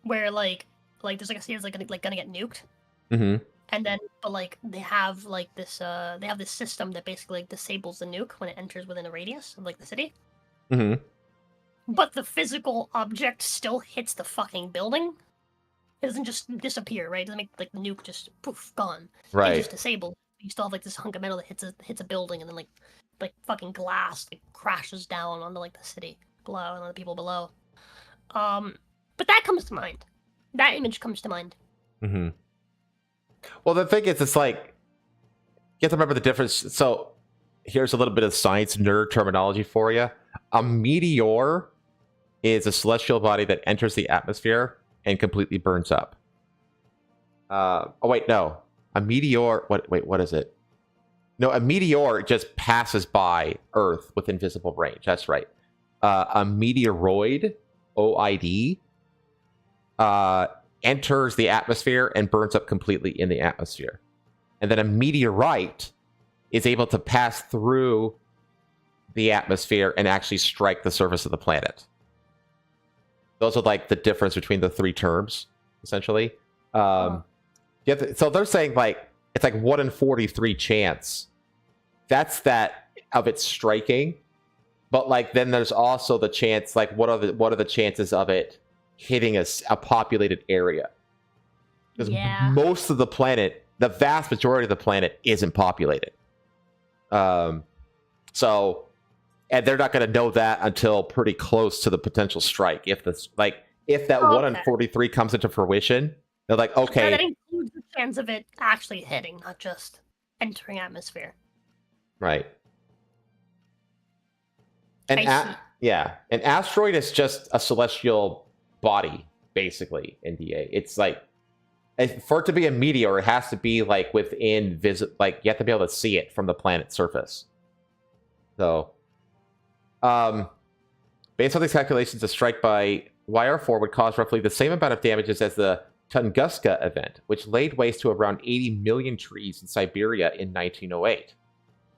where like there's like a scene that's like gonna get nuked, and then but like they have like this system that basically like disables the nuke when it enters within a radius of like the city. But the physical object still hits the fucking building. It doesn't just disappear, right? It doesn't make like the nuke just poof gone. Right. It's just disabled. You still have like this hunk of metal that hits a building, and then like fucking glass like crashes down onto like the city below and on the people below. But that comes to mind. That image comes to mind. Well, the thing is, it's like you have to remember the difference. So here's a little bit of science nerd terminology for you. A meteor is a celestial body that enters the atmosphere and completely burns up. Oh wait, no. A meteor. What is it? No, a meteor just passes by Earth with invisible range. That's right. A meteoroid, OID, enters the atmosphere and burns up completely in the atmosphere. And then a meteorite is able to pass through the atmosphere and actually strike the surface of the planet. Those are like the difference between the three terms, essentially. So they're saying like it's like 1 in 43 chance. That's that of it striking. But like then there's also the chance, like what are the chances of it hitting a populated area? Because most of the planet, the vast majority of the planet isn't populated. So, and they're not going to know that until pretty close to the potential strike. If that 1 in 43 comes into fruition, they're like, okay. So that includes the chance of it actually hitting, not just entering atmosphere. Right. An asteroid is just a celestial body. basically, in DA. It's like, for it to be a meteor, it has to be like within like you have to be able to see it from the planet's surface. So, based on these calculations, a strike by YR4 would cause roughly the same amount of damages as the Tunguska event, which laid waste to around 80 million trees in Siberia in 1908.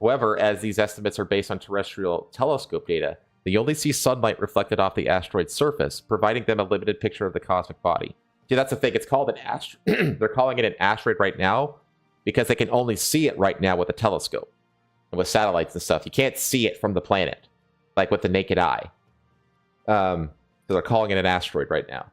However, as these estimates are based on terrestrial telescope data, they only see sunlight reflected off the asteroid's surface, providing them a limited picture of the cosmic body. See, that's the thing. It's called an asteroid. They're calling it an asteroid right now because they can only see it right now with a telescope and with satellites and stuff. You can't see it from the planet, like with the naked eye. So they're calling it an asteroid right now.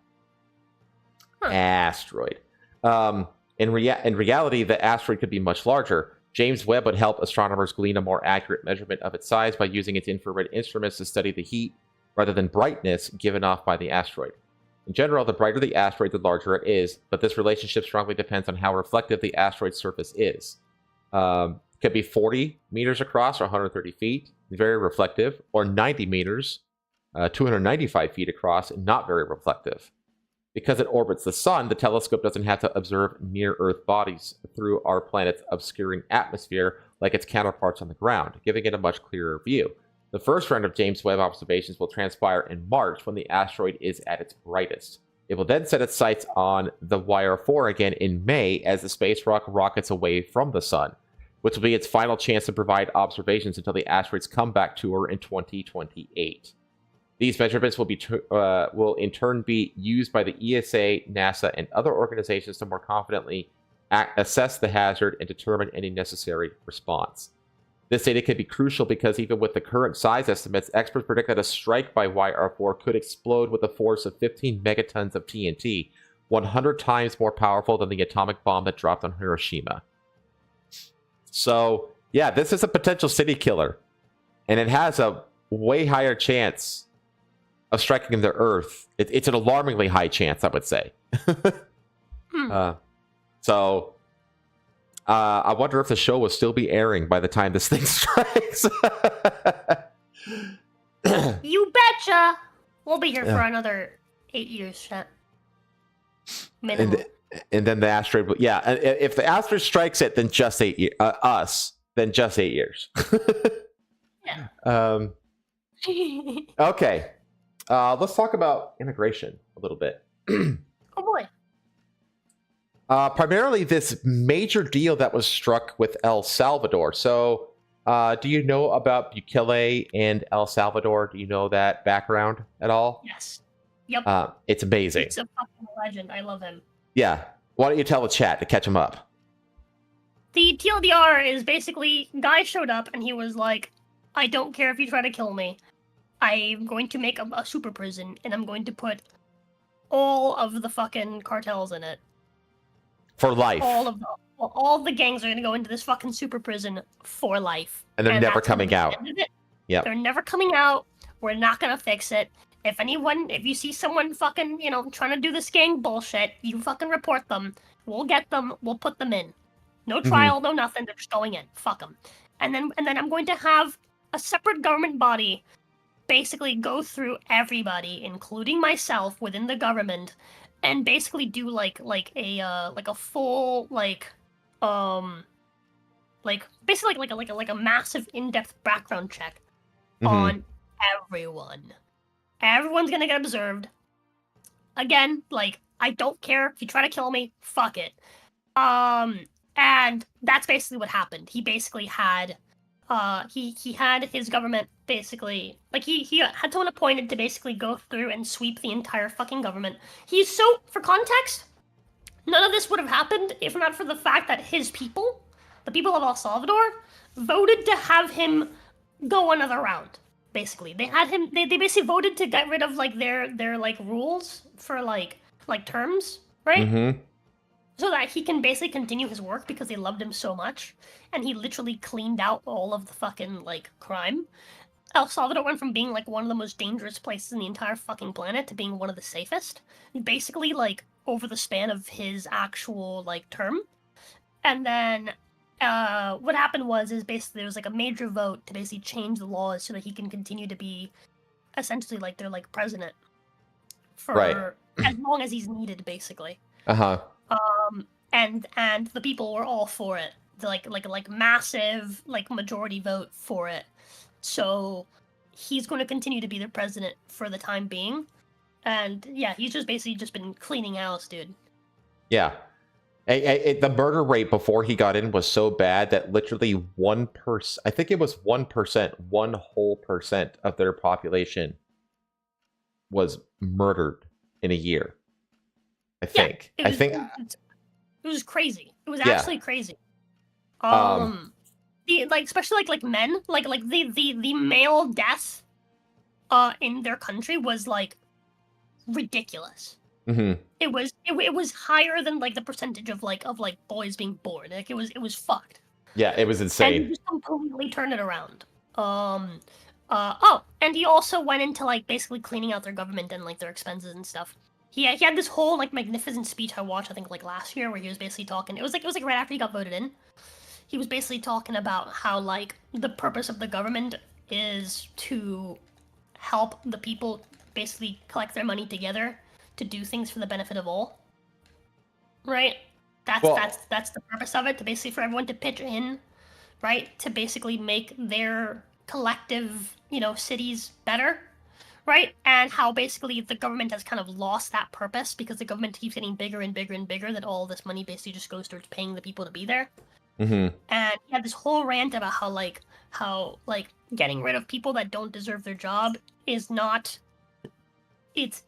Asteroid. In reality, the asteroid could be much larger. James Webb would help astronomers glean a more accurate measurement of its size by using its infrared instruments to study the heat rather than brightness given off by the asteroid. In general, the brighter the asteroid, the larger it is, but this relationship strongly depends on how reflective the asteroid's surface is. Could be 40 meters across or 130 feet, very reflective, or 90 meters, 295 feet across, and not very reflective. Because it orbits the sun, the telescope doesn't have to observe near-Earth bodies through our planet's obscuring atmosphere like its counterparts on the ground, giving it a much clearer view. The first round of James Webb observations will transpire in March when the asteroid is at its brightest. It will then set its sights on the YR4 again in May as the space rock rockets away from the sun, which will be its final chance to provide observations until the asteroid's comeback tour in 2028. These measurements will in turn be used by the ESA, NASA, and other organizations to more confidently assess the hazard and determine any necessary response. This data could be crucial because even with the current size estimates, experts predict that a strike by YR4 could explode with a force of 15 megatons of TNT, 100 times more powerful than the atomic bomb that dropped on Hiroshima. So, yeah, this is a potential city killer, and it has a way higher chance of striking the Earth. It's an alarmingly high chance, I would say. So, I wonder if the show will still be airing by the time this thing strikes. You betcha! We'll be here for another 8 years, chat. Minimum. And then the asteroid, if the asteroid strikes it, then just 8 years. Then just 8 years. Yeah. Okay. Let's talk about immigration a little bit. Oh boy. Primarily this major deal that was struck with El Salvador. So, do you know about Bukele and El Salvador? Do you know that background at all? Yes. Yep. It's amazing. It's a fucking legend. I love him. Yeah. Why don't you tell the chat to catch him up? The TLDR is basically, guy showed up and he was like, I don't care if you try to kill me. I'm going to make a super prison, and I'm going to put all of the fucking cartels in it. For life. All the gangs are going to go into this fucking super prison for life. And they're never coming out. Yep. They're never coming out. We're not going to fix it. If you see someone fucking, trying to do this gang bullshit, you fucking report them. We'll get them. We'll put them in. No trial, no nothing. They're just going in. Fuck them. And then I'm going to have a separate government body basically go through everybody, including myself, within the government, and basically do like a full basically like a massive in-depth background check on everyone. Everyone's gonna get observed. Again, I don't care if you try to kill me, fuck it. And that's basically what happened. He basically had he had his government basically, he had someone appointed to basically go through and sweep the entire fucking government. For context, none of this would have happened if not for the fact that his people, the people of El Salvador, voted to have him go another round. Basically, they had him. They basically voted to get rid of their rules for terms, right? Mm-hmm. So that he can basically continue his work because they loved him so much, and he literally cleaned out all of the fucking crime. El Salvador went from being one of the most dangerous places in the entire fucking planet to being one of the safest. Basically, over the span of his actual term, and then what happened is basically there was a major vote to basically change the laws so that he can continue to be essentially their president for as long as he's needed, basically. Uh-huh. And the people were all for it. Like massive majority vote for it. So he's going to continue to be the president for the time being. And yeah, he's just basically just been cleaning house, dude. Yeah. The murder rate before he got in was so bad that literally 1%, I think it was 1%, 1% of their population was murdered in a year. I think. It was crazy. It was Yeah. actually crazy. Especially like men, like the male death in their country was like ridiculous. Mm-hmm. It was higher than like the percentage of boys being born. Like it was fucked. Yeah, it was And insane. he just completely turned it around. And he also went into like basically cleaning out their government and like their expenses and stuff. He had this whole like magnificent speech I watched, I think like last year, where he was basically talking. It was like right after he got voted in. He was basically talking about how like the purpose of the government is to help the people basically collect their money together to do things for the benefit of all. Right? That's the purpose of it, to basically for everyone to pitch in, right? To basically make their collective, cities better. Right? And how basically the government has kind of lost that purpose because the government keeps getting bigger and bigger and bigger, that all this money basically just goes towards paying the people to be there. Mm-hmm. And he had this whole rant about how getting rid of people that don't deserve their job is not. It's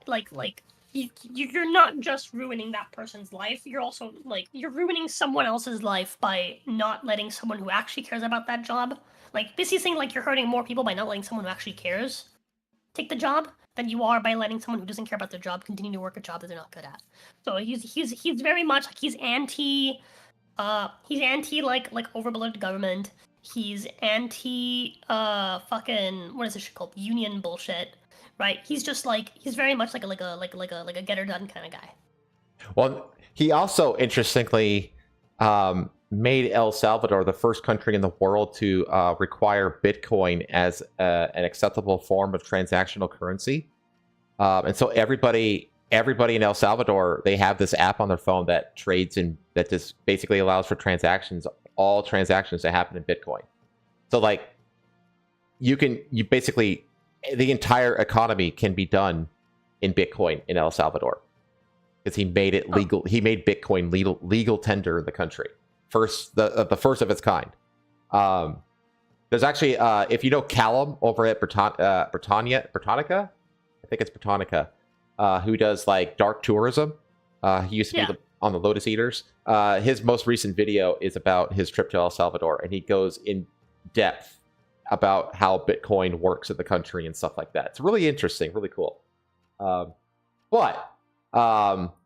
you're not just ruining that person's life. You're also you're ruining someone else's life by not letting someone who actually cares about that job. Like basically saying you're hurting more people by not letting someone who actually cares take the job than you are by letting someone who doesn't care about their job continue to work a job that they're not good at. So he's very much he's anti overbelow government. He's anti fucking what is this shit called, union bullshit, right? He's just he's very much like a get her done kind of guy. Well, he also interestingly made El Salvador the first country in the world to require Bitcoin as an acceptable form of transactional currency. And so everybody in El Salvador, they have this app on their phone that trades and that just basically allows for all transactions to happen in Bitcoin. So you basically, the entire economy can be done in Bitcoin in El Salvador because he made it legal. He made Bitcoin legal tender in the country. The first of its kind. There's actually, if you know Callum over at Britannica, I think it's Britannica, who does dark tourism. He used to be on the Lotus Eaters. His most recent video is about his trip to El Salvador, and he goes in depth about how Bitcoin works in the country and stuff like that. It's really interesting, really cool. But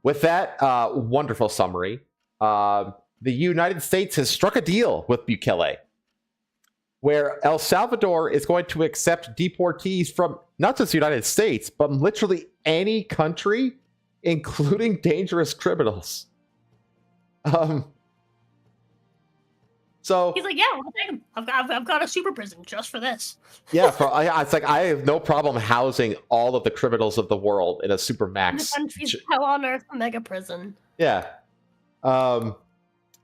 with that wonderful summary, the United States has struck a deal with Bukele, where El Salvador is going to accept deportees from not just the United States, but literally any country, including dangerous criminals. So he's like, yeah, we'll take him. I've got a super prison just for this. Yeah, it's I have no problem housing all of the criminals of the world in a super max. The country's hell on earth mega prison. Yeah.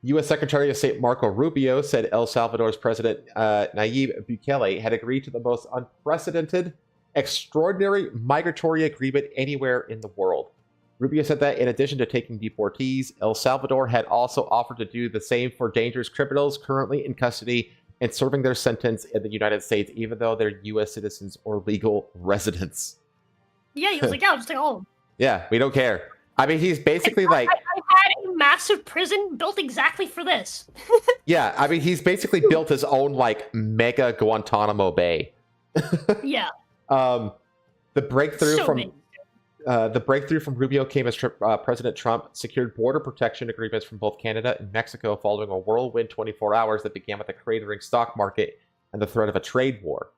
U.S. Secretary of State Marco Rubio said El Salvador's President Nayib Bukele had agreed to the most unprecedented, extraordinary migratory agreement anywhere in the world. Rubio said that in addition to taking deportees, El Salvador had also offered to do the same for dangerous criminals currently in custody and serving their sentence in the United States, even though they're U.S. citizens or legal residents. Yeah, he was like, yeah, I'll just take home. Yeah, we don't care. I mean, he's basically I had a massive prison built exactly for this. Yeah, I mean, he's basically built his own mega Guantanamo Bay. Yeah. The breakthrough from Rubio came as President Trump secured border protection agreements from both Canada and Mexico following a whirlwind 24 hours that began with a cratering stock market and the threat of a trade war.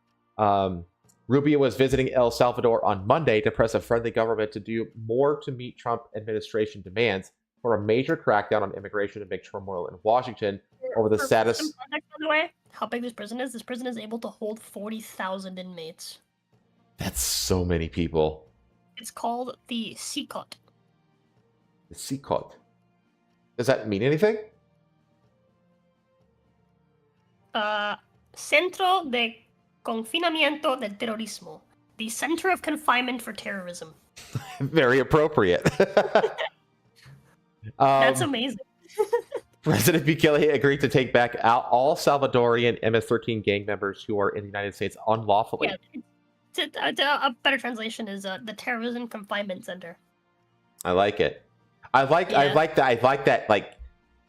Rubio was visiting El Salvador on Monday to press a friendly government to do more to meet Trump administration demands for a major crackdown on immigration amid turmoil in Washington over the status. By the way, how big this prison is? This prison is able to hold 40,000 inmates. That's so many people. It's called the CICOT, The C code. Does that mean anything? Centro de Confinamiento del Terrorismo. The Center of Confinement for Terrorism. Very appropriate. That's amazing. President Bukele agreed to take back all Salvadorian MS-13 gang members who are in the United States unlawfully. Yeah, a better translation is the Terrorism Confinement Center. I like it. I like that. Like,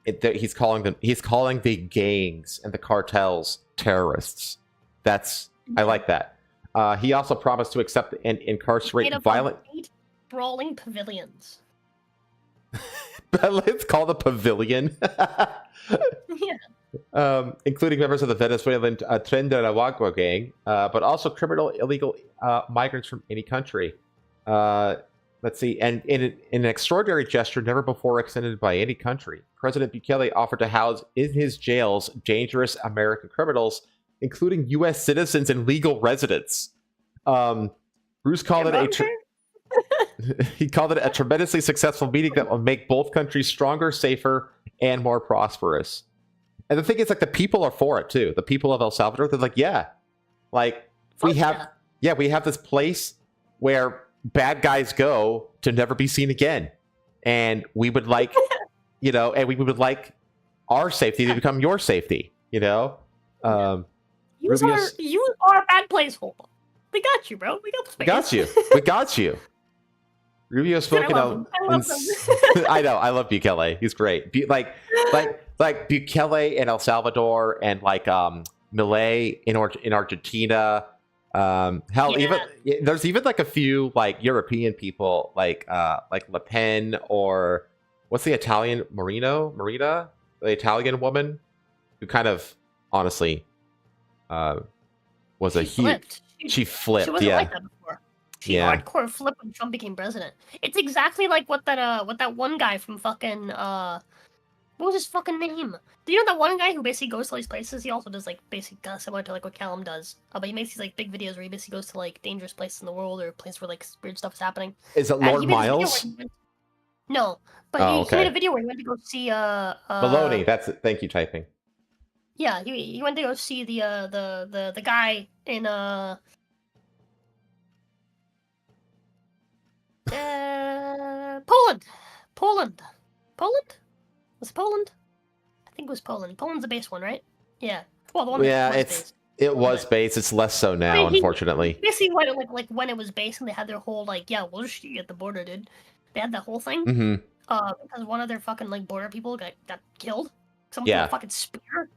he's calling the gangs and the cartels terrorists. I like that. He also promised to accept and incarcerate violent brawling pavilions. Let's call the pavilion. Yeah. Including members of the Venezuelan Tren de Aragua gang, but also criminal illegal migrants from any country. Let's see. And in an extraordinary gesture never before extended by any country, President Bukele offered to house in his jails dangerous American criminals, including U.S. citizens and legal residents. Bruce called he called it a tremendously successful meeting that will make both countries stronger, safer, and more prosperous. And the thing is, like, the people are for it too. The people of El Salvador, they're like, yeah, like we have this place where bad guys go to never be seen again, and we would like, and we would like our safety to become your safety. You are a bad placeholder. We got you, bro. We got the space. We got you. Rubio spoken of. I know. I love Bukele. He's great. Like Bukele in El Salvador and like Milei in Argentina. Even there's even like a few like European people like Le Pen, or what's the Italian Marina, the Italian woman who kind of honestly was she flipped. She wasn't like that before. She hardcore flipped when Trump became president. It's exactly like what that one guy from fucking what was his fucking name? Do you know that one guy who basically goes to these places? He also does like basically similar to like what Callum does, but he makes these like big videos where he basically goes to like dangerous places in the world or places where like weird stuff is happening. Is it Lord Miles? No, but he made a video where he went to go see Maloney. That's it. Thank you, typing. Yeah, he went to go see the guy in Poland. Was it Poland? I think it was Poland. Poland's the base one, right? Yeah. Well, the one. It was based. It's less so now, unfortunately. Basically, when it was based, and they had their whole we'll just shoot you at the border, dude. They had that whole thing. Mm-hmm. Because one of their fucking border people got killed. Someone with a fucking spear.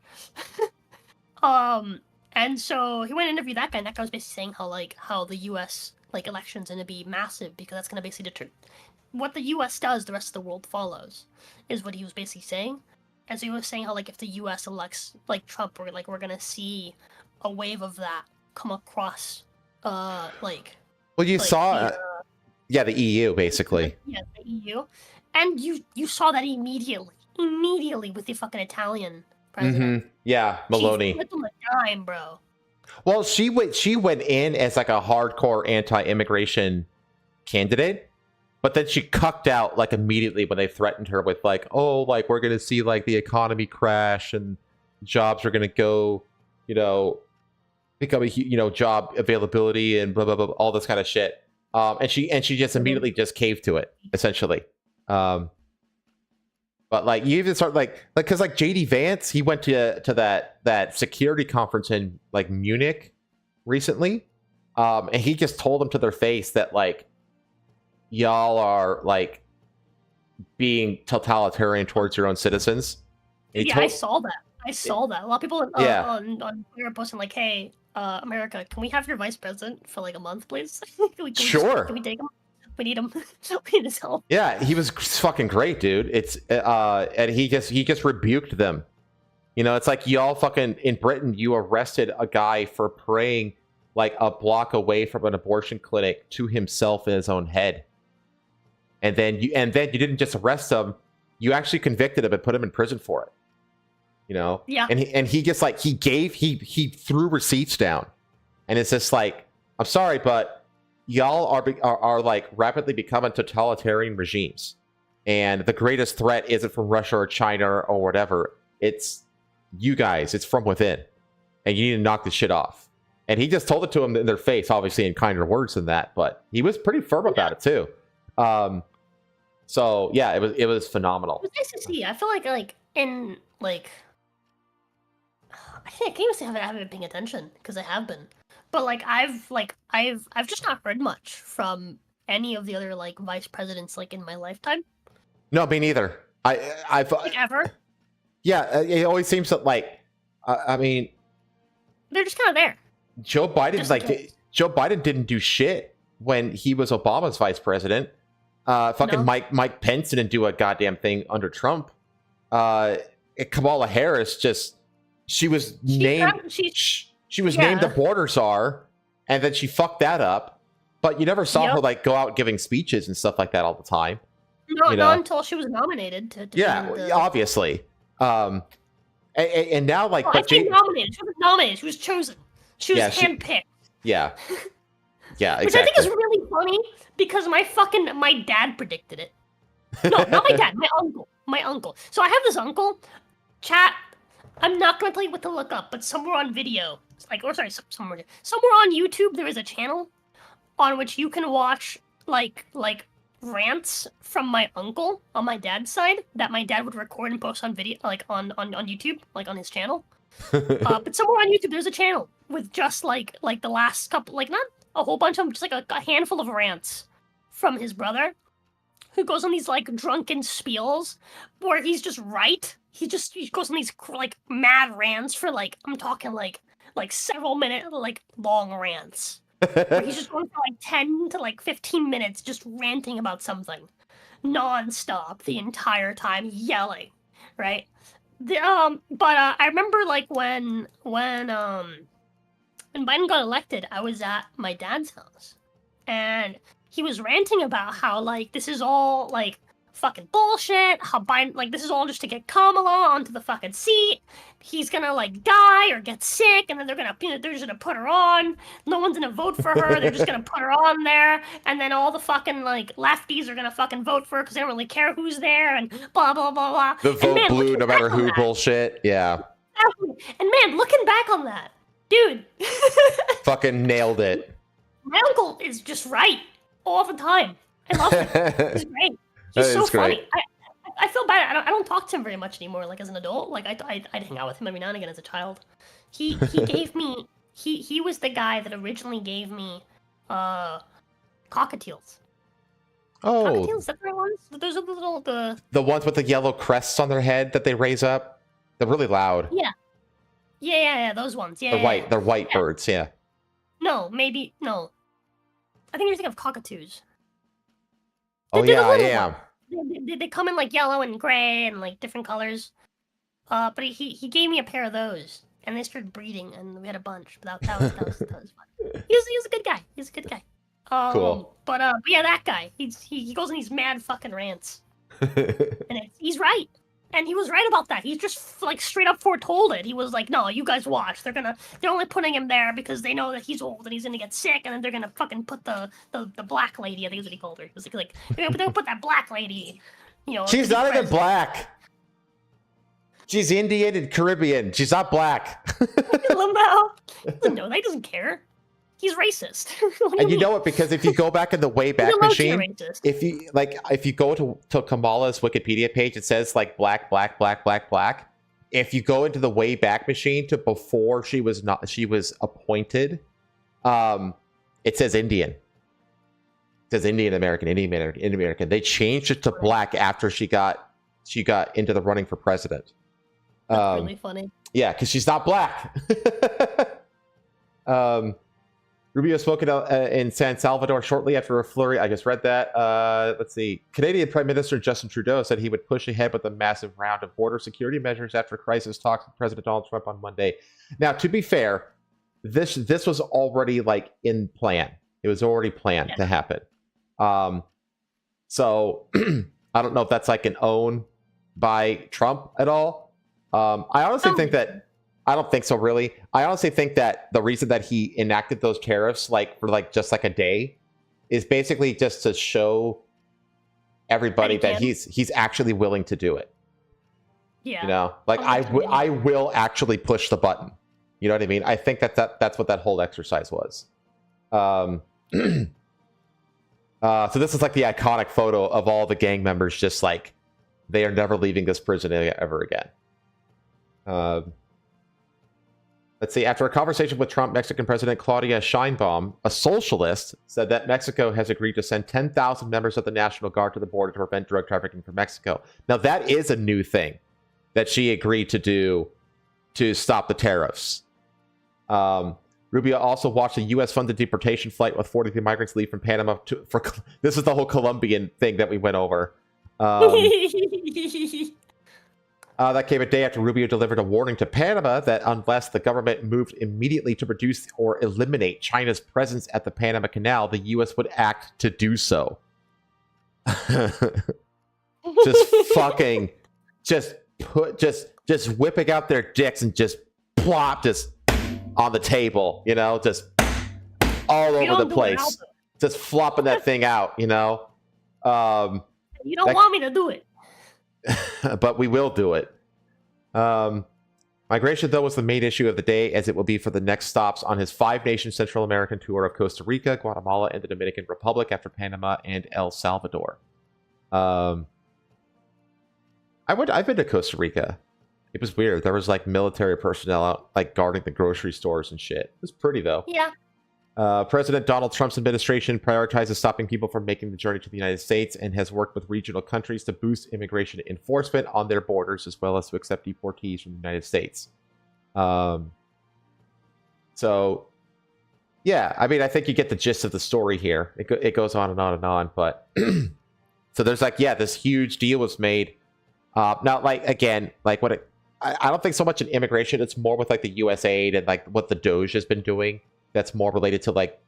And so he went and interviewed that guy, and that guy was basically saying how the U.S. election's gonna be massive because that's gonna basically deter what the U.S. does, the rest of the world follows, is what he was basically saying. And so he was saying how if the U.S. elects Trump, we're gonna see a wave of that come across, Well, you saw, the EU basically. Yeah, the EU, and you saw that immediately with the fucking Italian president. Mm-hmm. Yeah, Maloney. She flipped him a dime, bro. Well, she went in as like a hardcore anti-immigration candidate, but then she cucked out immediately when they threatened her with we're gonna see the economy crash and jobs are gonna go, become a job availability and blah blah blah, all this kind of shit. And she just immediately just caved to it, essentially. But you even start because JD Vance, he went to that security conference in Munich recently, and he just told them to their face that y'all are being totalitarian towards your own citizens. I saw that. A lot of people on Twitter posting hey, America, can we have your vice president for a month, please? Can we take him? We need him. We need his help. Yeah, he was fucking great, dude. It's and he just rebuked them. It's y'all fucking in Britain, you arrested a guy for praying a block away from an abortion clinic to himself in his own head. And then you didn't just arrest him, you actually convicted him and put him in prison for it. Yeah. And he just he threw receipts down. And it's just I'm sorry, but y'all are rapidly becoming totalitarian regimes. And the greatest threat isn't from Russia or China or whatever. It's you guys. It's from within. And you need to knock this shit off. And he just told it to them in their face, obviously in kinder words than that. But he was pretty firm about it, too. So, yeah, it was phenomenal. It was nice to see. I feel like in, like... I think I can't even say I haven't been paying attention, because I have been. But, like, I've just not heard much from any of the other, like, vice presidents, like, in my lifetime. No, me neither. I've like ever. Yeah, it always seems that like, I mean, they're just kind of there. Joe Biden didn't do shit when he was Obama's vice president. Mike Pence didn't do a goddamn thing under Trump. Kamala Harris she was named the border czar, and then she fucked that up. But you never saw her like go out giving speeches and stuff like that all the time. No, not until she was nominated to obviously. And now, like, nominated. She was nominated. She was chosen. She was handpicked. Yeah, exactly. Which I think is really funny because my dad predicted it. No, not my dad. My uncle. So I have this uncle. Chat. I'm not gonna tell you what to look up, but somewhere on video, somewhere on YouTube, there is a channel on which you can watch like rants from my uncle on my dad's side that my dad would record and post on video, like on YouTube, like on his channel. But somewhere on YouTube there's a channel with just like the last couple, like not a whole bunch of them, just like a handful of rants from his brother, who goes on these like drunken spiels where he's just right. He goes on these like mad rants for like, I'm talking like several minute like long rants. Where he's just going for like 10 to like 15 minutes just ranting about something non-stop the entire time, yelling, right? But I remember like when Biden got elected, I was at my dad's house and he was ranting about how like this is all like fucking bullshit, how Biden, like, this is all just to get Kamala onto the fucking seat. He's gonna like die or get sick, and then they're just gonna put her on. No one's gonna vote for her. They're just gonna put her on there, and then all the fucking like lefties are gonna fucking vote for her because they don't really care who's there, and blah blah blah blah. The vote blue no matter who bullshit. Yeah. And man, looking back on that, dude, fucking nailed it. My uncle is just right all the time. I love him. He's great. He's so funny. I feel bad. I don't talk to him very much anymore. Like as an adult, like I'd hang out with him every now and again as a child. He gave me he was the guy that originally gave me cockatiels. Oh, cockatiels. That's the ones. Those are the ones with the yellow crests on their head that they raise up. They're really loud. Yeah. Those ones. Yeah. They're white birds. Yeah. No, maybe no. I think you're thinking of cockatoos. Oh yeah, I am. They come in like yellow and gray and like different colors. But he gave me a pair of those, and they started breeding, and we had a bunch. But that was fun. He was a good guy. He's a good guy. Cool. But yeah, that guy. He goes on these mad fucking rants, and he's right. And he was right about that. He's just like straight up foretold it. He was like, "No, you guys watch. They're only putting him there because they know that he's old and he's gonna get sick, and then they're gonna fucking put the black lady. I think is what he called her. It was like they're gonna put that black lady. You know, she's not even black. She's Indian and Caribbean. She's not black. Limbo. No, he doesn't care. He's racist. And you know what? Because if you go back in the Wayback Machine, if you go to Kamala's Wikipedia page, it says like black. If you go into the Wayback Machine to before she was appointed, it says Indian. It says Indian American. They changed it to black after she got into the running for president. That's really funny. Yeah, because she's not black. Rubio spoke in San Salvador shortly after a flurry. I just read that. Let's see. Canadian Prime Minister Justin Trudeau said he would push ahead with a massive round of border security measures after crisis talks with President Donald Trump on Monday. Now, to be fair, this was already like in plan. It was already planned to happen. So I don't know if that's like an own by Trump at all. I honestly think that. I don't think so, really. I honestly think that the reason that he enacted those tariffs, like for like just like a day, is basically just to show everybody that he's actually willing to do it. Yeah. You know, like I will actually push the button. You know what I mean? I think that's what that whole exercise was. So this is like the iconic photo of all the gang members, just like they are never leaving this prison ever again. Let's see. After a conversation with Trump, Mexican President Claudia Sheinbaum, a socialist, said that Mexico has agreed to send 10,000 members of the National Guard to the border to prevent drug trafficking from Mexico. Now, that is a new thing that she agreed to do to stop the tariffs. Rubio also watched a U.S.-funded deportation flight with 43 migrants leave from Panama. This is the whole Colombian thing that we went over. That came a day after Rubio delivered a warning to Panama that unless the government moved immediately to reduce or eliminate China's presence at the Panama Canal, the U.S. would act to do so. Just whipping out their dicks and just plop, just on the table, you know, just all over the place, just flopping that thing out, you know. You don't want me to do it. But we will do it. Migration, though, was the main issue of the day, as it will be for the next stops on his 5-nation Central American tour of Costa Rica, Guatemala, and the Dominican Republic after Panama and El Salvador. I've been to Costa Rica. It was weird. There was like military personnel out, like guarding the grocery stores and shit. It was pretty though. Yeah. President Donald Trump's administration prioritizes stopping people from making the journey to the United States and has worked with regional countries to boost immigration enforcement on their borders, as well as to accept deportees from the United States. So, yeah, I mean, I think you get the gist of the story here. It goes on and on and on, but so there's like, yeah, this huge deal was made. Now, like, again, like I don't think so much in immigration. It's more with like the US aid and like what the Doge has been doing. That's more related to like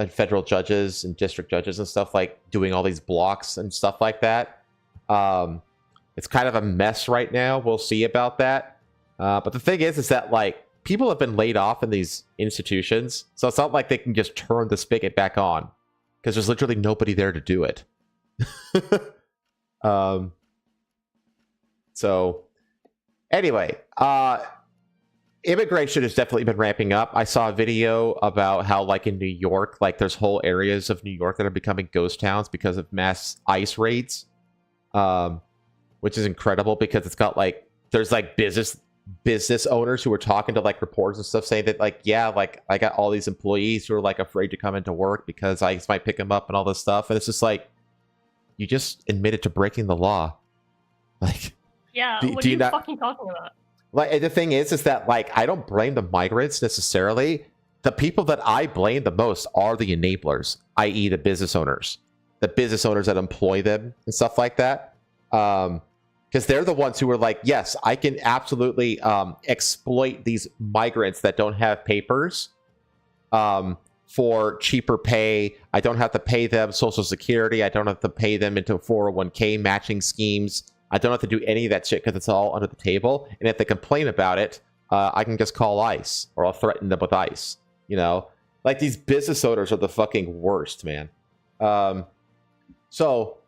federal judges and district judges and stuff, like doing all these blocks and stuff like that. It's kind of a mess right now. We'll see about that. But the thing is that like people have been laid off in these institutions. So it's not like they can just turn the spigot back on because there's literally nobody there to do it. So anyway, immigration has definitely been ramping up. I saw a video about how, like, in New York, like, there's whole areas of New York that are becoming ghost towns because of mass ICE raids, which is incredible because it's got, like, there's, like, business owners who are talking to, like, reporters and stuff saying that, like, yeah, like, I got all these employees who are, like, afraid to come into work because ICE might pick them up and all this stuff. And it's just like, you just admitted to breaking the law. Like, yeah, what are you fucking talking about? Like, the thing is that, like, I don't blame the migrants necessarily. The people that I blame the most are the enablers, i.e. the business owners that employ them and stuff like that. Because they're the ones who are like, yes, I can absolutely exploit these migrants that don't have papers for cheaper pay. I don't have to pay them Social Security. I don't have to pay them into 401k matching schemes. I don't have to do any of that shit because it's all under the table. And if they complain about it, I can just call ICE or I'll threaten them with ICE. You know, like these business owners are the fucking worst, man. So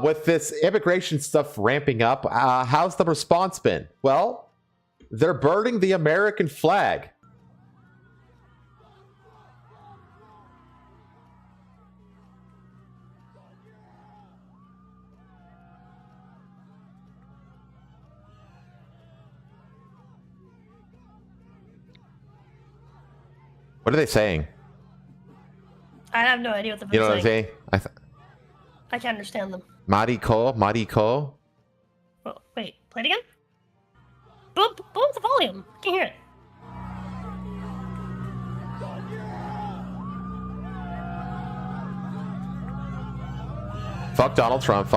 with this immigration stuff ramping up, how's the response been? Well, they're burning the American flag. What are they saying? I have no idea what the fuck You know what I'm saying? I can't understand them. Mariko. Oh, wait, play it again? Boom the volume. I can't hear it. Fuck Donald Trump.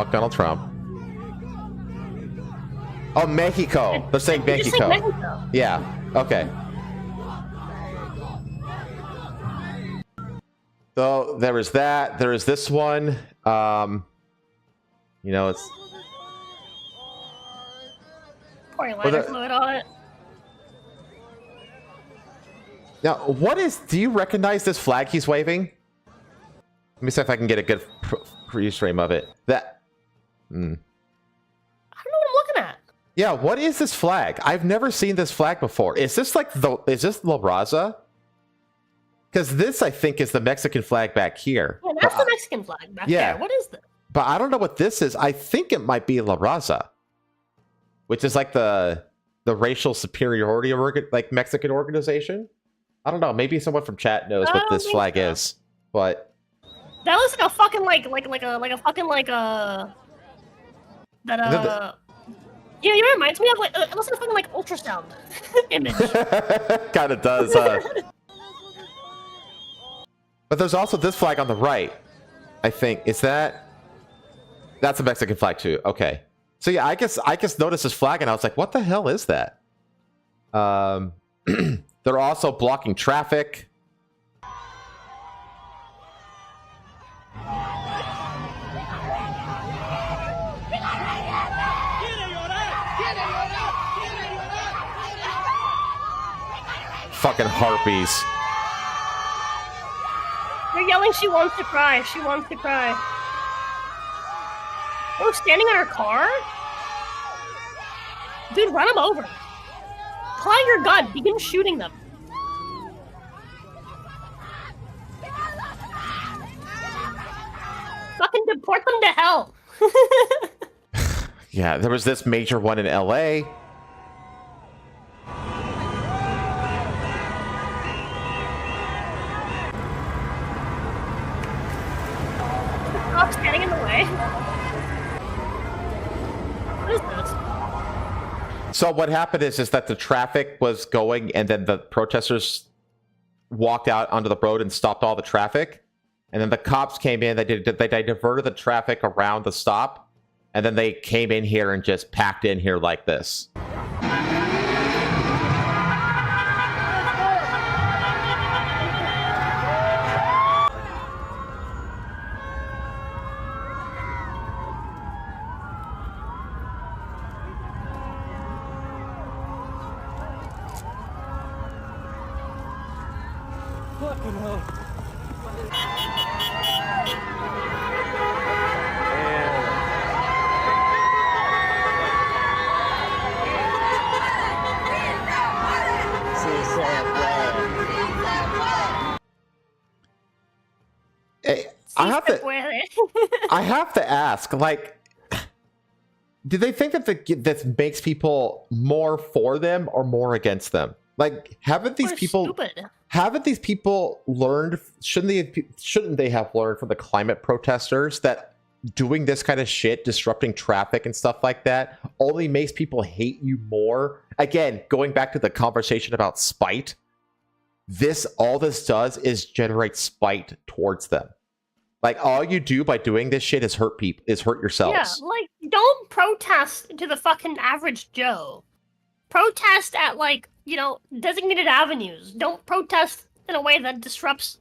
Oh, Mexico. They're saying Mexico. Mexico. Yeah. Okay. So there is that. There is this one. You know, it's Pouring lighter fluid on it. Now, do you recognize this flag he's waving? Let me see if I can get a good freeze frame of it. I don't know what I'm looking at. Yeah, what is this flag? I've never seen this flag before. Is this like is this La Raza? Because this, I think, is the Mexican flag back here. Yeah, that's the Mexican flag back there. What is this? But I don't know what this is. I think it might be La Raza, which is like the racial superiority like Mexican organization. I don't know. Maybe someone from chat knows what this flag is. But that looks like a fucking yeah, it reminds me of like it looks like a fucking like ultrasound image. Kind of does. But there's also this flag on the right. I think that's a Mexican flag too. Okay. So yeah, I guess noticed this flag and I was like, what the hell is that? They're also blocking traffic. Fucking harpies. They're yelling she wants to cry. She wants to cry. Oh, standing on her car? Dude, run them over. Pull out your gun. Begin shooting them. Fucking deport them to hell. Yeah, there was this major one in LA. Stop standing in the way. What is this? So what happened is that the traffic was going and then the protesters walked out onto the road and stopped all the traffic. And then the cops came in, they diverted the traffic around the stop. And then they came in here and just packed in here like this. Fucking hell. Hey, I have to ask, like, do they think that this makes people more for them or more against them? Like, haven't these people learned? Shouldn't they have learned from the climate protesters that doing this kind of shit, disrupting traffic and stuff like that, only makes people hate you more? Again, going back to the conversation about spite, all this does is generate spite towards them. Like, all you do by doing this shit is hurt people, is hurt yourselves. Yeah, like, don't protest to the fucking average Joe. Protest at, like, designated avenues. Don't protest in a way that disrupts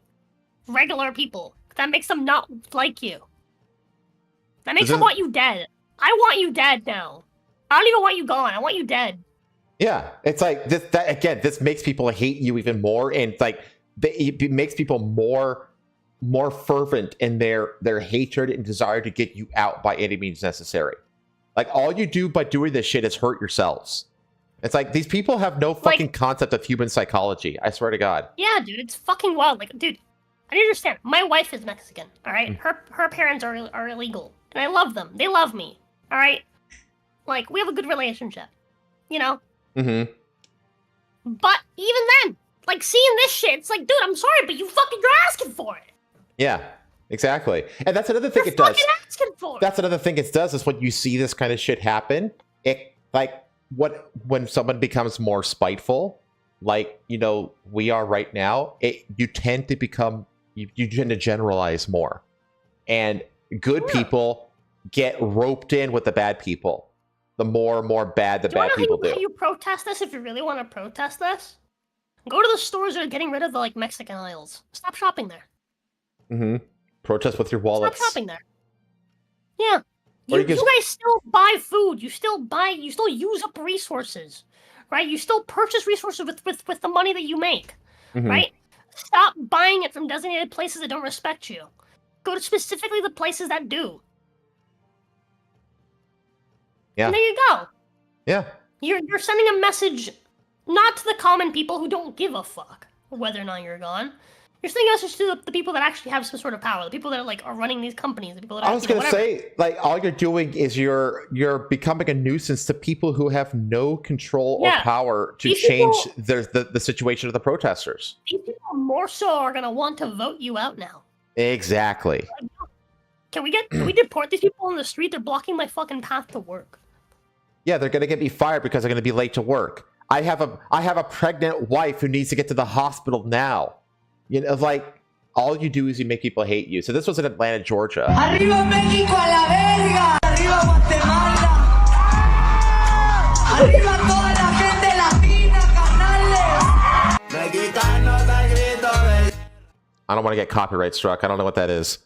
regular people. That makes them not like you. That makes them want you dead. I want you dead now. I don't even want you gone. I want you dead. Yeah, it's like this makes people hate you even more, and it's like it makes people more fervent in their hatred and desire to get you out by any means necessary. Like, all you do by doing this shit is hurt yourselves. It's like, these people have no fucking concept of human psychology. I swear to God. Yeah, dude, it's fucking wild. Like, dude, I understand. My wife is Mexican, all right? Her parents are illegal, and I love them. They love me, all right? Like, we have a good relationship, Mm-hmm. But even then, like, seeing this shit, it's like, dude, I'm sorry, but you're asking for it. Yeah, exactly. And that's another thing it does. Asking for it. That's another thing it does is when you see this kind of shit happen, when someone becomes more spiteful, like, we are right now, you tend to generalize more. And good people get roped in with the bad people. The more bad the bad people do. How you protest this if you really want to protest this? Go to the stores that are getting rid of the, like, Mexican aisles. Stop shopping there. Mm-hmm. Protest with your wallets. Stop shopping there. Yeah. You guys still buy food. You still use up resources, right? You still purchase resources with the money that you make, right? Stop buying it from designated places that don't respect you. Go to specifically the places that do. Yeah. And there you go. Yeah. You're sending a message not to the common people who don't give a fuck whether or not you're gone. You're sending a message to the people that actually have some sort of power, the people that are running these companies, the people that I was gonna say, like, all you're doing is you're becoming a nuisance to people who have no control or power to change the situation of the protesters. These people more so are gonna want to vote you out now. Exactly. Can we deport these people on the street? They're blocking my fucking path to work. Yeah, they're gonna get me fired because they're gonna be late to work. I have a pregnant wife who needs to get to the hospital now. You know, like, all you do is you make people hate you. So this was in Atlanta, Georgia. Arriba México a la verga. Arriba Guatemala. Arriba toda la gente latina, carnales. Mexicanos al grito. I don't want to get copyright struck. I don't know what that is.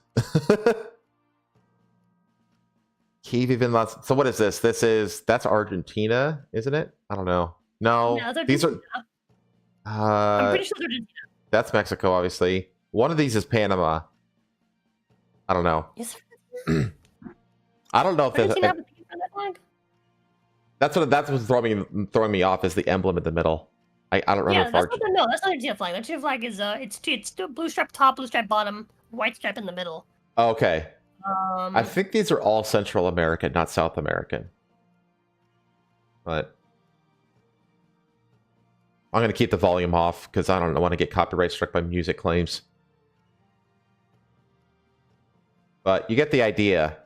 So what is this? That's Argentina, isn't it? I don't know. No, these are. I'm pretty sure they're Argentina. That's Mexico, obviously. One of these is Panama. I don't know. I don't know if that's what's throwing me off is the emblem in the middle. I don't remember. Yeah, that's not the Argentina flag. The Argentina flag is it's blue stripe top, blue stripe bottom, white stripe in the middle. Okay. I think these are all Central American, not South American. But I'm going to keep the volume off because I don't want to get copyright struck by music claims. But you get the idea.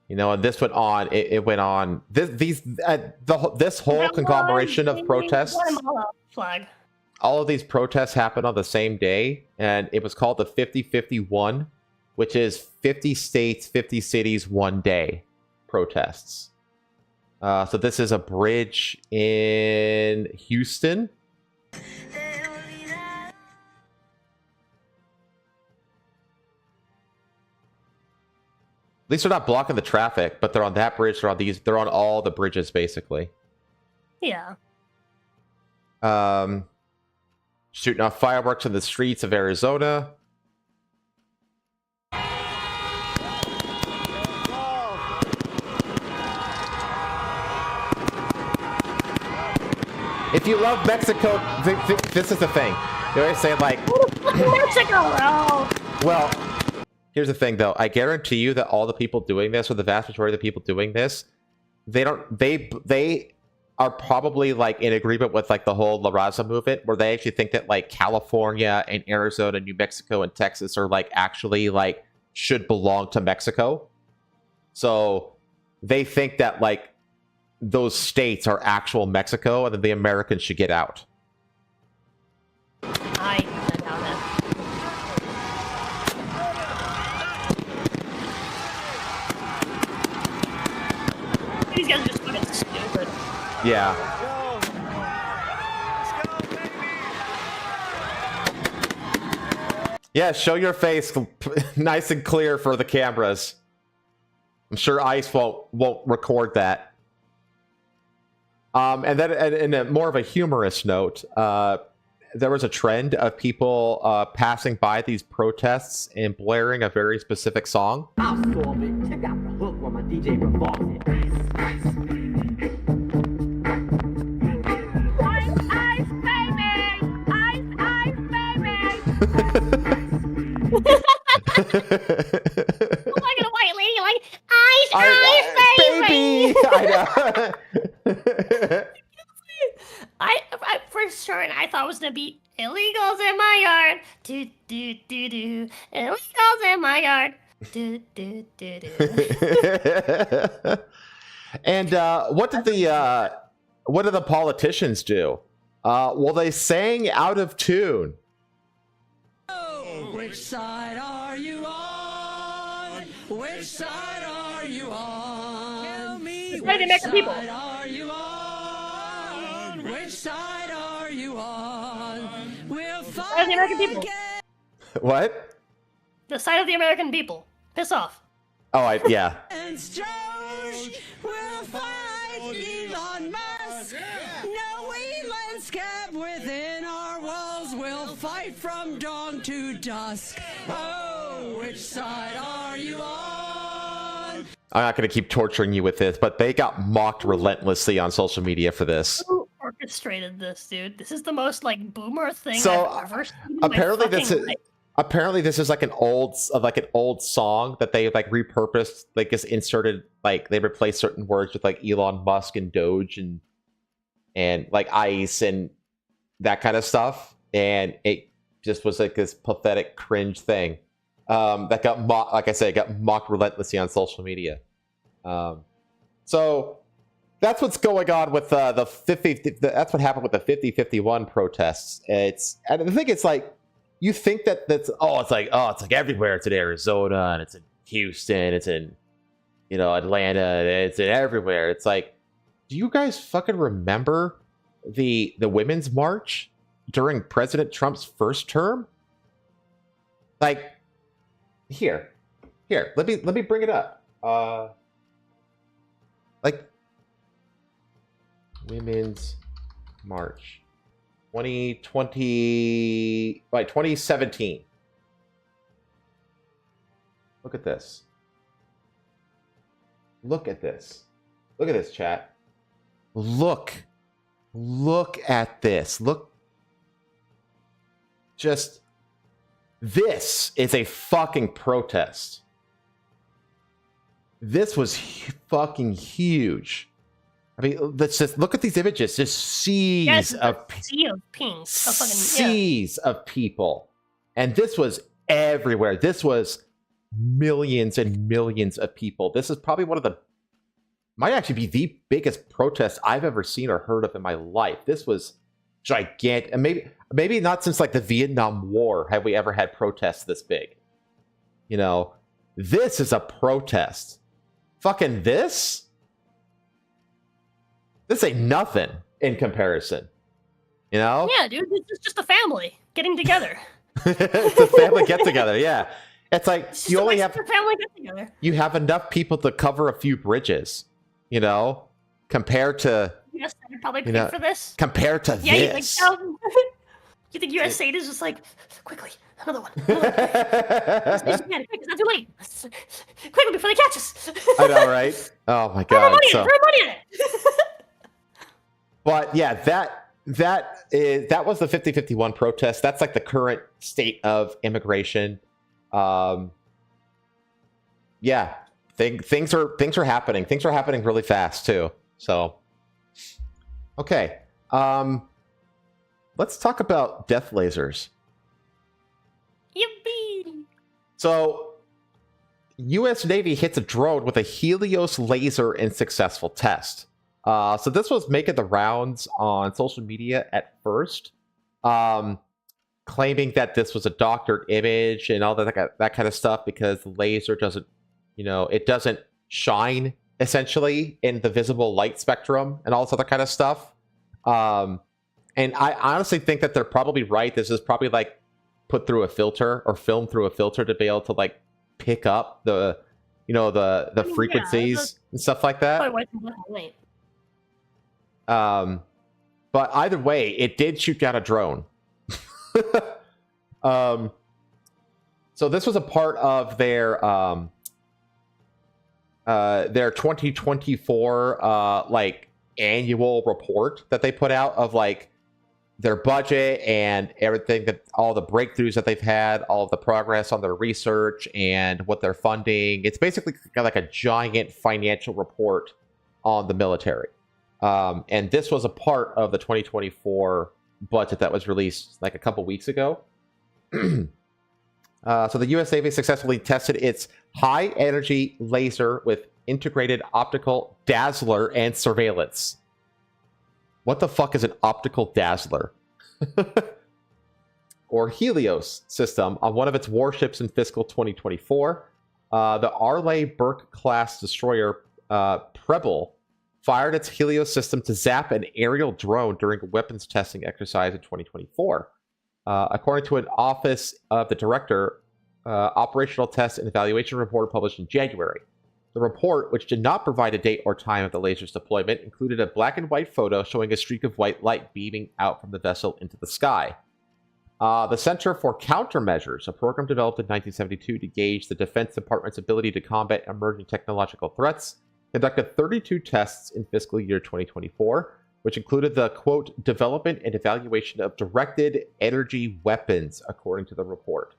You know, and this went on. It went on. This whole conglomeration of protests. Flag. All of these protests happened on the same day, and it was called the 50-51, which is 50 states, 50 cities, one day protests. So this is a bridge in Houston. At least they're not blocking the traffic, but they're on that bridge. They're on all the bridges, basically. Yeah. Shooting off fireworks in the streets of Arizona. If you love Mexico, this is the thing. You always say, like, Mexico, bro. Well, here's the thing, though. I guarantee you that all the people doing this, or the vast majority of the people doing this, they are probably, like, in agreement with, like, the whole La Raza movement, where they actually think that, like, California and Arizona, New Mexico, and Texas are, like, actually, like, should belong to Mexico. So they think that, like, those states are actual Mexico, and then the Americans should get out. I doubt it. These guys are just fucking stupid. Yeah. Yeah, show your face nice and clear for the cameras. I'm sure ICE won't record that. And then, in a more of a humorous note, there was a trend of people passing by these protests and blaring a very specific song. I'll solve it. Check out the hook while my DJ revolves it. Ice, Oh my god, a white lady like ice, baby. I know. I for sure, I thought it was gonna be illegals in my yard. Do do do do. Illegals in my yard. Do do do do. And what did the politicians do? Well, they sang out of tune. Which side are you on? Which side are you on? Tell me which side are you on? Which side are you on? We'll fight the American people. What? The side of the American people. Piss off. Oh, yeah. And Stroge will fight Elon Musk. No Elon's kept within our walls. We'll fight from dawn to dusk. Oh, which side are you on? I'm not going to keep torturing you with this, but they got mocked relentlessly on social media for this. Who orchestrated this, dude? This is the most like boomer thing So I've ever seen in apparently my this fucking is life. apparently this is like an old song that they like repurposed, like just inserted, like they replaced certain words with like Elon Musk and Doge and like ice and that kind of stuff, and it just was like this pathetic cringe thing that got mocked. Like I said, it got mocked relentlessly on social media. So that's what's going on with the 50. That's what happened with the 50-51 protests. And the thing is, like, you think that it's like everywhere. It's in Arizona and it's in Houston. It's in Atlanta. It's in everywhere. It's like, do you guys fucking remember the Women's March during President Trump's first term? Like, here, let me bring it up. Like, Women's March 2020, like 2017. Look at this. Look at this, chat. Look at this. This is a fucking protest. This was fucking huge. I mean, let's just look at these images. Just seas of pink. Seas of people. And this was everywhere. This was millions and millions of people. This is probably might actually be the biggest protest I've ever seen or heard of in my life. This was gigantic. And maybe not since like the Vietnam War have we ever had protests this big. This is a protest. Fucking this ain't nothing in comparison. Yeah, dude, it's just a family getting together. It's a family get together, yeah. It's like you only have family get together. You have enough people to cover a few bridges, compared to Yes, I'd probably pay for this. Compared to this. You think USAID is just like, quickly, another one. Quick, it's not too late. Quickly before they catch us. I know, right? Oh my god. Throw money in it. But yeah, that was the 50-51 protest. That's like the current state of immigration. Yeah, things are happening. Things are happening really fast too. So, okay, let's talk about death lasers. Yippee! So, U.S. Navy hits a drone with a HELIOS laser in successful test. So this was making the rounds on social media at first, claiming that this was a doctored image and all that kind of stuff because the laser doesn't, it doesn't shine essentially in the visible light spectrum and all this other kind of stuff. And I honestly think that they're probably right. This is probably like put through a filter or filmed through a filter to be able to like pick up the frequencies and stuff like that. But either way, it did shoot down a drone. So this was a part of their 2024 like annual report that they put out of like their budget and everything, that all the breakthroughs that they've had, all of the progress on their research and what they're funding. It's basically like a giant financial report on the military. And this was a part of the 2024 budget that was released like a couple weeks ago. So the US Navy successfully tested its high-energy laser with integrated optical dazzler and surveillance. What the fuck is an optical dazzler? Or HELIOS system on one of its warships in fiscal 2024. The Arleigh Burke-class destroyer Preble fired its HELIOS system to zap an aerial drone during a weapons testing exercise in 2024. According to an Office of the Director Operational Test and Evaluation report published in January. The report, which did not provide a date or time of the laser's deployment, included a black and white photo showing a streak of white light beaming out from the vessel into the sky. The Center for Countermeasures, a program developed in 1972 to gauge the Defense Department's ability to combat emerging technological threats, conducted 32 tests in fiscal year 2024, which included the, quote, development and evaluation of directed energy weapons, according to the report.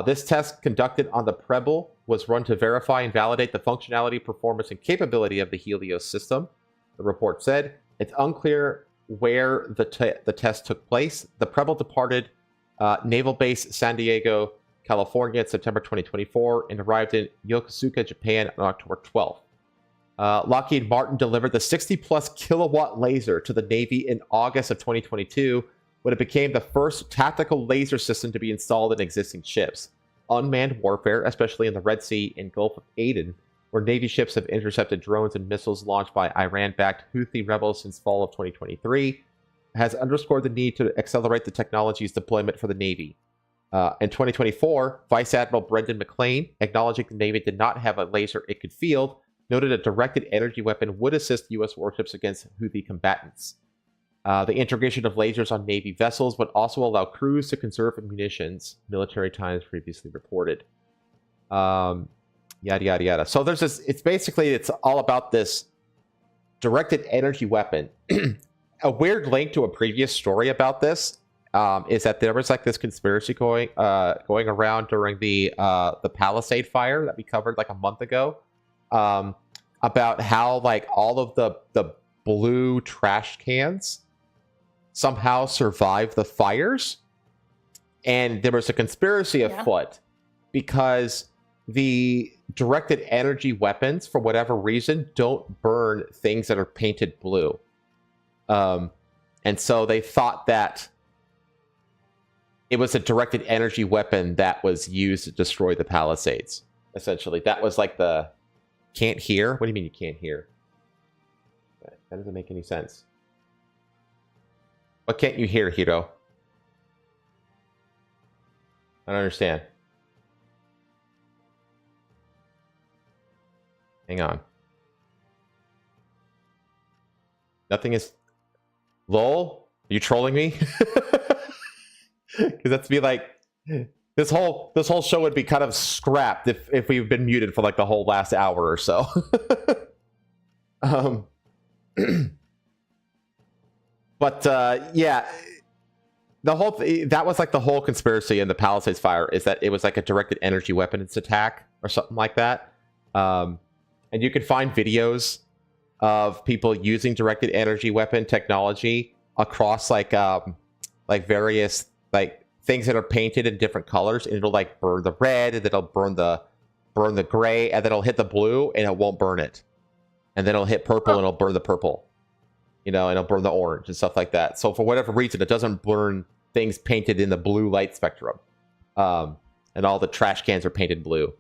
This test, conducted on the Preble, was run to verify and validate the functionality, performance, and capability of the HELIOS system. The report said, it's unclear where the test took place. The Preble departed Naval Base San Diego, California in September 2024 and arrived in Yokosuka, Japan on October 12th. Lockheed Martin delivered the 60-plus kilowatt laser to the Navy in August of 2022 when it became the first tactical laser system to be installed in existing ships. Unmanned warfare, especially in the Red Sea and Gulf of Aden, where Navy ships have intercepted drones and missiles launched by Iran-backed Houthi rebels since fall of 2023, has underscored the need to accelerate the technology's deployment for the Navy. In 2024, Vice Admiral Brendan McClain, acknowledging the Navy did not have a laser it could field, noted a directed energy weapon would assist U.S. warships against Houthi combatants. The integration of lasers on Navy vessels would also allow crews to conserve munitions, Military Times previously reported. Yada, yada, yada. So there's this, it's all about this directed energy weapon. A weird link to a previous story about this is that there was like this conspiracy going around during the Palisade fire that we covered like a month ago, about how like all of the blue trash cans somehow survived the fires. And there was a conspiracy afoot because the directed energy weapons, for whatever reason, don't burn things that are painted blue. And so they thought that it was a directed energy weapon that was used to destroy the Palisades. Essentially, that was like the can't hear. What do you mean you can't hear? That doesn't make any sense. What can't you hear, Hiro? I don't understand. Hang on. Nothing is... Lol? Are you trolling me? Because that's be like... This whole show would be kind of scrapped if we've been muted for like the whole last hour or so. But yeah, the whole that was like the whole conspiracy in the Palisades fire, is that it was like a directed energy weapons attack or something like that. And you can find videos of people using directed energy weapon technology across like various like things that are painted in different colors, and it'll like burn the red, and then it'll burn the gray, and then it'll hit the blue and it won't burn it, and then it'll hit purple and it'll burn the purple, you know, and it'll burn the orange and stuff like that. So for whatever reason, it doesn't burn things painted in the blue light spectrum, and all the trash cans are painted blue.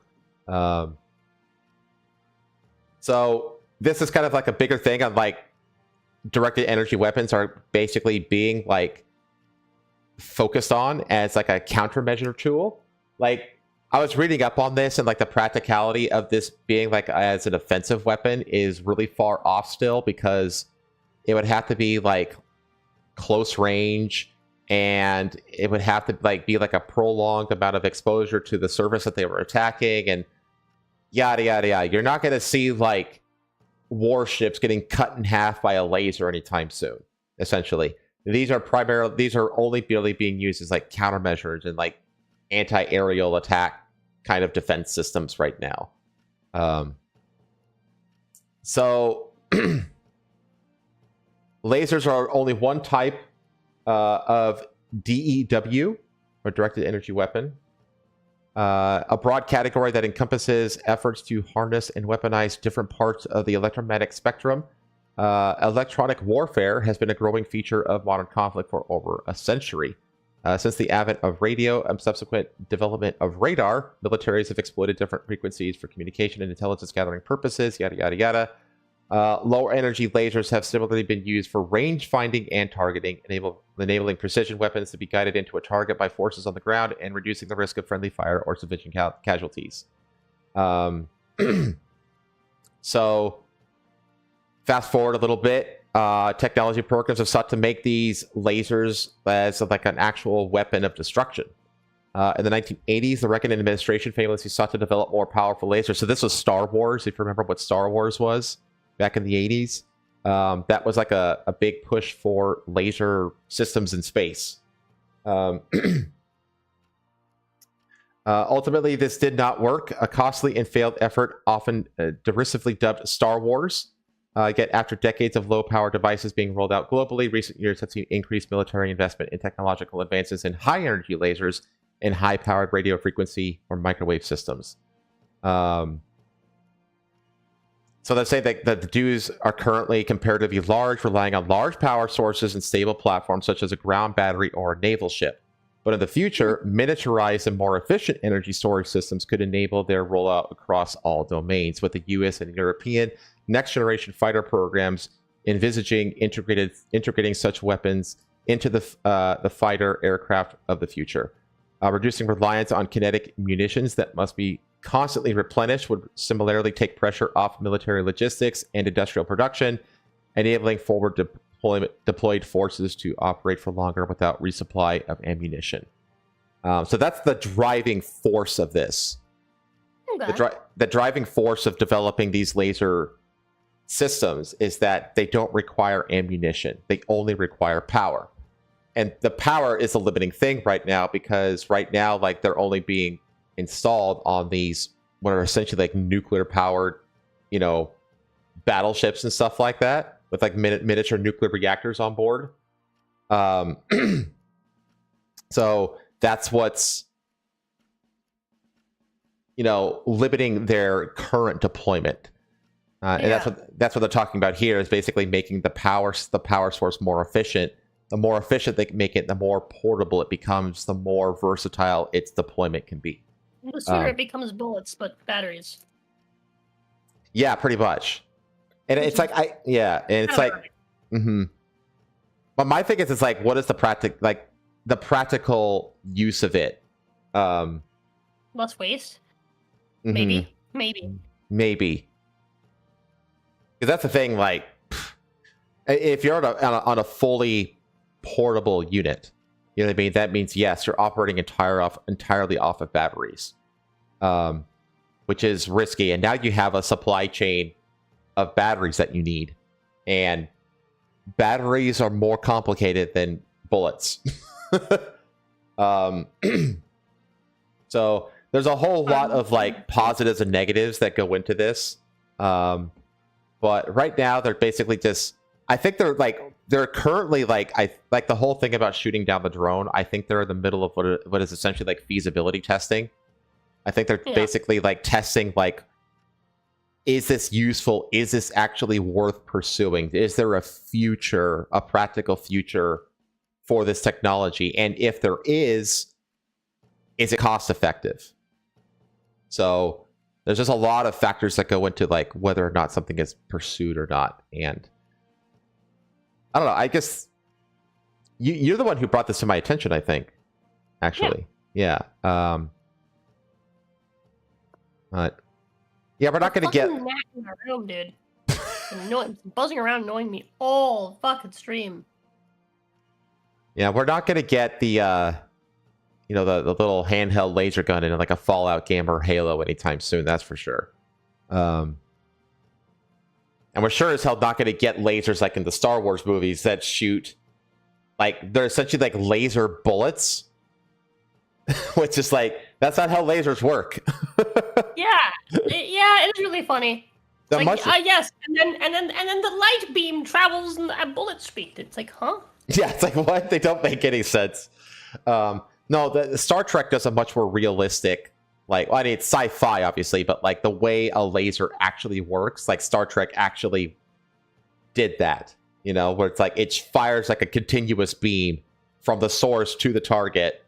So this is kind of like a bigger thing on like directed energy weapons are basically being like focused on as like a countermeasure tool. Like I was reading up on this, and like the practicality of this being like as an offensive weapon is really far off still, because it would have to be like close range, and it would have to like be like a prolonged amount of exposure to the surface that they were attacking, and yada yada yada. You're not going to see like warships getting cut in half by a laser anytime soon. Essentially, these are only really being used as like countermeasures and like anti-aerial attack kind of defense systems right now. So lasers are only one type of DEW, or directed energy weapon. A broad category that encompasses efforts to harness and weaponize different parts of the electromagnetic spectrum. Electronic warfare has been a growing feature of modern conflict for over a century. Since the advent of radio and subsequent development of radar, militaries have exploited different frequencies for communication and intelligence gathering purposes, yada yada yada. Lower energy lasers have similarly been used for range finding and targeting, enabling precision weapons to be guided into a target by forces on the ground and reducing the risk of friendly fire or civilian casualties. So, fast forward a little bit. technology programs have sought to make these lasers as like an actual weapon of destruction. In the 1980s, the Reagan administration famously sought to develop more powerful lasers. So this was Star Wars, if you remember what Star Wars was back in the 80s. That was like a big push for laser systems in space. Ultimately, this did not work. A costly and failed effort, often derisively dubbed Star Wars. Yet after decades of low-power devices being rolled out globally, recent years have seen increased military investment in technological advances in high-energy lasers and high-powered radio frequency or microwave systems. So they say that the dues are currently comparatively large, relying on large power sources and stable platforms such as a ground battery or a naval ship. But in the future, miniaturized and more efficient energy storage systems could enable their rollout across all domains, with the US and European next-generation fighter programs envisaging integrating such weapons into the fighter aircraft of the future. Reducing reliance on kinetic munitions that must be constantly replenished would similarly take pressure off military logistics and industrial production, enabling forward deployed forces to operate for longer without resupply of ammunition. So that's the driving force of this. Okay. The driving force of developing these laser systems is that they don't require ammunition. They only require power. And the power is a limiting thing right now, because right now, like, they're only being installed on these what are essentially like nuclear powered, battleships and stuff like that, with like miniature nuclear reactors on board. So that's what's limiting their current deployment. And that's what they're talking about here, is basically making the power source more efficient. The more efficient they can make it, the more portable it becomes, the more versatile its deployment can be. The sooner it becomes bullets, but batteries. Yeah, pretty much. And it's like But my thing is, it's like, what is the practical use of it? Less waste. Maybe. Because that's the thing. Like, if you're on a fully portable unit, you know what I mean? That means, yes, you're operating entirely off of batteries, which is risky. And now you have a supply chain of batteries that you need, and batteries are more complicated than bullets. So there's a whole lot of like positives and negatives that go into this. But right now they're basically just, I think they're currently like the whole thing about shooting down the drone. I think they're in the middle of what is essentially like feasibility testing. I think they're basically like testing, like, is this useful? Is this actually worth pursuing? Is there a practical future for this technology? And if there is it cost effective? So there's just a lot of factors that go into like whether or not something is pursued or not. And I don't know. I guess you're the one who brought this to my attention, I think. Actually, yeah. But yeah, we're not going to get. In our room, dude. Buzzing around, annoying me all fucking stream. Yeah, we're not going to get the the little handheld laser gun in like a Fallout game or Halo anytime soon. That's for sure. And we're sure as hell not going to get lasers like in the Star Wars movies that shoot, like, they're essentially like laser bullets, which is like, that's not how lasers work. It is really funny. Yes, and then the light beam travels at bullet speed. It's like, huh? Yeah, it's like, what? They don't make any sense. No, the Star Trek does a much more realistic, like, well, I mean, it's sci-fi, obviously, but like the way a laser actually works, like Star Trek actually did that, where it's like it fires like a continuous beam from the source to the target,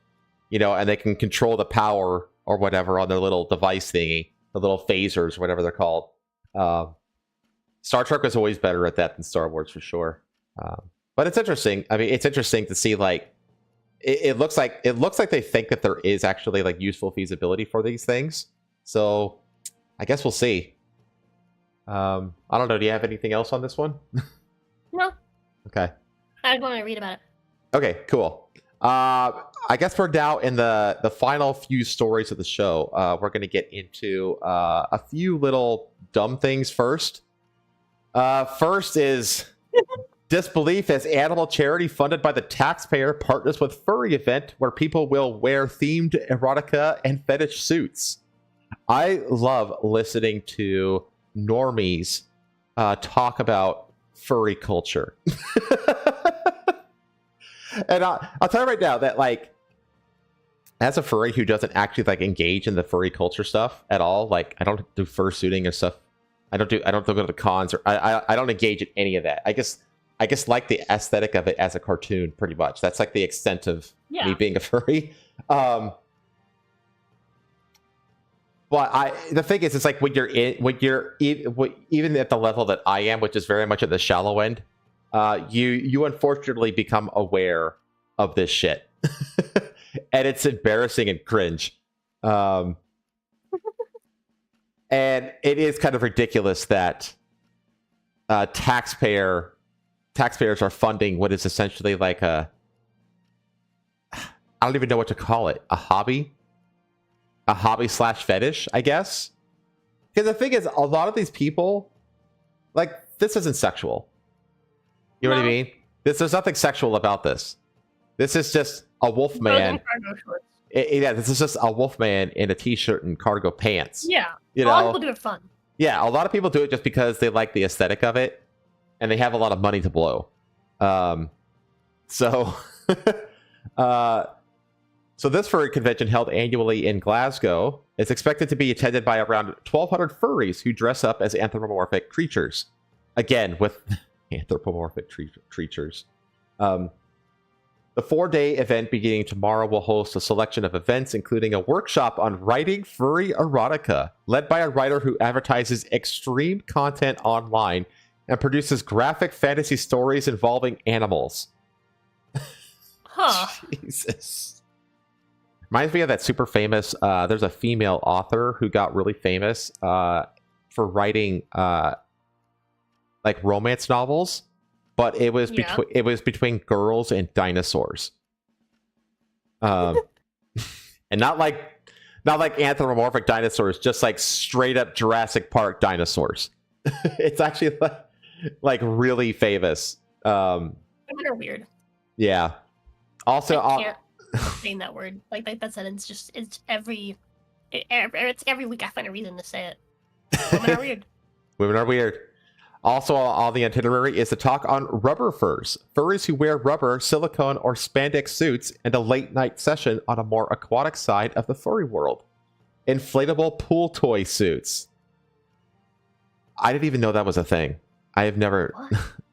and they can control the power or whatever on their little device thingy, the little phasers, whatever they're called. Star Trek was always better at that than Star Wars, for sure. But it's interesting. I mean, it's interesting to see, like, it looks like they think that there is actually like useful feasibility for these things. So I guess we'll see. I don't know. Do you have anything else on this one? No. I want to read about it. Okay, cool. I guess we're now in the final few stories of the show. We're going to get into a few little dumb things first. First is disbelief as animal charity funded by the taxpayer partners with furry event where people will wear themed erotica and fetish suits. I love listening to normies talk about furry culture. And I'll tell you right now that, like, as a furry who doesn't actually like engage in the furry culture stuff at all, like I don't do fursuiting and stuff. I don't go to the cons, or I don't engage in any of that. I guess like the aesthetic of it as a cartoon, pretty much. That's like the extent of me being a furry. But the thing is, it's like when you're even at the level that I am, which is very much at the shallow end, you unfortunately become aware of this shit, and it's embarrassing and cringe. And it is kind of ridiculous that taxpayers are funding what is essentially like I don't even know what to call it, a hobby / fetish, I guess. Because the thing is, a lot of these people, like, this isn't sexual. You know what I mean? There's nothing sexual about this. This is just a wolf man. Yeah, this is just a wolf man in a t-shirt and cargo pants. Yeah, you a lot know? of people do it fun. Yeah, a lot of people do it just because they like the aesthetic of it, and they have a lot of money to blow. So this furry convention, held annually in Glasgow, is expected to be attended by around 1,200 furries who dress up as anthropomorphic creatures. Again, with anthropomorphic creatures. The 4-day event beginning tomorrow will host a selection of events, including a workshop on writing furry erotica, led by a writer who advertises extreme content online and produces graphic fantasy stories involving animals. Huh. Jesus. Reminds me of that super famous, there's a female author who got really famous for writing like romance novels, but it was between girls and dinosaurs. And not like anthropomorphic dinosaurs, just like straight up Jurassic Park dinosaurs. It's actually like really famous. Women are weird. Yeah. Also, I can't saying that word like that sentence. Just it's every week I find a reason to say it. Women are weird. Women are weird. Also on the itinerary is a talk on rubber furs, furries who wear rubber, silicone, or spandex suits, and a late-night session on a more aquatic side of the furry world. Inflatable pool toy suits. I didn't even know that was a thing. I have never...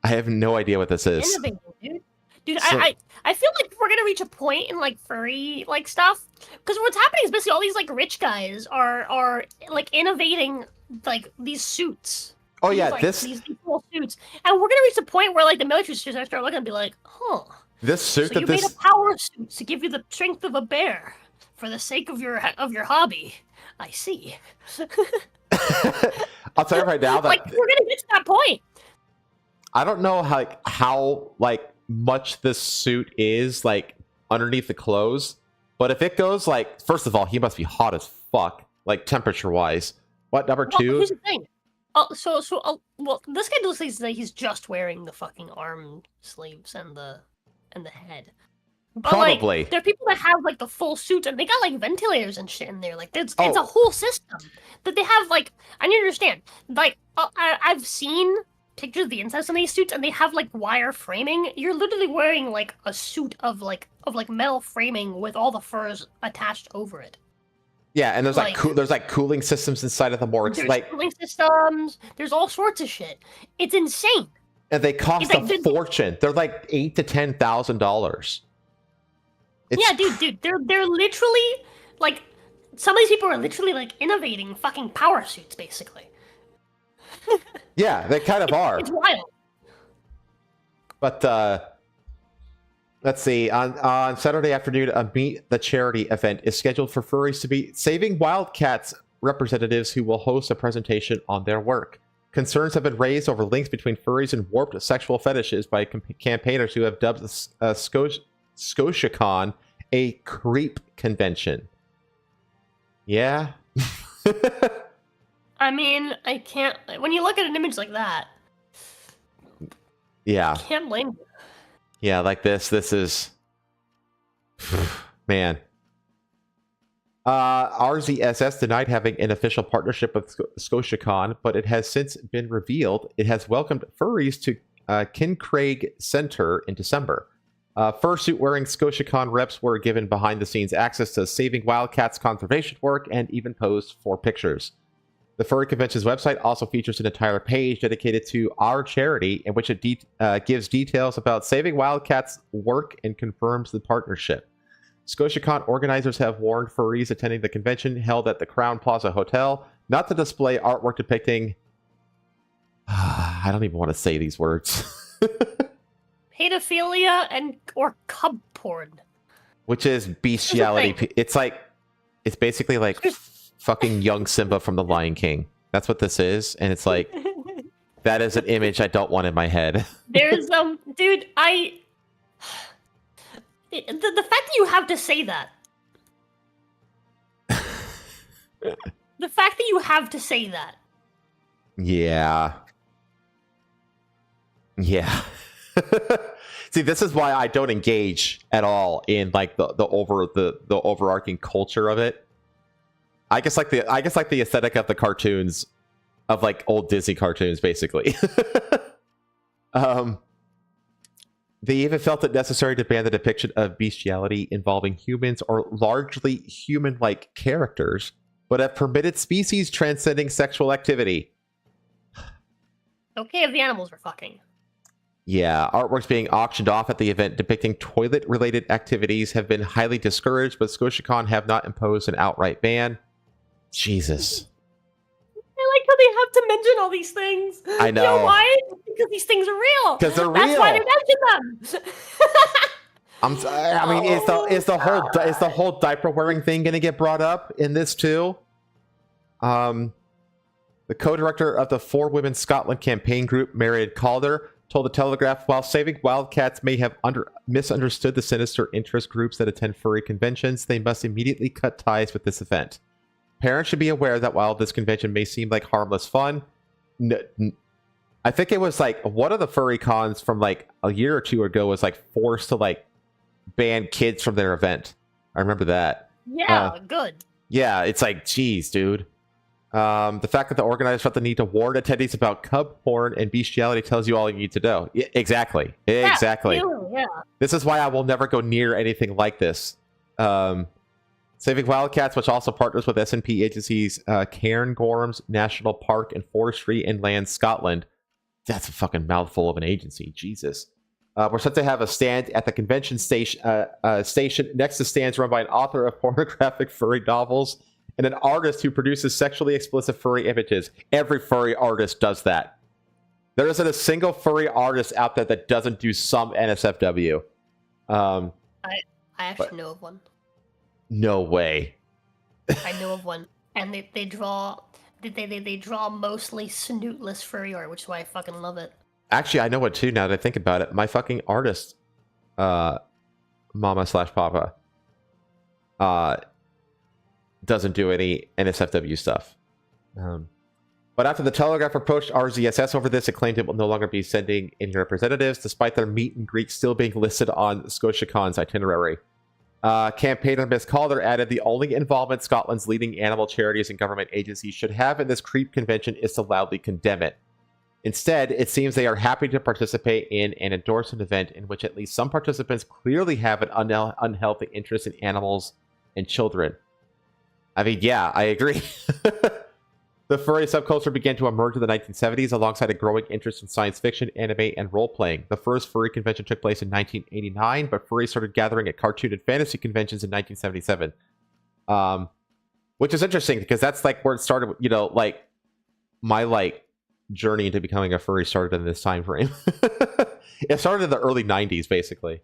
I have no idea what this is. Innovative, dude. Dude, so, I feel like we're gonna reach a point in like furry like stuff, because what's happening is basically all these like rich guys are like innovating like these suits. Oh yeah, these cool suits, and we're gonna reach the point where like the military is gonna start looking and be like, huh. This suit so that you this made a power suit to give you the strength of a bear for the sake of your hobby. I see. I'll tell you right now that like we're gonna get to that point. I don't know how much this suit is like underneath the clothes, but if it goes like, first of all, he must be hot as fuck, like temperature wise. What number two? Here's the thing. Well, this guy looks like he's just wearing the fucking arm sleeves and the head. But, probably. Like, there are people that have like the full suits and they got like ventilators and shit in there. Like, it's a whole system that they have. Like, I need to understand. Like, I've seen pictures of the inside of some of these suits and they have like wire framing. You're literally wearing like a suit of metal framing with all the furs attached over it. Yeah, and there's cooling systems inside of the more cooling systems. There's all sorts of shit. It's insane. And they cost a fortune. They're like $8,000 to $10,000. Yeah, dude, they're literally like some of these people are literally like innovating fucking power suits, basically. Yeah, they kind of are. It's wild. But let's see. On Saturday afternoon, a Meet the Charity event is scheduled for furries to be Saving Wildcats representatives who will host a presentation on their work. Concerns have been raised over links between furries and warped sexual fetishes by campaigners who have dubbed ScotiaCon a creep convention. Yeah. I mean, I can't. When you look at an image like that, yeah, I can't blame you. Yeah, like this is, man. RZSS denied having an official partnership with ScotiaCon, but it has since been revealed it has welcomed furries to Kincraig Center in December. Fursuit-wearing ScotiaCon reps were given behind-the-scenes access to saving wildcats conservation work and even posed for pictures. The Furry Convention's website also features an entire page dedicated to our charity, in which it gives details about saving wildcats work and confirms the partnership. ScotiaCon organizers have warned furries attending the convention held at the Crown Plaza Hotel not to display artwork depicting... I don't even want to say these words. Pedophilia or cub porn. Which is bestiality. It's basically like fucking young Simba from The Lion King. That's what this is. And it's like, that is an image I don't want in my head. There's, dude, the fact that you have to say that. The fact that you have to say that. Yeah. Yeah. See, this is why I don't engage at all in like the overarching culture of it. I guess like the aesthetic of the cartoons, of like old Disney cartoons, basically. They even felt it necessary to ban the depiction of bestiality involving humans or largely human-like characters, but have permitted species transcending sexual activity. Okay if the animals were fucking. Yeah, artworks being auctioned off at the event depicting toilet-related activities have been highly discouraged, but ScotiaCon have not imposed an outright ban. Jesus. I like how they have to mention all these things. I know. You know why? Because these things are real. Because they're real. That's why they mention them. I mean, is the whole diaper wearing thing going to get brought up in this too? The co-director of the For Women Scotland campaign group, Marion Calder, told the Telegraph, while saving wildcats may have misunderstood the sinister interest groups that attend furry conventions, they must immediately cut ties with this event. Parents should be aware that while this convention may seem like harmless fun, I think it was like one of the furry cons from like a year or two ago was like forced to like ban kids from their event. I remember that. Yeah, good. Yeah, it's like, geez, dude. The fact that the organizers felt the need to warn attendees about cub porn and bestiality tells you all you need to know. Yeah, exactly. Exactly. Yeah. This is why I will never go near anything like this. Saving Wildcats, which also partners with SNP agencies Cairngorms National Park and Forestry Inland Scotland. That's a fucking mouthful of an agency. Jesus. We're set to have a stand at the convention station next to stands run by an author of pornographic furry novels and an artist who produces sexually explicit furry images. Every furry artist does that. There isn't a single furry artist out there that doesn't do some NSFW. I actually know of one. No way. I know of one, and they draw mostly snootless furry art, which is why I fucking love it. Actually, I know what too. Now that I think about it, my fucking artist, Mama/Papa, doesn't do any NSFW stuff. But after the Telegraph approached RZSS over this, it claimed it will no longer be sending in representatives, despite their meet and greet still being listed on ScotiaCon's itinerary. Campaigner Ms. Calder added, the only involvement Scotland's leading animal charities and government agencies should have in this creep convention is to loudly condemn it. Instead, it seems they are happy to participate in and endorse an event in which at least some participants clearly have an unhealthy interest in animals and children. I mean, yeah, I agree. The furry subculture began to emerge in the 1970s alongside a growing interest in science fiction, anime, and role-playing. The first furry convention took place in 1989, but furries started gathering at cartoon and fantasy conventions in 1977. Which is interesting, because that's like where it started, you know, like, my, like, journey into becoming a furry started in this time frame. It started in the early 90s, basically.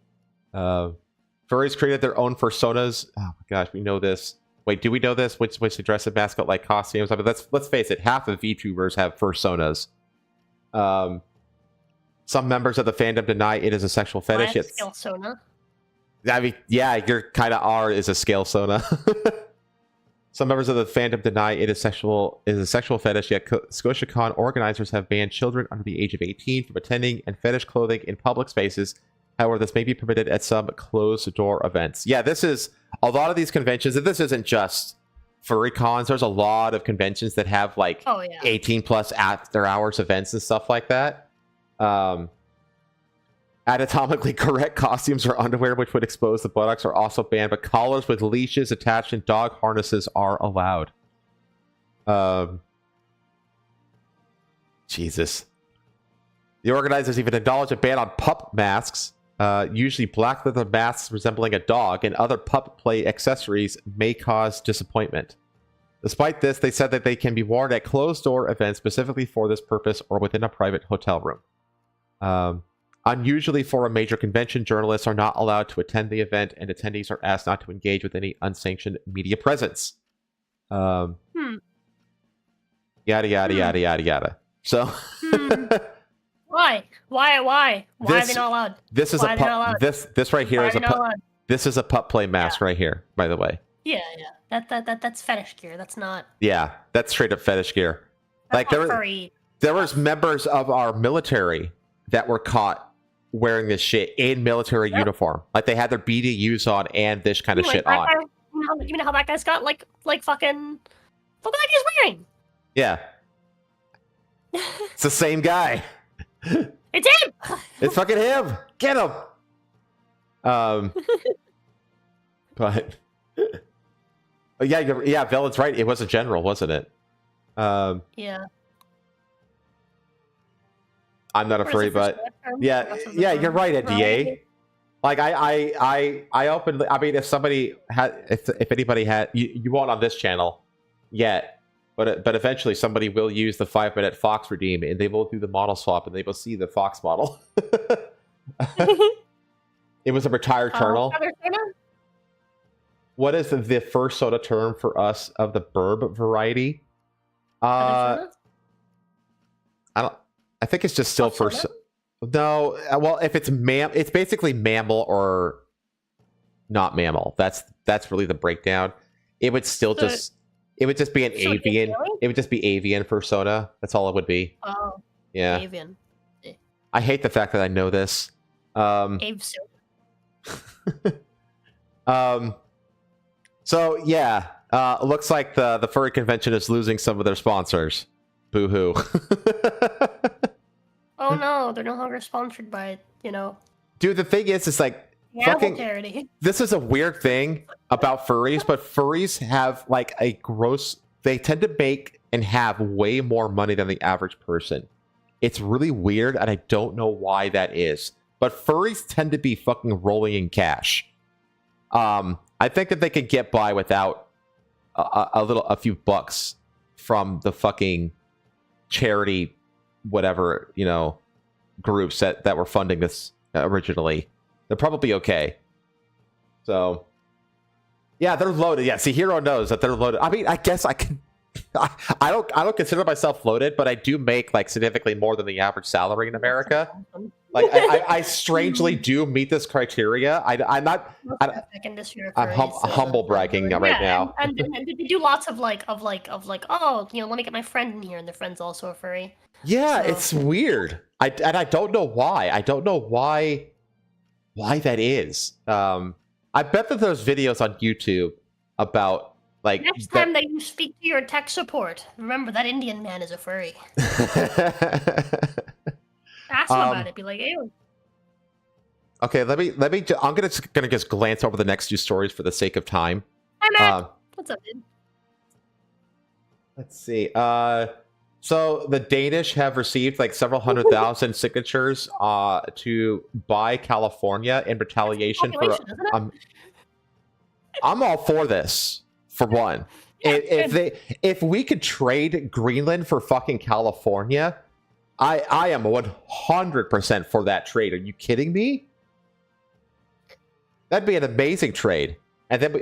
Furries created their own personas. Oh my gosh, we know this. Wait, do we know this? Which dress and mascot like costumes? I mean, let's face it. Half of VTubers have personas. Some members of the fandom deny it is a sexual fetish. It's, Sona. I mean, yeah, your kind of R is a scale Sona. Some members of the fandom deny it is a sexual fetish, yet ScotiaCon organizers have banned children under the age of 18 from attending and fetish clothing in public spaces. However, this may be permitted at some closed-door events. Yeah, this is a lot of these conventions, and this isn't just furry cons. There's a lot of conventions that have like 18 plus after hours events and stuff like that. Anatomically correct costumes or underwear which would expose the buttocks are also banned, but collars with leashes attached and dog harnesses are allowed. Jesus. The organizers even acknowledge a ban on pup masks, usually black leather masks resembling a dog, and other pup play accessories may cause disappointment. Despite this, they said that they can be worn at closed-door events specifically for this purpose or within a private hotel room. Unusually for a major convention, journalists are not allowed to attend the event, and attendees are asked not to engage with any unsanctioned media presence. Yada, yada, yada, yada, yada. So... Why? Why are they not allowed? This is Why a pup. This right here is a pup. This is a pup play mask right here, by the way. Yeah. That's fetish gear. That's not. Yeah, that's straight up fetish gear. That's Like there was members of our military that were caught wearing this shit in military uniform. Like they had their BDUs on and this kind of shit on. You know how that guy's got like fucking. Look what he's wearing. Yeah. It's the same guy. It's him. It's fucking him. Get him. But yeah, Villain's right. It was a general, wasn't it? Yeah. I'm not a furry, but yeah, you're right, NDA. Like I openly, I mean, if somebody had, if anybody had, you won't on this channel yet, but eventually somebody will use the 5-minute Fox redeem, and they will do the model swap, and they will see the Fox model. It was a retired colonel. What is the first soda term for us of the burb variety? I think it's just still first. No, well, if it's it's basically mammal or not mammal. That's really the breakdown. It would still it would just be an avian. It would just be avian for soda. That's all it would be. Oh, yeah. Avian. I hate the fact that I know this. Ave soda. So yeah, looks like the furry convention is losing some of their sponsors. Boo hoo. Oh no, they're no longer sponsored by, Dude, the thing is, it's like fucking. Charity. This is a weird thing about furries, but furries have like a gross. They tend to make and have way more money than the average person. It's really weird, and I don't know why that is. But furries tend to be fucking rolling in cash. I think that they could get by without a few bucks from the fucking charity, whatever, groups that were funding this originally. They're probably okay. So, yeah, they're loaded. Yeah, see, Hero knows that they're loaded. I mean, I guess I can. I don't consider myself loaded, but I do make like significantly more than the average salary in America. Like I strangely do meet this criteria. I'm not. I'm humble bragging right now. And they do lots of oh, let me get my friend in here, and their friend's also a furry. Yeah, so. It's weird. I don't know why. I don't know why that is. I bet that there's videos on YouTube about like next time that you speak to your tech support, remember that Indian man is a furry. Ask them about it. Be like, hey. Okay, let me. I'm gonna just glance over the next few stories for the sake of time. Hi, Matt. What's up, dude? Let's see. So the Danish have received like several 100,000 signatures to buy California in retaliation for. I'm all for this. For one, if we could trade Greenland for fucking California, I am 100% for that trade. Are you kidding me? That'd be an amazing trade. And then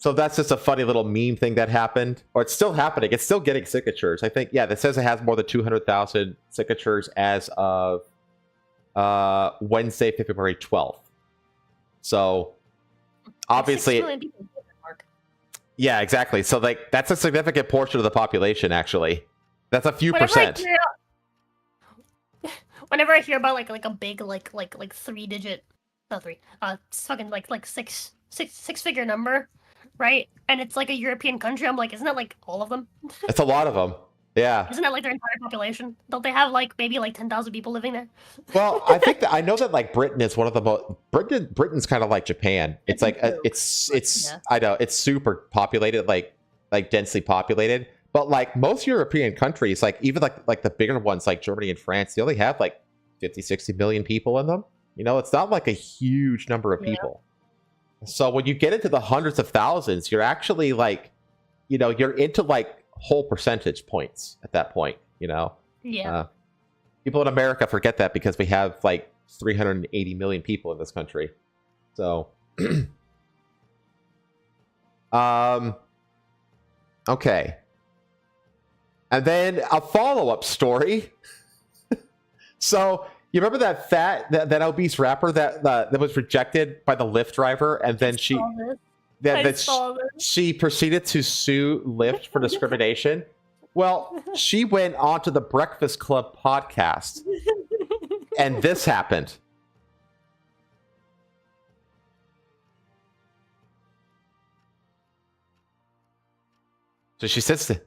So that's just a funny little meme thing that happened, or it's still happening. It's still getting signatures. I think, yeah, that says it has more than 200,000 signatures as of Wednesday, February 12th. So obviously, yeah, exactly. So like that's a significant portion of the population. Actually, that's a few percent. Whenever I hear about like a big like 3-digit, not three, fucking like six figure number, right? And it's like a European country. I'm like, isn't that like all of them? It's a lot of them. Yeah. Isn't that like their entire population? Don't they have like maybe like 10,000 people living there? Well, I think I know that like Britain is one of the most. Britain's kind of like Japan. It's like it's I know it's super populated, like densely populated. But like most European countries, like even like the bigger ones like Germany and France, they only have like 50, 60 million people in them. You know, it's not like a huge number of people. So when you get into the hundreds of thousands, you're actually like, you know, you're into like whole percentage points at that point, you know? Yeah. People in America forget that because we have like 380 million people in this country. So, okay. And then a follow-up story. So you remember that obese rapper that was rejected by the Lyft driver, and then she proceeded to sue Lyft for discrimination? Well, she went onto the Breakfast Club podcast, and this happened. So she sits there.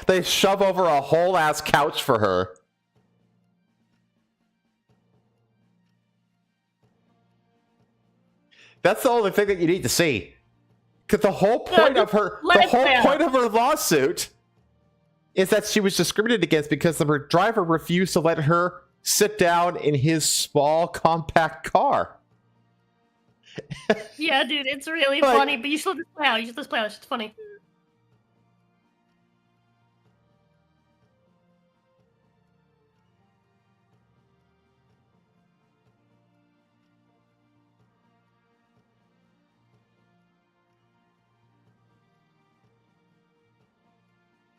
They shove over a whole ass couch for her. That's the only thing that you need to see. Because the whole point of her lawsuit is that she was discriminated against because her driver refused to let her sit down in his small, compact car. Yeah, dude, it's really funny. But you should let this play out. You should let this play out. It's just funny.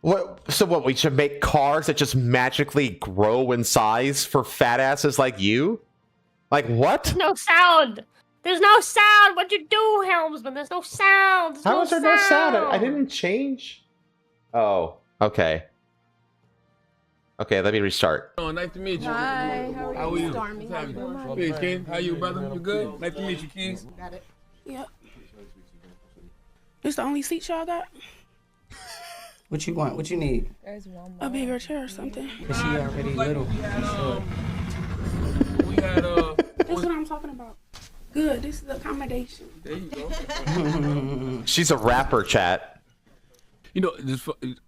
What, we should make cars that just magically grow in size for fat asses like you? Like, what? There's no sound. There's no sound. What'd you do, Helmsman? There's no sound. How is there no sound? I didn't change. Oh, okay. Okay, let me restart. Oh, nice to meet you. Hi, how are you? Stormy, how you doing? Hey, King, how you, brother? You good? Nice to meet you, King. Got it. Yep. This the only seat y'all got? What you want? What you need? A bigger chair or something. Is she already little? We had That's what I'm talking about. Good. This is accommodation. There you go. She's a rapper, chat. You know,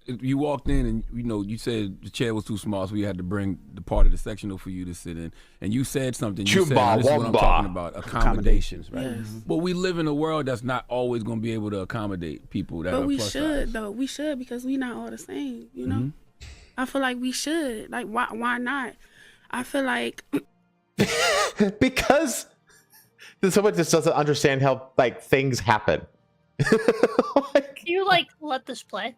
you walked in and you said the chair was too small, so we had to bring the part of the sectional for you to sit in. And you said something. You said, this is what I'm talking about, accommodations, right? Yes. But we live in a world that's not always going to be able to accommodate people that are plus size. But we should, though. We should, because we not all the same, you know? Mm-hmm. I feel like we should. Like, why not? I feel like... Because someone just doesn't understand how, like, things happen. Can you let this play?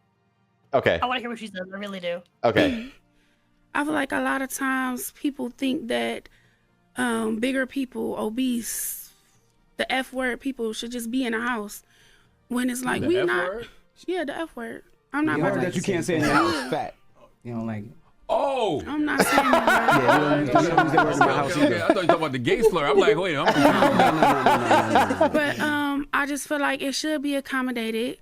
Okay. I want to hear what she says. I really do. Okay. I feel like a lot of times people think that bigger people, obese, the F word people should just be in a house. When it's like we not. Word? Yeah, the F word. I'm not. You heard that you can't say in your house. Fat. You don't like it. Oh! I'm not saying that. Yeah, you don't use that word in my house either. I thought you were talking about the gay slur. I'm like, wait, I'm no. But I just feel like it should be accommodated.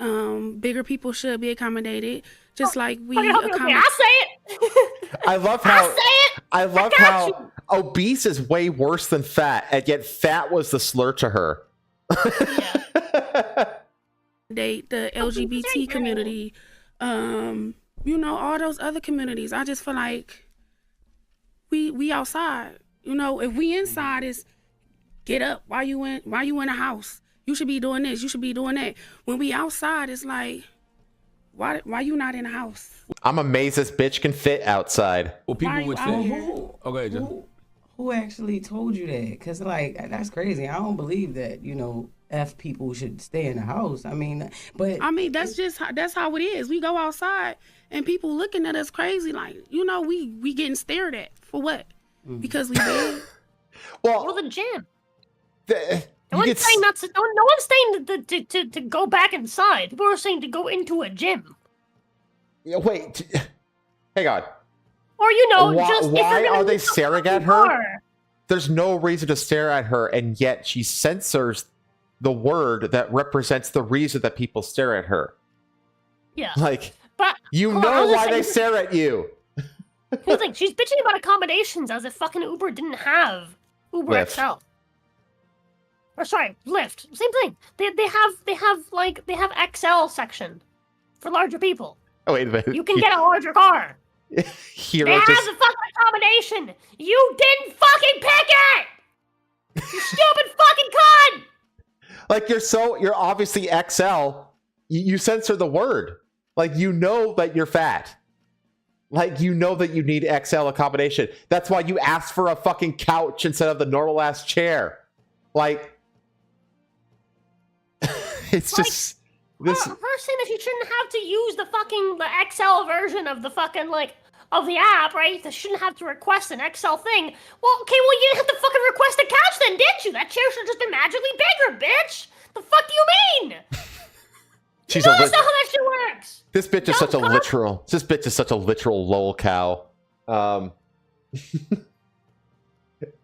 Bigger people should be accommodated, just like we accommodate. I say it. I love how I love how obese is way worse than fat, and yet fat was the slur to her. The LGBT community. All those other communities. I just feel like we outside. If we inside is get up. Why you in a house? You should be doing this. You should be doing that. When we outside, it's like, why you not in a house? I'm amazed this bitch can fit outside. Well, people would say, Okay, Joe. Who actually told you that? Because, like, that's crazy. I don't believe that, you know, F people should stay in the house. I mean, but... I mean, that's how it is. We go outside and people looking at us crazy. Like, you know, we getting stared at. For what? Because we bad? Well, go to the gym. No one's saying no one's saying to go back inside. People are saying to go into a gym. Yeah, wait. Hang on. Or, you know, why are they staring at her? Car. There's no reason to stare at her, and yet she censors the word that represents the reason that people stare at her. Yeah. Like, but you know why they stare at you. Here's the thing, she's bitching about accommodations as if fucking Uber didn't have Uber Lyft. XL. Or sorry, Lyft. Same thing. They have XL section for larger people. Oh, wait a minute. You can get a larger car. Hero They have just the fucking accommodation. You didn't fucking pick it. You stupid fucking cunt. like you're obviously XL. You censor the word. Like, you know that you're fat. Like, you know that you need XL accommodation. That's why you asked for a fucking couch instead of the normal ass chair. Like, it's like, just this. Her saying that she shouldn't have to use the XL version of the fucking of the app, right? They shouldn't have to request an XL thing. Well, okay, well you didn't have to fucking request a couch then, didn't you? That chair should have just been magically bigger, bitch. The fuck do you mean? She's that's not how that shit works. This bitch is such a literal. This bitch is such a literal lol cow.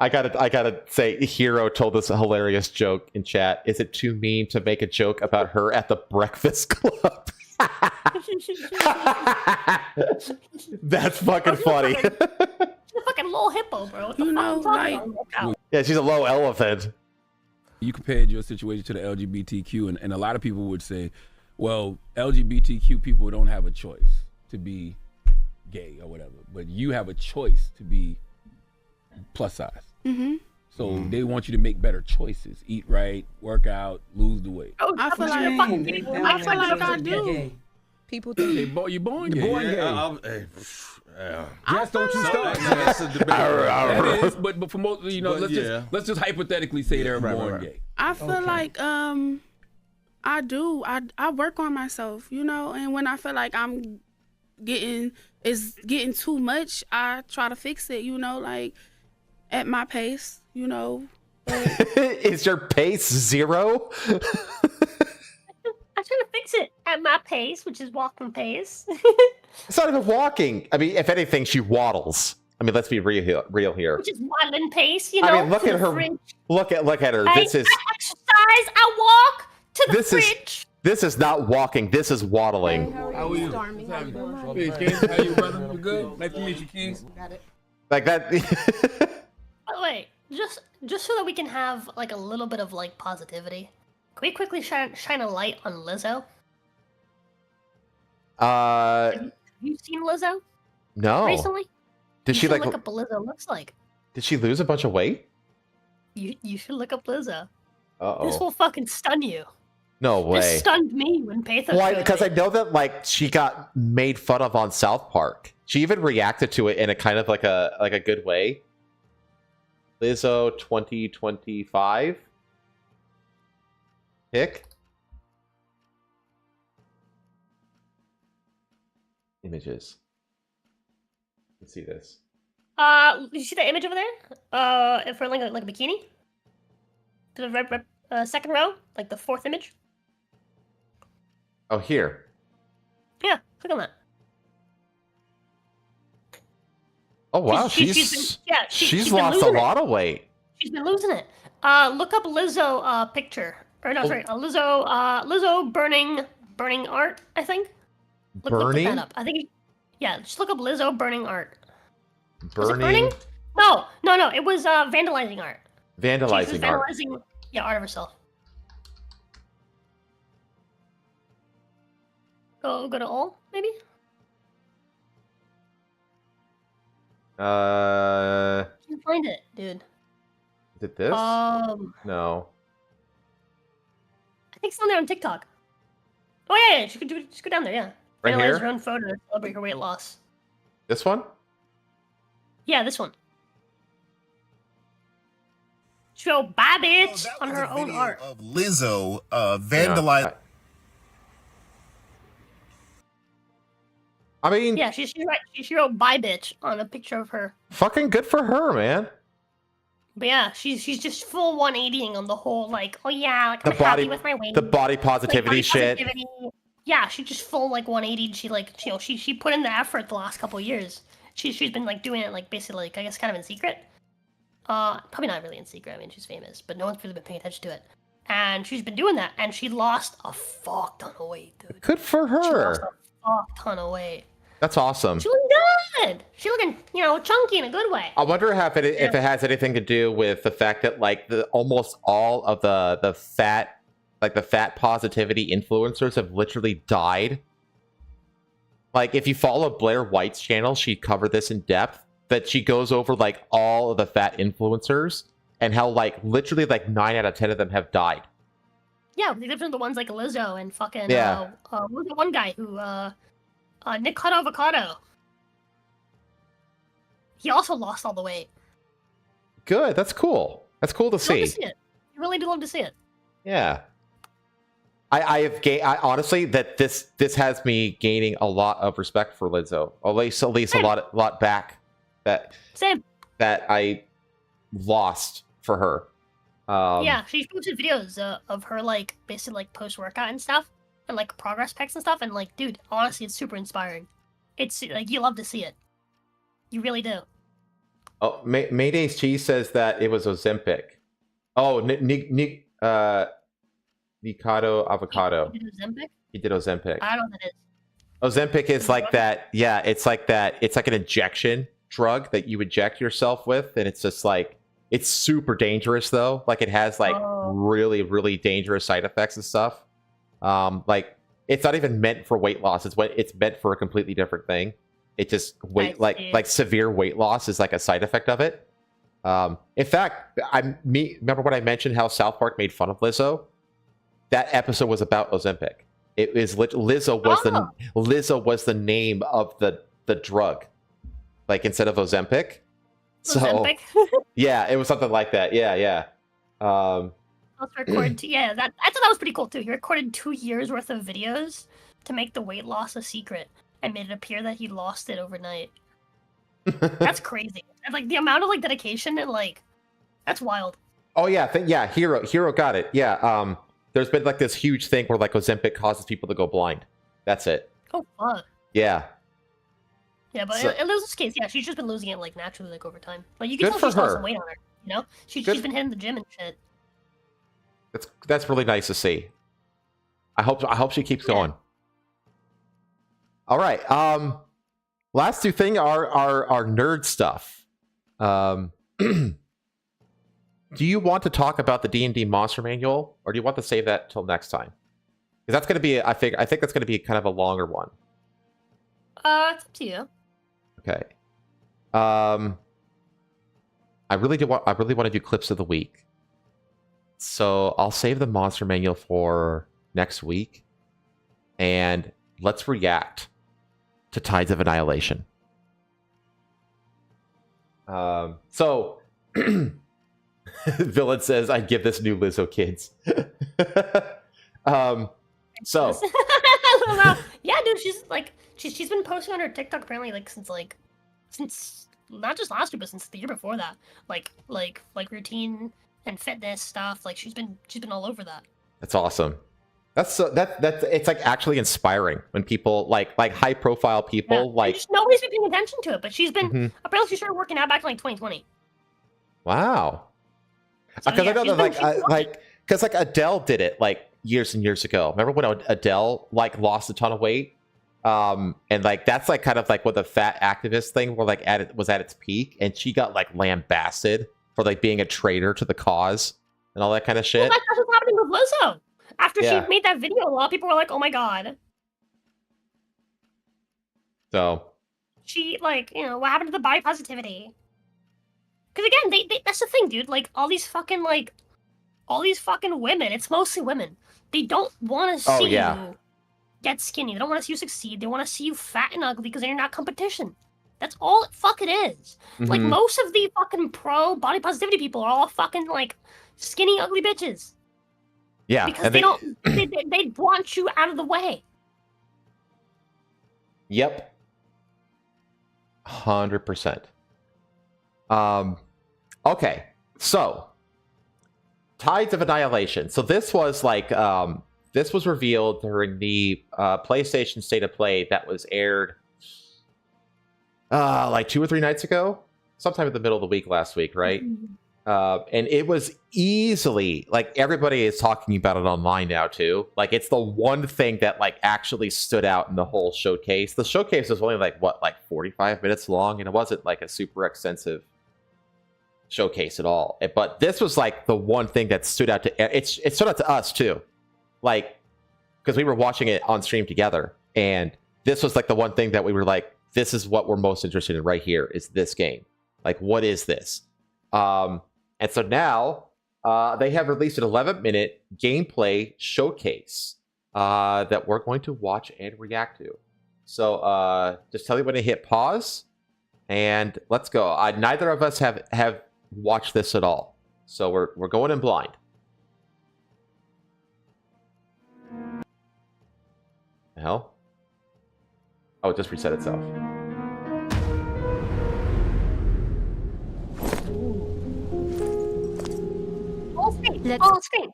I gotta say, Hero told us a hilarious joke in chat. Is it too mean to make a joke about her at the Breakfast Club? That's fucking funny. She's a fucking little hippo, bro. What the fuck are you talking about? Yeah, she's a low elephant. You compared your situation to the LGBTQ, and a lot of people would say, well, LGBTQ people don't have a choice to be gay or whatever, but you have a choice to be plus size. Mm-hmm. So they want you to make better choices. Eat right, work out, lose the weight. I feel like I do. People think you're born gay. Born gay. Just don't you start. That's a debate. That is, but for most, you know, let's just hypothetically say they're born gay. I feel like I do. I work on myself, you know, and when I feel like I'm getting too much, I try to fix it, you know, like at my pace, you know. Is your pace 0? I'm trying to fix it at my pace, which is walking pace. It's not even walking. I mean, if anything, she waddles. I mean, let's be real here. Which is waddling pace, you know. I mean, look to at the her. fridge. Look at her. I exercise. I walk to the fridge. This is not walking. This is waddling. How are you? How you, brother? You good? Nice to meet you, King. Got it. Like that. But wait, just so that we can have like a little bit of like positivity, can we quickly shine a light on Lizzo? Have you seen Lizzo? No. Recently? Did she like look up what Lizzo looks like? Did she lose a bunch of weight? You should look up Lizzo. Uh-oh. This will fucking stun you. No way. This stunned me when Pathos. Why? Because I know that like she got made fun of on South Park. She even reacted to it in a kind of like a good way. Lizzo 2025 pick images. Let's see this. You see the image over there? For like a bikini. To the second row, like the fourth image. Oh, here. Yeah, click on that. Oh wow, she's lost a lot of weight. She's been losing it. Look up Lizzo picture. Or no, sorry, Lizzo burning art, I think. Look that up. I think just look up Lizzo burning art. Burning? No, it was vandalizing art. Vandalizing art. Art of herself. Go to all, maybe? I can't find it, dude. Is it this? No. I think it's on there on TikTok. Oh yeah, she could do it. Just go down there, yeah. Right Analyze here? her own photo to celebrate her weight loss. This one? Yeah, this one. She wrote "bad bitch" on her own art. Of Lizzo vandalized. I mean, yeah, she wrote "bye bitch" on a picture of her. Fucking good for her, man. But yeah, she's just full 180ing on the whole like, oh yeah, like The I'm body, happy with my weight. the body positivity shit. Yeah, she just full like 180. She like she put in the effort the last couple of years. She's been like doing it like basically like I guess kind of in secret. Probably not really in secret. I mean, she's famous, but no one's really been paying attention to it. And she's been doing that, and she lost a fuck ton of weight, dude. Good for her. She lost a fuck ton of weight. That's awesome. She looking good. She looking, chunky in a good way. I wonder if it has anything to do with the fact that like almost all of the fat positivity influencers have literally died. Like if you follow Blair White's channel, she covered this in depth. That she goes over like all of the fat influencers and how like literally like 9 out of 10 of them have died. Yeah, except for the ones like Lizzo and fucking Yeah. what was the one guy who Nick Hot Avocado. He also lost all the weight. Good. That's cool. That's cool to You love see. to see it. You really do love to see it. Yeah. I honestly that this has me gaining a lot of respect for Lizzo. At least a lot back that I lost for her. Yeah, she posted videos of her like basically like post workout and stuff, and like progress pics and stuff, and like, dude, honestly, it's super inspiring. It's like you love to see it. You really do. Oh, Mayday's Cheese says that it was Ozempic. Oh, Nikado Avocado. He did Ozempic? He did Ozempic. I don't know what that is. Ozempic is like that. Yeah, it's like that. It's like an injection drug that you inject yourself with, and it's just like it's super dangerous though. Like it has like really, really dangerous side effects and stuff. Like it's not even meant for weight loss. It's meant for a completely different thing. It just like severe weight loss is like a side effect of it. In fact, remember when I mentioned how South Park made fun of Lizzo? That episode was about Ozempic. It is Lizzo was the name of the drug, like instead of Ozempic. So yeah, it was something like that. Yeah. Also recorded I thought that was pretty cool too. He recorded 2 years worth of videos to make the weight loss a secret and made it appear that he lost it overnight. That's crazy. And, like the amount of like dedication and like that's wild. Oh yeah, Hero got it. Yeah, there's been like this huge thing where like Ozempic causes people to go blind. That's it. Oh fuck. Yeah. Yeah, but So- in Liz's case, yeah, she's just been losing it like naturally, like over time. Like you can Good tell for she's lost her. some weight on her. You know, she's Good- been hitting the gym and shit. That's really nice to see. I hope she keeps going. All right. Last two things are nerd stuff. Do you want to talk about the D&D Monster Manual, or do you want to save that till next time? Because that's going to be, I think that's going to be kind of a longer one. It's up to you. Okay. I really want to do clips of the week. So I'll save the Monster Manual for next week, and let's react to Tides of Annihilation. So Villain says, "I give this new Lizzo kids." So Yeah, dude, she's like she's been posting on her TikTok apparently like since not just last week but since the year before that. Like routine and fitness stuff. Like she's been all over that. that's awesome. That's it's like actually inspiring when people like high profile people like Just nobody's been paying attention to it, but she's been Mhm. apparently she started working out back in like 2020. wow. So, Because yeah, I know she's that been- because Adele did it like years and years ago. Remember when Adele like lost a ton of weight? And like that's like kind of like what the fat activist thing were like was at its peak, and she got like lambasted for like being a traitor to the cause and all that kind of shit. Well, that's what's happening with Lizzo. After Yeah. she made that video, a lot of people were like, "Oh my god." So She like, what happened to the body positivity? Because again, they that's the thing, dude. Like all these fucking women, it's mostly women. They don't want to Oh, see yeah. you get skinny. They don't want to see you succeed. They want to see you fat and ugly because then you're not competition. That's all it fucking is. Like, Mhm. most of the fucking pro body positivity people are all fucking, like, skinny, ugly bitches. Yeah, Because and they don't, they want you out of the way. Yep. 100%. Okay, so Tides of Annihilation. So this was like this was revealed during the PlayStation State of Play that was aired like 2 or 3 nights ago, sometime in the middle of the week last week, right? And it was easily, like, everybody is talking about it online now too. Like, it's the one thing that like actually stood out in the whole showcase. The showcase was only like 45 minutes long, and it wasn't like a super extensive showcase at all. But this was like the one thing that stood out to it stood out to us too, like, because we were watching it on stream together, and this was like the one thing that we were like, this is what we're most interested in right here, is this game. Like, what is this? And so now they have released an 11-minute gameplay showcase that we're going to watch and react to. So just tell me when to hit pause, and let's go. Neither of us have watched this at all, so we're going in blind. The hell? Oh, it just reset itself. Full screen. Full screen.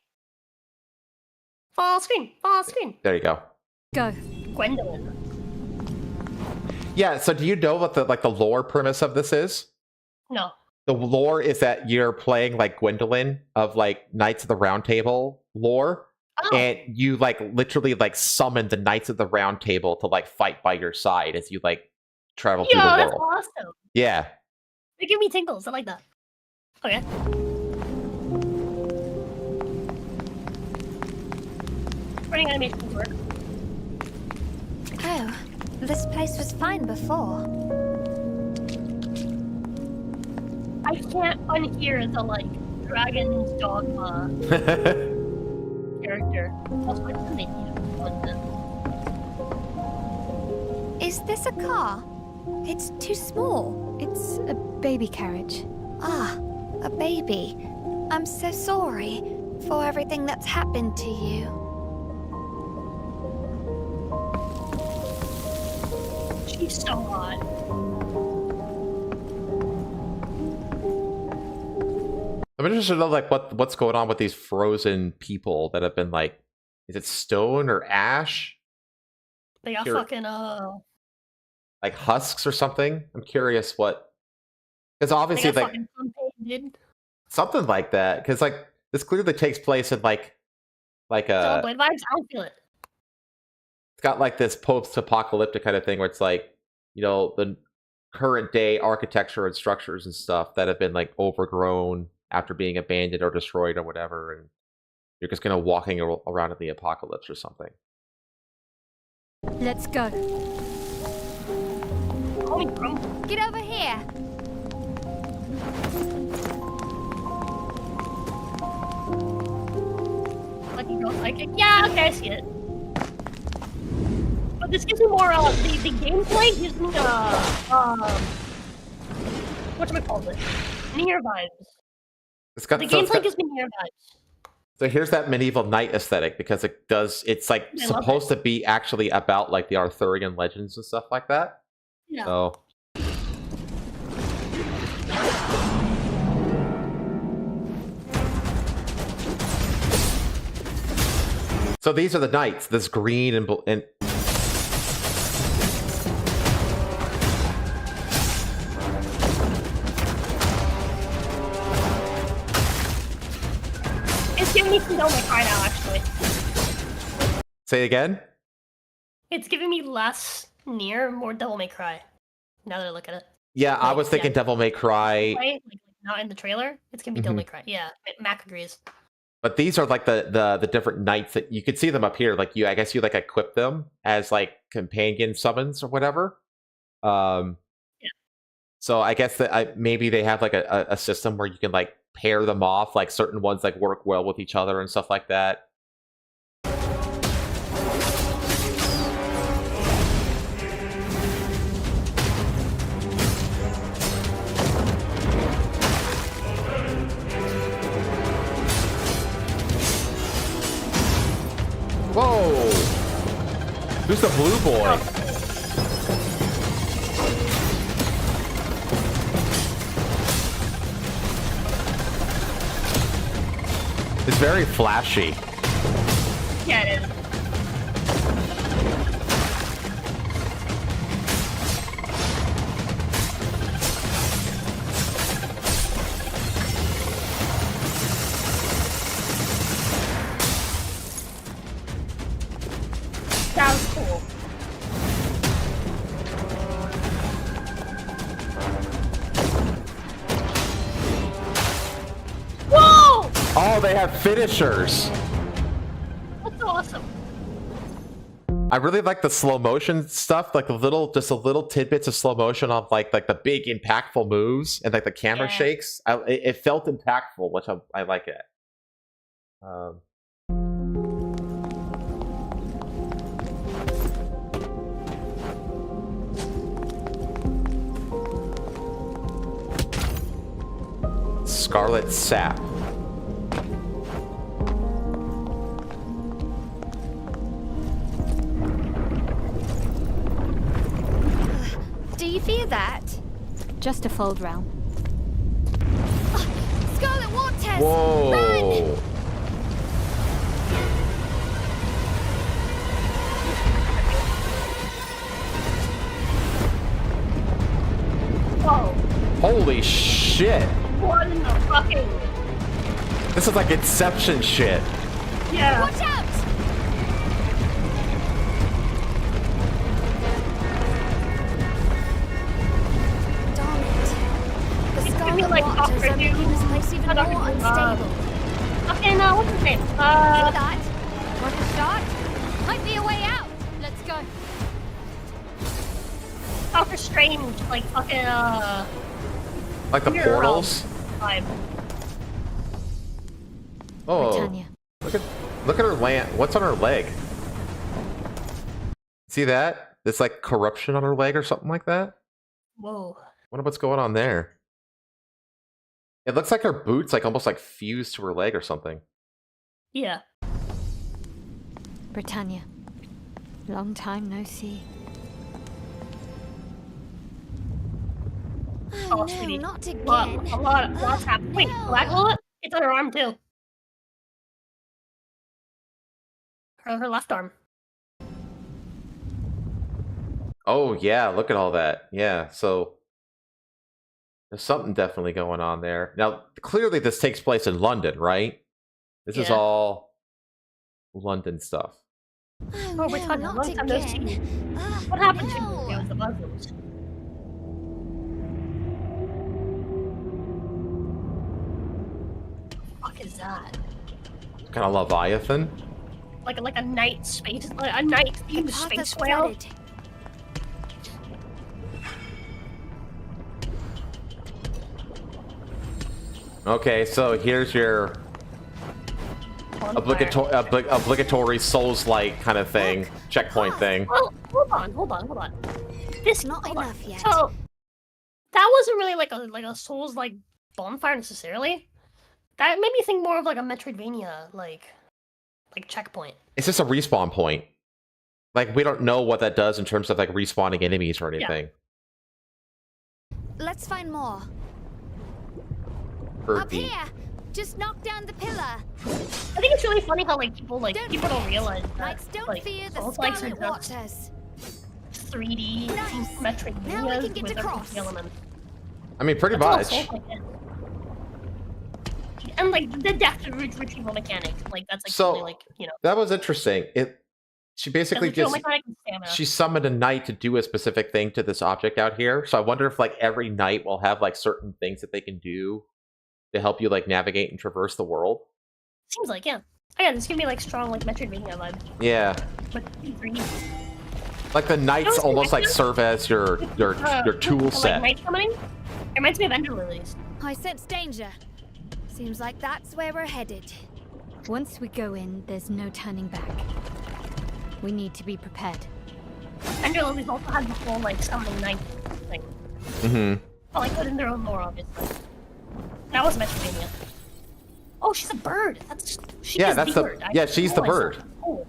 Full screen. Full screen. There you go. Go. Gwendolyn. Yeah, so do you know what the lore premise of this is? No. The lore is that you're playing like Gwendolyn of like Knights of the Round Table lore. Oh. And you like literally like summon the Knights of the Round Table to like fight by your side as you like travel through the world. That's awesome. Yeah. They give me tingles. I like that. Okay. Running animations work. Oh, this place was fine before. I can't unhear the like dragon's dogma character. That's what I'm thinking. Is this a car? It's too small. It's a baby carriage. Ah, a baby. I'm so sorry for everything that's happened to you. She's so hot. I'm interested to know like what's going on with these frozen people that have been like, is it stone or ash? They got fucking like husks or something. I'm curious what, because obviously like something like that. Because like this clearly takes place in like a Blade vibes. I don't feel it. It's got like this post-apocalyptic kind of thing where it's like, you know, the current day architecture and structures and stuff that have been like overgrown after being abandoned or destroyed or whatever, and you're just kind of walking around in the apocalypse or something. Let's go. Get over here. Lucky girl psychic. Yeah, okay, I see it. But this gives me more, the gameplay gives me, whatchamacallit? Near vibes. It's got The gameplay gives me near vibes. So here's that medieval knight aesthetic, because it's like supposed to be actually about like the Arthurian legends and stuff like that. Yeah. So these are the knights, this green and It's giving me some Devil May Cry now, actually. Say again? It's giving me less Nier, more Devil May Cry. Now that I look at it. Yeah, I was thinking Devil May Cry. Right? Like, not in the trailer. It's gonna be Devil May Cry. Yeah, Mac agrees. But these are like the different knights that you could see them up here. Like I guess you like equip them as like companion summons or whatever. Yeah. So I guess that maybe they have like a system where you can like pair them off. Like certain ones like work well with each other and stuff like that. Who's the blue boy? It's very flashy. Yeah, it is. That was cool. Whoa! Oh, they have finishers. That's awesome. I really like the slow motion stuff, like just a little tidbits of slow motion on like the big impactful moves and like the camera shakes. It felt impactful, which I like it. Scarlet Sap. Do you fear that? Just a fold realm. Scarlet Waters! Whoa! Run! Whoa! Holy shit! What in the fucking? This is like Inception shit. Yeah. Watch out! Darn it. The Scarlet like Waters are making this place even more unstable. Okay, now what's his name? See that? Want a shot? Might be a way out. Let's go. Doctor Strange, like fucking Like the Mirror portals. vibe. Oh, Britannia. look at her land. What's on her leg? See that? It's like corruption on her leg or something like that. Whoa. Wonder what's going on there. It looks like her boots like almost like fused to her leg or something. Yeah. Britannia. Long time no see. Oh, no, sweetie. not again. Lots happened. Wait, Black Bullet? It's on her arm too. Her left arm. Oh yeah, look at all that. Yeah, so there's something definitely going on there. Now, clearly this takes place in London, right? This is all London stuff. Oh, we're talking not long time no again. see. What happened to you? It was the Muslims. What the fuck is that? Kind of Leviathan. Like a night space, a night themed space whale. Okay, so here's your obligatory Souls-like kind of thing, checkpoint thing. Well, hold on. This not enough yet. So that wasn't really like a Souls like bonfire necessarily. That made me think more of like a Metroidvania like checkpoint. It's just a respawn point. Like we don't know what that does in terms of like respawning enemies or anything. Let's find more. Furry. Up here! Just knock down the pillar. I think it's really funny how like people don't realize that Don't fear the Souls-likes Scarlet are just Waters. 3D Metroidvanias Now we can get with across. RPG elements. I mean, pretty That's all much. Souls-like is. And like the death retrieval mechanic, like that's like So really like that was interesting. She basically Retrieval just mechanic and stamina. she summoned a knight to do a specific thing to this object out here. So I wonder if like every knight will have like certain things that they can do to help you like navigate and traverse the world. Seems like yeah. Again, this can be like strong like Metroidvania vibe. Yeah, But 3D. like the knights almost like serve as your tool Like set. knight summoning. It reminds me of Ender Lilies. I sense danger. Seems like that's where we're headed. Once we go in, there's no turning back. We need to be prepared. Ender Lilies also had the whole like summoning knight thing. Mm-hmm. But like put in their own lore, obviously. That was Metroidvania. Oh, she's a bird. She's the bird. yeah, she's the bird. Cool.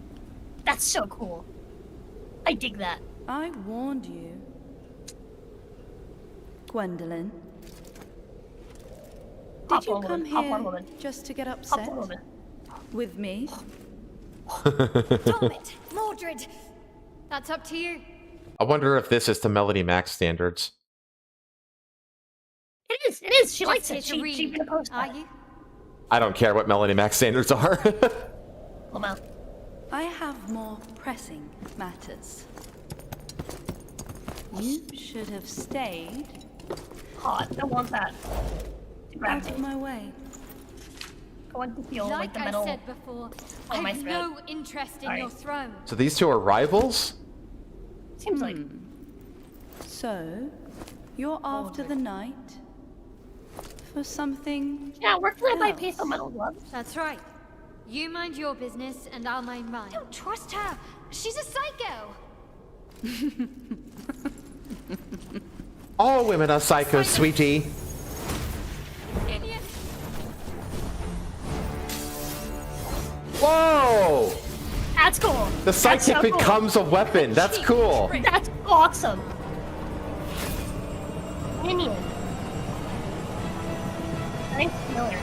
That's so cool. I dig that. I warned you. Gwendolyn. Did you come here just to get upset? With me? Damn it, Mordred! That's up to you. I wonder if this is to Melody Max standards. It is. It is. She likes it. She been a post. Are you? I don't care what Melody Max standards are. Well, I have more pressing matters. You should have stayed. Hot. I want that. Out of my way. I want to feel like the metal. I said before, on my I have throat. no interest in your throne. So these two are rivals? Seems like. So, you're after the night for something. Yeah, we're gonna buy peaceful metal gloves. That's right. You mind your business, and I'll mind mine. Don't trust her. She's a psycho. All women are psychos, sweetie. Idiot. Whoa! That's cool. The sidekick That's so becomes a weapon. That's cool. That's awesome. Minion. Thanks, Miller.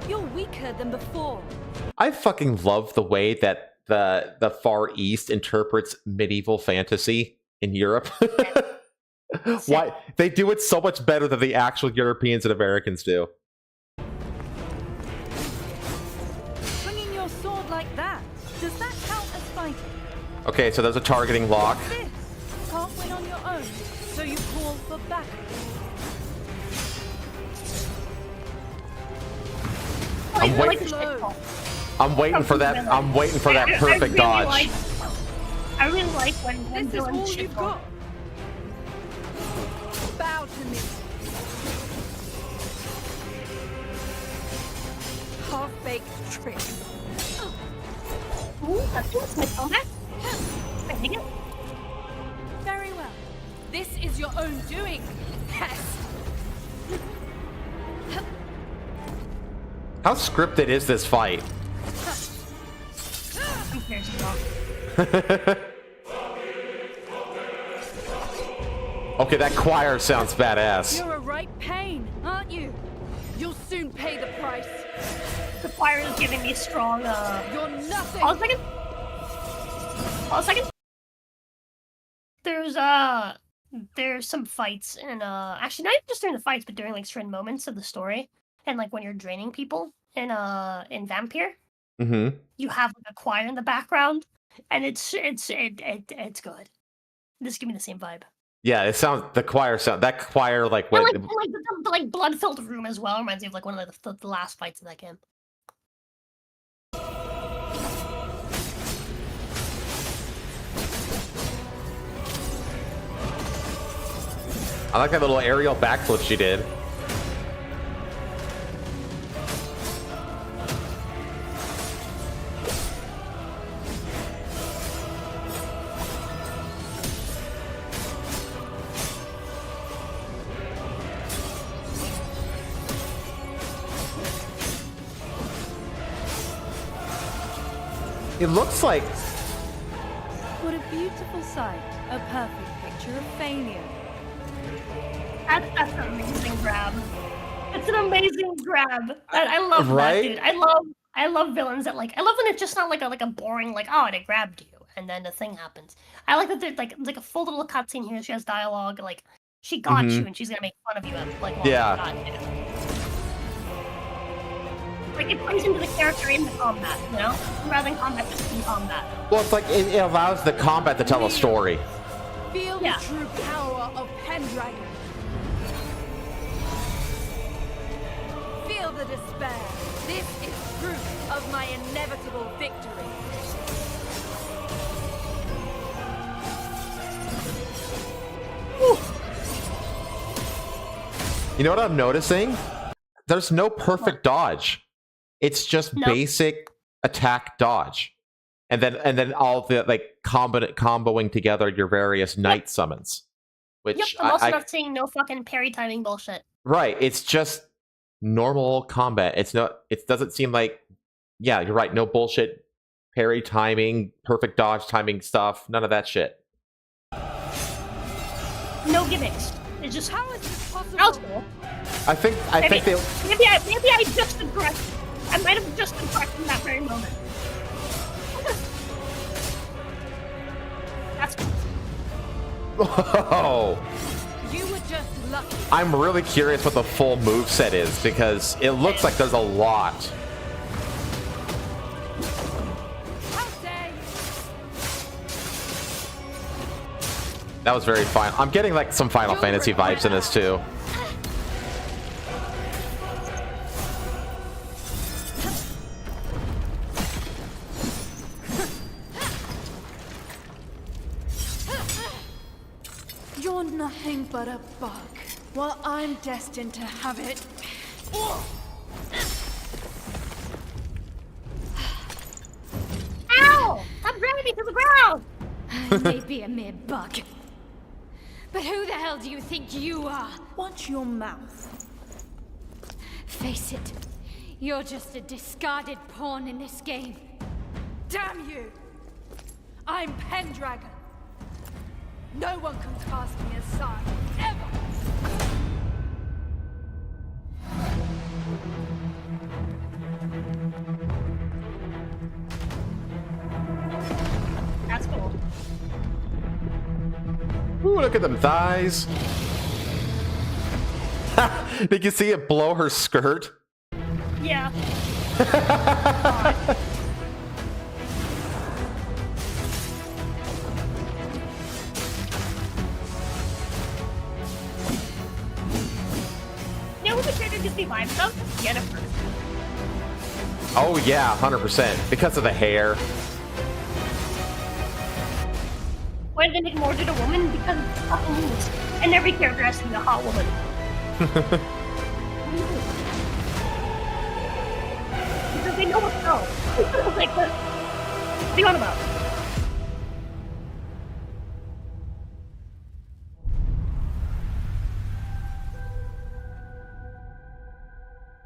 You're weaker than before. I fucking love the way that the Far East interprets medieval fantasy in Europe. Why they do it so much better than the actual Europeans and Americans do. Swinging your sword like that, does that count as fighting? Okay, so there's a targeting lock. This can't win on your own, so you call for backup. I'm waiting for that. I'm waiting for that perfect dodge. I really like when villains shit got. Bow to me. Half-baked trick. Ooh, that's my combat. I dig it. Very well. This is your own doing, pest. How scripted is this fight? Who cares about? Okay, that choir sounds badass. You're a right pain, aren't you? You'll soon pay the price. The choir is giving me strong, You're nothing. Hold a second. There's some fights, and actually not even just during the fights, but during like certain moments of the story, and like when you're draining people in Vampire, you have like, a choir in the background, and it's good. This give me the same vibe. Yeah, it sounds that choir like And, what? the like blood-filled room as well reminds me of like one of the last fights in that game. I like that little aerial backflip she did. It looks like... What a beautiful sight. A perfect picture of failure. That's an amazing grab. It's an amazing grab. I love that, dude. I love villains that like. I love when it's just not like a boring like, oh, it grabbed you and then the thing happens. I like that there's like a full little cutscene here. She has dialogue like she got you and she's gonna make fun of you like while Yeah. she got you. Like it plays into the character in the combat, you know, rather than combat just in combat. Well, it's like it allows the combat to tell a story. Feel the true power of Pendragon. Feel the despair. This is proof of my inevitable victory. You know what I'm noticing? There's no perfect dodge. It's just basic attack dodge. And then all the like comboing together your various night summons. Which I'm also not seeing no fucking parry timing bullshit. Right. It's just normal combat. It's not. It doesn't seem like. Yeah, you're right. No bullshit. Parry timing, perfect dodge timing stuff. None of that shit. No gimmicks. It's just how is this possible? I think they. Maybe I just aggressed. I might have just aggressed in that very moment. That's. Oh. You were just lucky. I'm really curious what the full moveset is because it looks like there's a lot. That was very fine. I'm getting like some Final Fantasy vibes in this too. You're nothing but a bug, while I'm destined to have it. Ow! Stop dragging me to the ground! I may be a mere bug. But who the hell do you think you are? Watch your mouth. Face it, you're just a discarded pawn in this game. Damn you! I'm Pendragon. No one can cast me aside, ever! That's cool. Ooh, look at them thighs. Did you see it blow her skirt? Yeah. You know what the character gives me vibes of? Jennifer. Oh yeah, 100%. Because of the hair. Why did they make Mordred a woman? Because it's fucking moves. And every character has to be a hot woman. Because they know what's wrong. Like, what are you on about?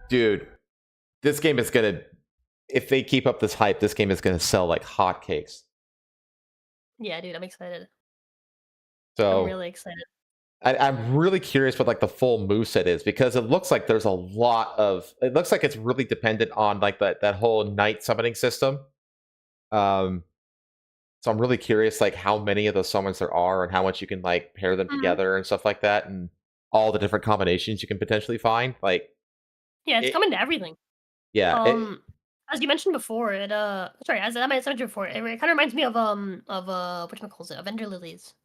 Dude, this game is gonna, if they keep up this hype, this game is gonna sell like hotcakes. Yeah, dude, I'm excited. So I'm really excited. I'm really curious what like the full moveset is because it looks like there's a lot of. It looks like it's really dependent on like that whole knight summoning system. So I'm really curious like how many of those summons there are and how much you can like pair them together and stuff like that, and all the different combinations you can potentially find. Like, Yeah, it's coming to everything. yeah, As you mentioned before, sorry, as I mentioned before, it kind of reminds me of whatchamacallit, Avenger Lilies,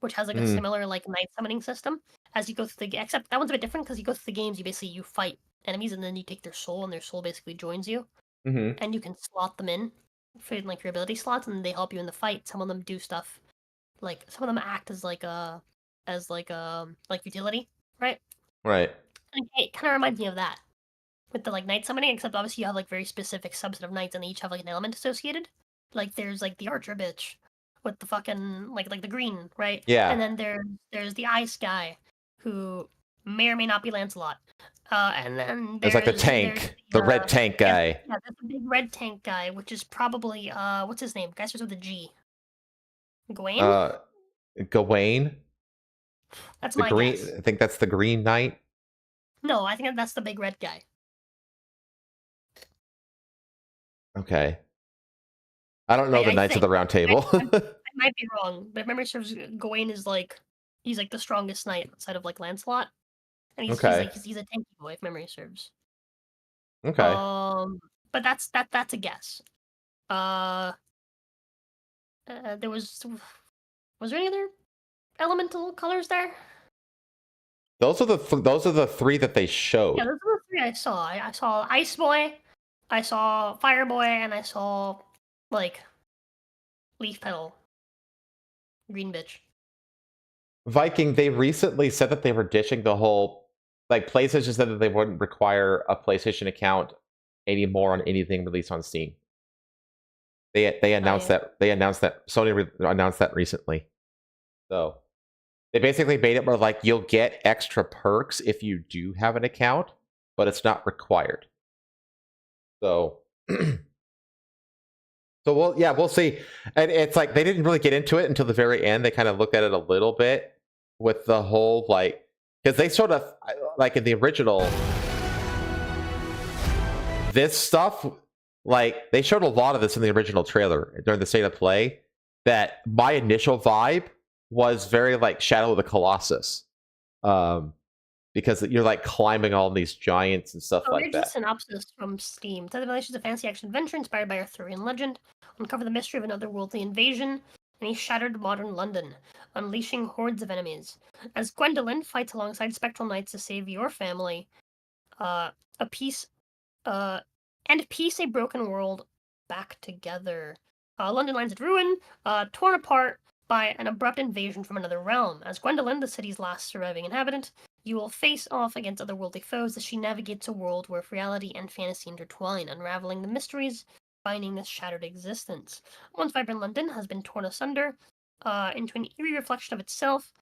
which has like a similar like night summoning system. As you go through except that one's a bit different because you go through the games, you fight enemies and then you take their soul and their soul basically joins you, and you can slot them in for like your ability slots and they help you in the fight. Some of them do stuff like some of them act as like utility, right? right. And it kind of reminds me of that. With the like night summoning, except obviously you have like very specific subset of knights and they each have like an element associated. Like there's like the archer bitch with the fucking like the green, right? Yeah. And then there's the ice guy who may or may not be Lancelot. And then there's like the tank, the red tank guy. Yeah, there's the big red tank guy, which is probably what's his name? Guy starts with a G. Gawain? Gawain? That's the my green guess. I think that's the Green Knight. No, I think that's the big red guy. Okay. I don't know the Knights of the Round Table. I might be wrong, but if memory serves, Gawain is like he's like the strongest knight outside of like Lancelot, and he's a tanky boy if memory serves. Okay. But that's a guess. There was there any other elemental colors there? Those are the three that they showed. Yeah, those are the three I saw. I saw Ice Boy, I saw Fire Boy, and I saw like Leaf Petal, Green Bitch. Viking, they recently said that they were ditching the whole like PlayStation said that they wouldn't require a PlayStation account anymore on anything released on Steam. They announced that Sony announced that recently. So they basically made it where like you'll get extra perks if you do have an account, but it's not required. So, we'll see. And it's like they didn't really get into it until the very end. They kind of looked at it a little bit with the whole because they sort of in the original, this stuff, they showed a lot of this in the original trailer during the state of play. That my initial vibe was very Shadow of the Colossus, because you're climbing all these giants and stuff like that. Here's a synopsis from Steam. Tides of Annihilation is a fantasy action adventure inspired by Arthurian legend. Uncover the mystery of an otherworldly invasion in a shattered modern London, unleashing hordes of enemies. As Gwendolyn fights alongside spectral knights to save your family, piece a broken world back together. London lies in ruin, torn apart by an abrupt invasion from another realm. As Gwendolyn, the city's last surviving inhabitant, you will face off against otherworldly foes as she navigates a world where reality and fantasy intertwine, unraveling the mysteries binding this shattered existence. Once vibrant London has been torn asunder into an eerie reflection of itself,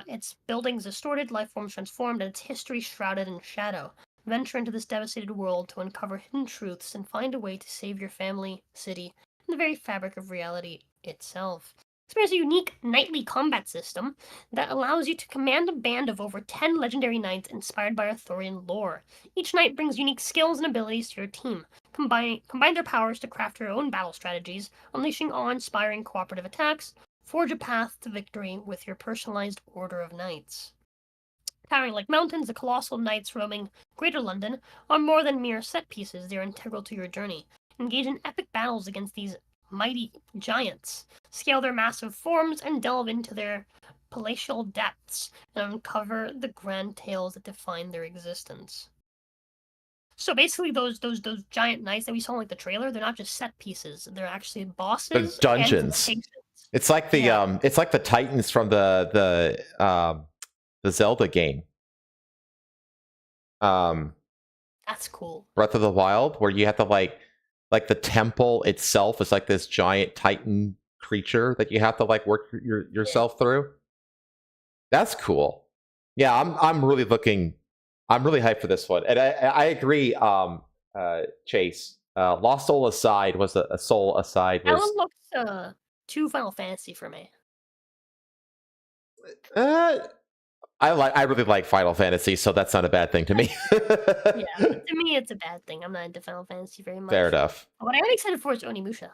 its buildings distorted, life forms transformed, and its history shrouded in shadow. Venture into this devastated world to uncover hidden truths and find a way to save your family, city, and the very fabric of reality itself. Experience a unique nightly combat system that allows you to command a band of over 10 legendary knights inspired by Arthurian lore. Each knight brings unique skills and abilities to your team. Combine their powers to craft your own battle strategies, unleashing awe-inspiring cooperative attacks. Forge a path to victory with your personalized order of knights. Towering like mountains, the colossal knights roaming Greater London are more than mere set pieces. They are integral to your journey. Engage in epic battles against these mighty giants, scale their massive forms, and delve into their palatial depths and uncover the grand tales that define their existence. So basically, those giant knights that we saw in the trailer, they're not just set pieces; they're actually bosses. They're dungeons. It's like the it's like the Titans from the Zelda game. That's cool. Breath of the Wild, where you have to like the temple itself is like this giant Titan creature that you have to work yourself through. That's cool. Yeah, I'm really hyped for this one, and I agree. Chase, Lost Soul Aside was a Soul Aside. That one looks too Final Fantasy for me. I really like Final Fantasy, so that's not a bad thing to me. Yeah, to me it's a bad thing. I'm not into Final Fantasy very much. Fair enough. What I am excited for is Onimusha.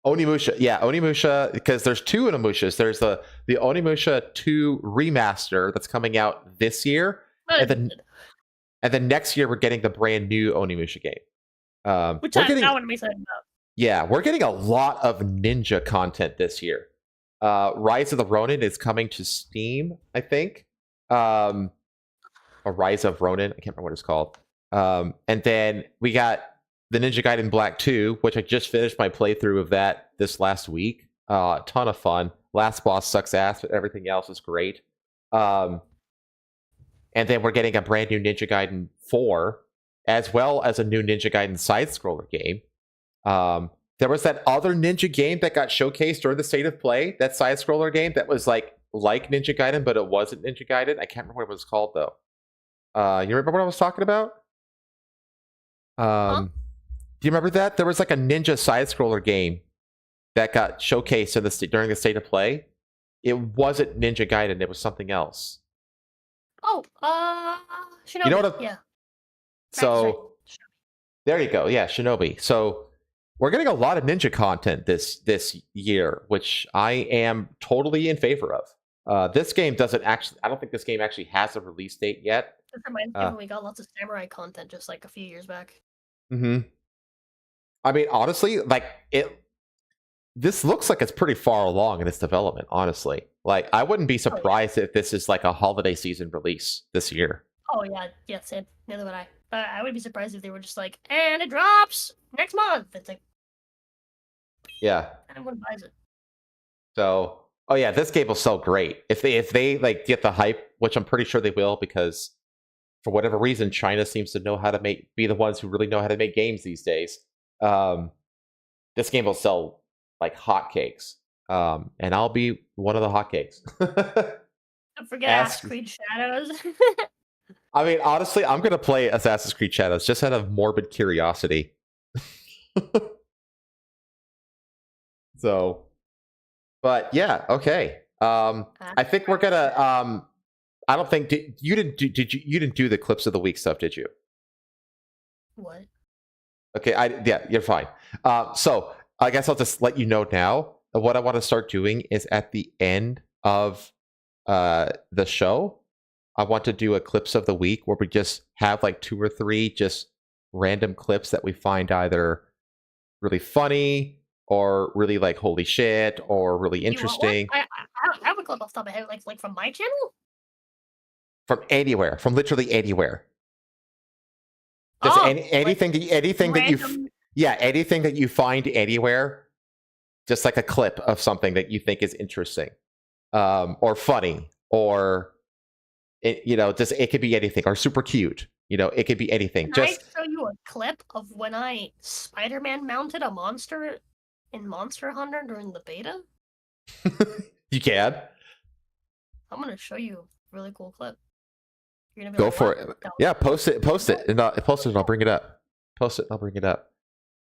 Onimusha, because there's two Onimushas. There's the Onimusha 2 remaster that's coming out this year, and then next year we're getting the brand new Onimusha game. Which that one I'm excited about. Yeah, we're getting a lot of ninja content this year. Rise of the Ronin is coming to Steam, I think. A Rise of Ronin, I can't remember what it's called. And then we got the Ninja Gaiden Black 2, which I just finished my playthrough of that this last week. Ton of fun. Last boss sucks ass, but everything else is great. And then we're getting a brand new Ninja Gaiden 4, as well as a new Ninja Gaiden side-scroller game. There was that other ninja game that got showcased during the State of Play, that side-scroller game that was like Ninja Gaiden, but it wasn't Ninja Gaiden. I can't remember what it was called, though. You remember what I was talking about? Do you remember that? There was like a ninja side-scroller game that got showcased during the State of Play. It wasn't Ninja Gaiden. It was something else. Oh, Shinobi. You know what? Yeah. So, there you go. Yeah, Shinobi. So, we're getting a lot of ninja content this year, which I am totally in favor of. This game doesn't actually... I don't think this game actually has a release date yet. This reminds me when we got lots of samurai content just like a few years back. Mm-hmm. I mean, honestly, this looks like it's pretty far along in its development, honestly. Like, I wouldn't be surprised if this is like a holiday season release this year. Oh, yeah, same. Neither would I. I would be surprised if they were just like, and it drops next month. It's like, yeah. Everyone buys it. So, oh yeah, this game will sell great. If they like get the hype, which I'm pretty sure they will, because for whatever reason, China seems to know how to be the ones who really know how to make games these days. This game will sell like hotcakes. And I'll be one of the hotcakes. Don't forget Ash Creed Shadows. I mean, honestly, I'm gonna play Assassin's Creed Shadows just out of morbid curiosity. So, but yeah, okay. I think we're gonna. I don't think you didn't do. You didn't do the clips of the week stuff, did you? What? Okay, yeah, you're fine. So I guess I'll just let you know now. What I want to start doing is at the end of the show, I want to do a clips of the week where we just have like 2 or 3 just random clips that we find either really funny or really like holy shit or really interesting. I have a clip off the top of my head, like from my channel. From anywhere, from literally anywhere. Just anything that you find anywhere, just like a clip of something that you think is interesting, or funny, or it could be anything, or super cute. It could be anything. Can I show you a clip of when I Spider-Man mounted a monster in Monster Hunter during the beta? You can. I'm gonna show you a really cool clip. You're gonna be Go like, for it. Yeah, post it, and I'll bring it up. Post it, and I'll bring it up.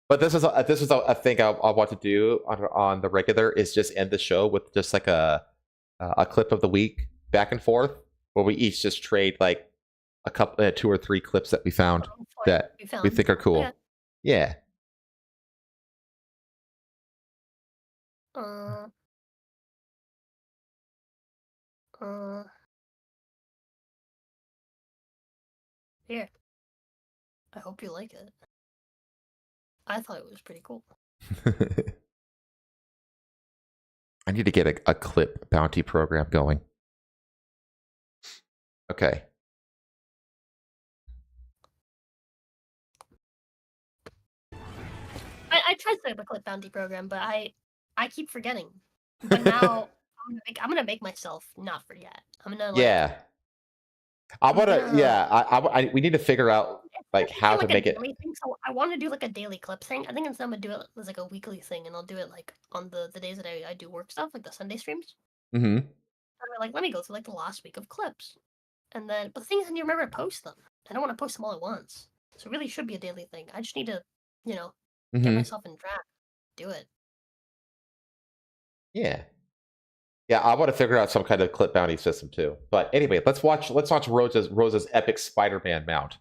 But this is a thing I want to do on the regular, is just end the show with just like a clip of the week back and forth, where we each just trade like a couple, 2 or 3 clips that we found that we think are cool. Yeah. Here. I hope you like it. I thought it was pretty cool. I need to get a clip bounty program going. Okay. I tried to set up a clip bounty program, but I keep forgetting. But now I'm gonna make myself not forget. I'm gonna we need to figure out like how to make it. So I want to do like a daily clip thing. I think instead I'm gonna do it as like a weekly thing, and I'll do it like on the days that I do work stuff, like the Sunday streams. Mm-hmm. Like, let me go through like the last week of clips, and then but the thing is, I need to remember to post them. I don't want to post them all at once, so it really should be a daily thing. I just need to, get myself in track, do it. Yeah. Yeah, I want to figure out some kind of clip bounty system too. But anyway, let's watch Rosa's epic Spider-Man mount.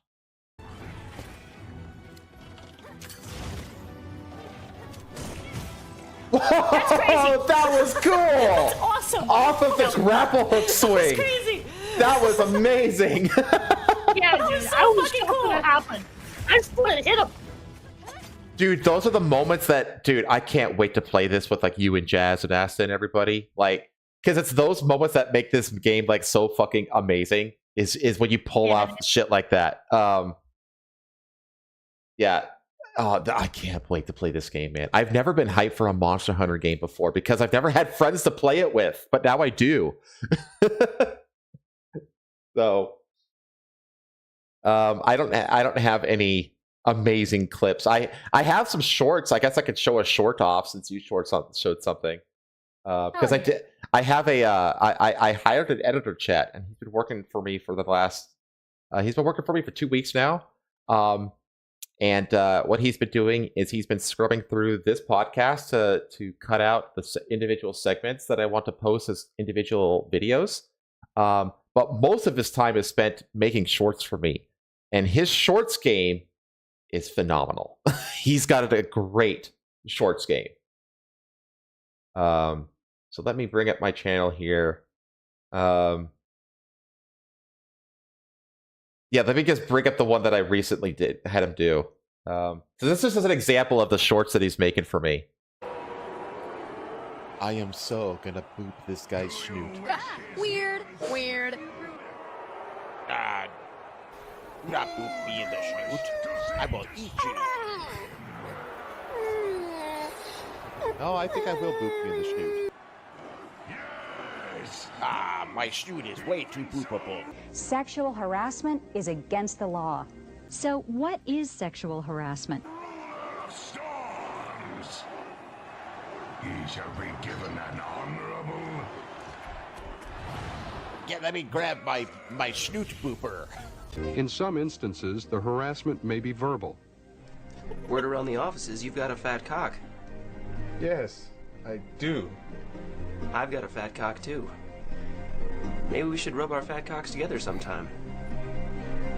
Whoa, that was cool! That's awesome! Off of the grapple hook swing! That's crazy! That was amazing! Yeah, dude, was so I was fucking cool. cool. That happened. I just wanted to hit him. Dude, those are the moments that, dude, I can't wait to play this with like you and Jazz and Asta and everybody. Like, because it's those moments that make this game like so fucking amazing. Is when you pull off shit like that. Yeah. Oh, I can't wait to play this game, man. I've never been hyped for a Monster Hunter game before because I've never had friends to play it with, but now I do. So, I don't have any amazing clips. I have some shorts. I guess I could show a short off since you showed something. Because I have I hired an editor, chat, and he's been working for me for the last. He's been working for me for 2 weeks now. And what he's been doing is he's been scrubbing through this podcast to cut out the individual segments that I want to post as individual videos. But most of his time is spent making shorts for me, and his shorts game is phenomenal. He's got a great shorts game. So let me bring up my channel here. Yeah, let me just bring up the one that I recently had him do. So this is just an example of the shorts that he's making for me. I am so gonna boop this guy's snoot. Weird. Do not boop me in the snoot. I will eat you. No, I think I will boop you in the snoot. My snoot is way too boopable. Sexual harassment is against the law. So what is sexual harassment? Storms. He shall be given an honorable Yeah, let me grab my snoot booper. In some instances, the harassment may be verbal. Word around the office is you've got a fat cock. Yes, I do. I've got a fat cock too. Maybe we should rub our fat cocks together sometime.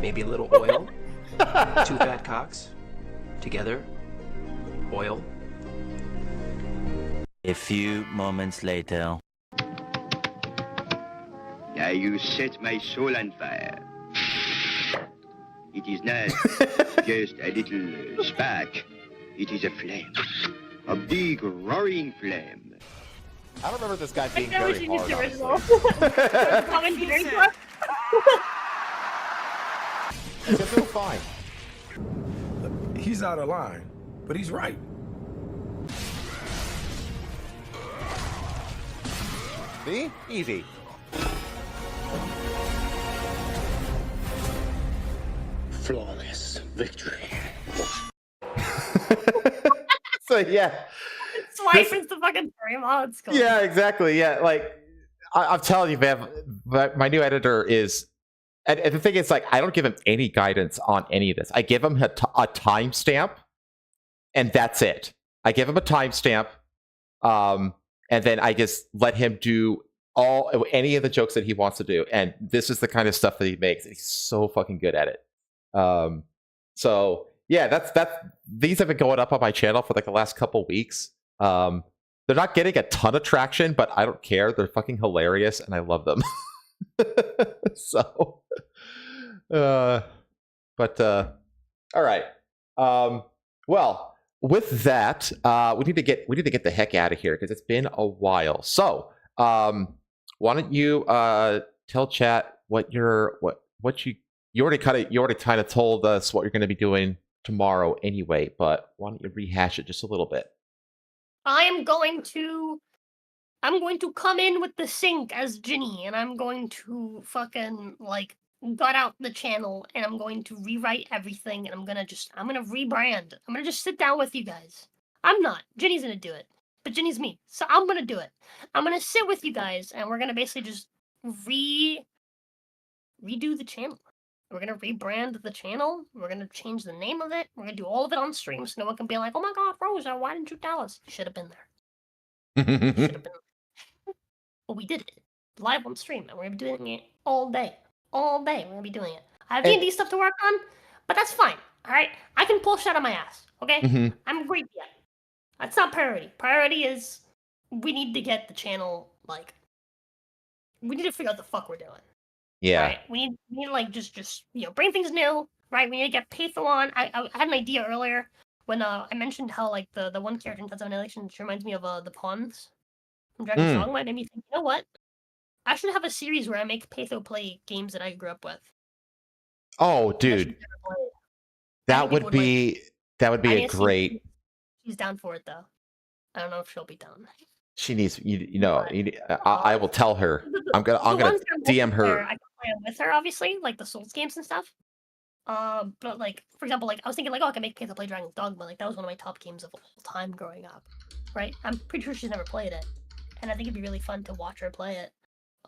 Maybe a little oil. 2 fat cocks. Together. Oil. A few moments later. Now you set my soul on fire. It is not just a little spark. It is a flame. A big roaring flame. I don't remember this guy being very hard. It's still fine. He's out of line, but he's right. See? Easy. Flawless victory. So yeah. That's why it's the fucking furry mod school. Yeah, exactly. Yeah, like I'm telling you, man, my new editor is, and the thing is, like, I don't give him any guidance on any of this. I give him a timestamp, and that's it. I give him a timestamp, and then I just let him do any of the jokes that he wants to do. And this is the kind of stuff that he makes. He's so fucking good at it. So yeah, that's these have been going up on my channel for like the last couple weeks. They're not getting a ton of traction, but I don't care. They're fucking hilarious, and I love them. So, all right. Well, with that, we need to get the heck out of here because it's been a while. So, why don't you tell chat what you already kind of told us what you're going to be doing tomorrow anyway, but why don't you rehash it just a little bit? I'm going to come in with the sink as Ginny, and I'm going to fucking like gut out the channel, and I'm going to rewrite everything, and I'm gonna rebrand. I'm gonna just sit down with you guys. I'm not. Ginny's gonna do it, but Ginny's me, so I'm gonna do it. I'm gonna sit with you guys, and we're gonna basically just redo the channel. We're gonna rebrand the channel. We're gonna change the name of it. We're gonna do all of it on stream, so no one can be like, "Oh my God, Rosa, why didn't you tell us?" You should have been there. Should have been there. But we did it live on stream, and we're gonna be doing it all day. All day, we're gonna be doing it. I have D&D stuff to work on, but that's fine. All right, I can pull shit out of my ass. Okay, I'm great yet. That's not priority. Priority is we need to get the channel we need to figure out the fuck we're doing. Yeah. Right? We need to like just bring things new, right? We need to get Patho on. I had an idea earlier when I mentioned how like the one character in Tides of Annihilation reminds me of the pawns from Dragon's Dogma. It made me think, you know what? I should have a series where I make Patho play games that I grew up with. Oh, dude. That would be a great. She's down for it though. I don't know if she'll be down. She needs I will tell her. I'm gonna DM her. I can play with her, obviously, like the Souls games and stuff. But like for example, like I was thinking like, I can make Patho play Dragon's Dogma. Like that was one of my top games of all time growing up. Right? I'm pretty sure she's never played it. And I think it'd be really fun to watch her play it.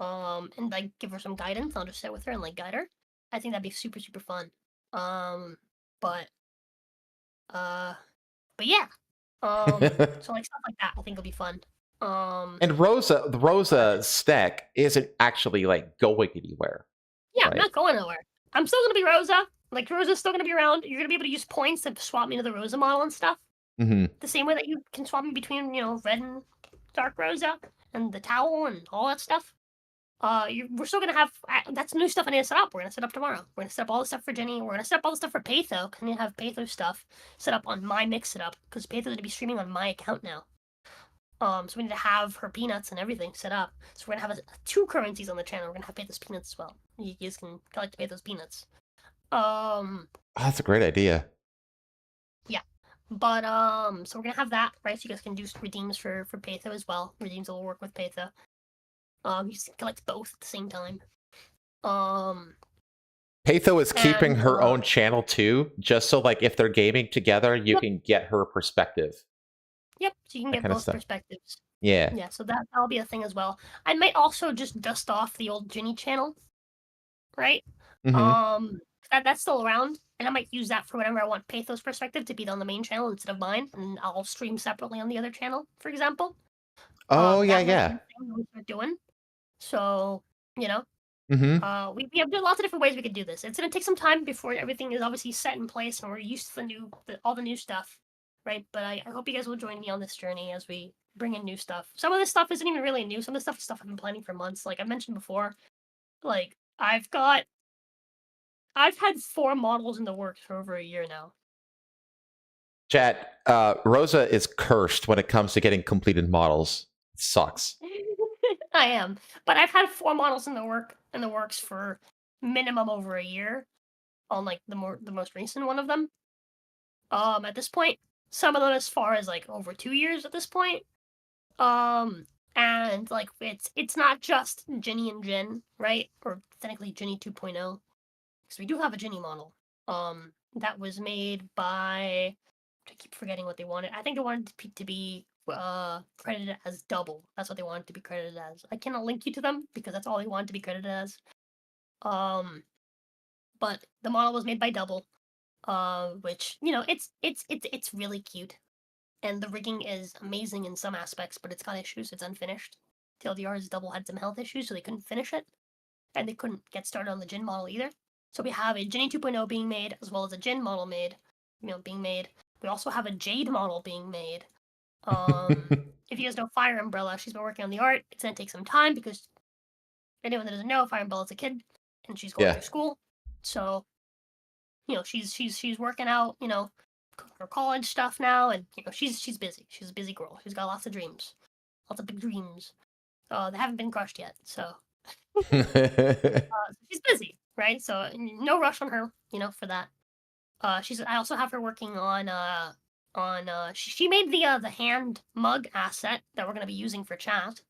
And like give her some guidance. I'll just sit with her and like guide her. I think that'd be super, super fun. But yeah. So like stuff like that I think will be fun. And the Rosa stack isn't actually like going anywhere. Yeah, right? I'm not going nowhere. I'm still gonna be Rosa. Like Rosa's still gonna be around. You're gonna be able to use points to swap me to the Rosa model and stuff. The same way that you can swap me between red and dark Rosa and the towel and all that stuff. We're still gonna have that's new stuff I need to set up. We're gonna set up tomorrow. We're gonna set up all the stuff for Jenny. We're gonna set up all the stuff for Patho. I need to have Patho stuff set up on my mix setup because Patho's gonna be streaming on my account now. So we need to have her peanuts and everything set up. So we're gonna have 2 currencies on the channel. We're gonna have Patho's peanuts as well. You guys can collect Patho's peanuts. That's a great idea. Yeah, but so we're gonna have that, right? So you guys can do redeems for Patho as well. Redeems will work with Patho. You can collect both at the same time. Patho is keeping her own channel too, just so like if they're gaming together, you can get her perspective. Yep, so you can get both perspectives. Yeah. Yeah, so that'll be a thing as well. I might also just dust off the old Ginny channel, right? That's still around, and I might use that for whenever I want Pathos Perspective to be on the main channel instead of mine, and I'll stream separately on the other channel, for example. Oh That might be a yeah. thing we start doing. So, you know, Mm-hmm. we have lots of different ways we could do this. It's gonna take some time before everything is obviously set in place and we're used to all the new stuff, right? But I hope you guys will join me on this journey as we bring in new stuff. Some of this stuff isn't even really new. Some of the stuff is stuff I've been planning for months. Like I mentioned before, like I've had 4 models in the works for over a year now. Chat, Rosa is cursed when it comes to getting completed models. It sucks. I am, but I've had 4 models in the works for minimum over a year. On like the most recent one of them. At this point, some of them as far as like over 2 years at this point. And like it's not just Ginny and Jin, right? Or technically Ginny 2.0, because we do have a Ginny model. That was made by. I keep forgetting what they wanted. I think they wanted to be credited as double. That's what they wanted to be credited as. I cannot link you to them because that's all they wanted to be credited as. But the model was made by Double, which it's really cute, and the rigging is amazing in some aspects, but it's got issues. It's unfinished. TLDR's Double had some health issues, so they couldn't finish it, and they couldn't get started on the Jin model either. So we have a Ginny 2.0 being made, as well as a Jin model being made. We also have a Jade model being made. If you guys know Fire Umbrella, she's been working on the art. It's gonna take some time because anyone that doesn't know, Fire Umbrella's a kid, and she's going through school. So, she's working out, her college stuff now, and she's busy. She's a busy girl. She's got lots of dreams, lots of big dreams. They haven't been crushed yet, so she's busy, right? So no rush on her, for that. I also have her working on she made the hand mug asset that we're gonna be using for chat,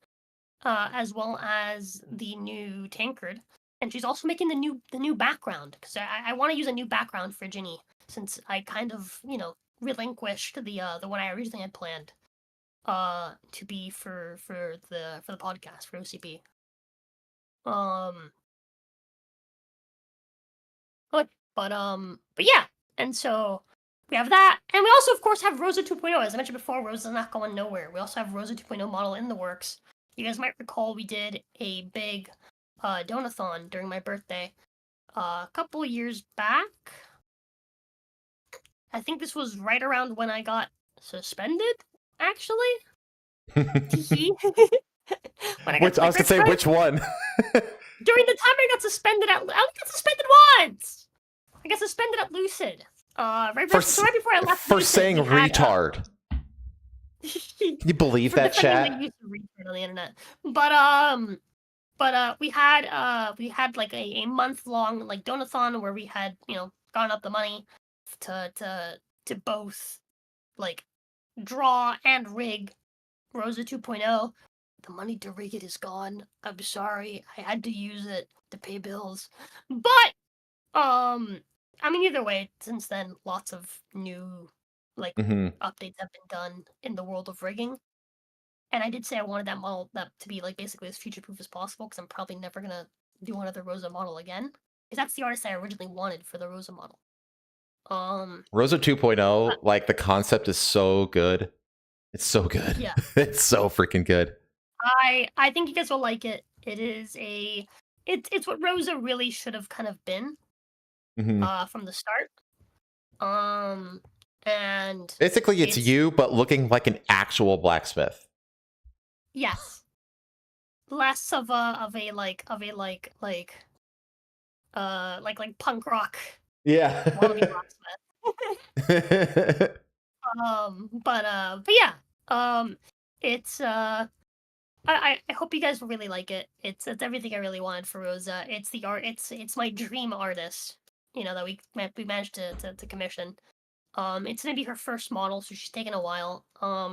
as well as the new tankard. And she's also making the new background, because I want to use a new background for Ginny, since I kind of relinquished the one I originally had planned to be for the podcast for OCP. But yeah, and so we have that, and we also of course have Rosa 2.0. As I mentioned before, Rosa's not going nowhere. We also have Rosa 2.0 model in the works. You guys might recall we did a big donathon during my birthday a couple years back. I think this was right around when I got suspended, actually. I was gonna say, which one? During the time I got suspended I only got suspended once. I got suspended at Lucid. Right before I left for Lucid, saying retard. Can you believe that, chat? Retard on the internet. But we had like a month-long like donathon where we had gotten up the money to both like draw and rig Rosa 2.0. The money to rig it is gone. I'm sorry, I had to use it to pay bills. But either way, since then lots of new updates have been done in the world of rigging. And I did say I wanted that model to be like basically as future-proof as possible, because I'm probably never gonna do another Rosa model again. Because that's the artist I originally wanted for the Rosa model. Rosa 2.0, like the concept is so good. It's so good. Yeah. It's so freaking good. I think you guys will like it. It is it's what Rosa really should have kind of been from the start. And basically it's you but looking like an actual blacksmith. Yes. Less of a punk rock. Yeah. But yeah. It's I hope you guys will really like it. It's everything I really wanted for Rosa. It's the art. It's my dream artist. That we managed to commission. It's gonna be her first model, so she's taken a while.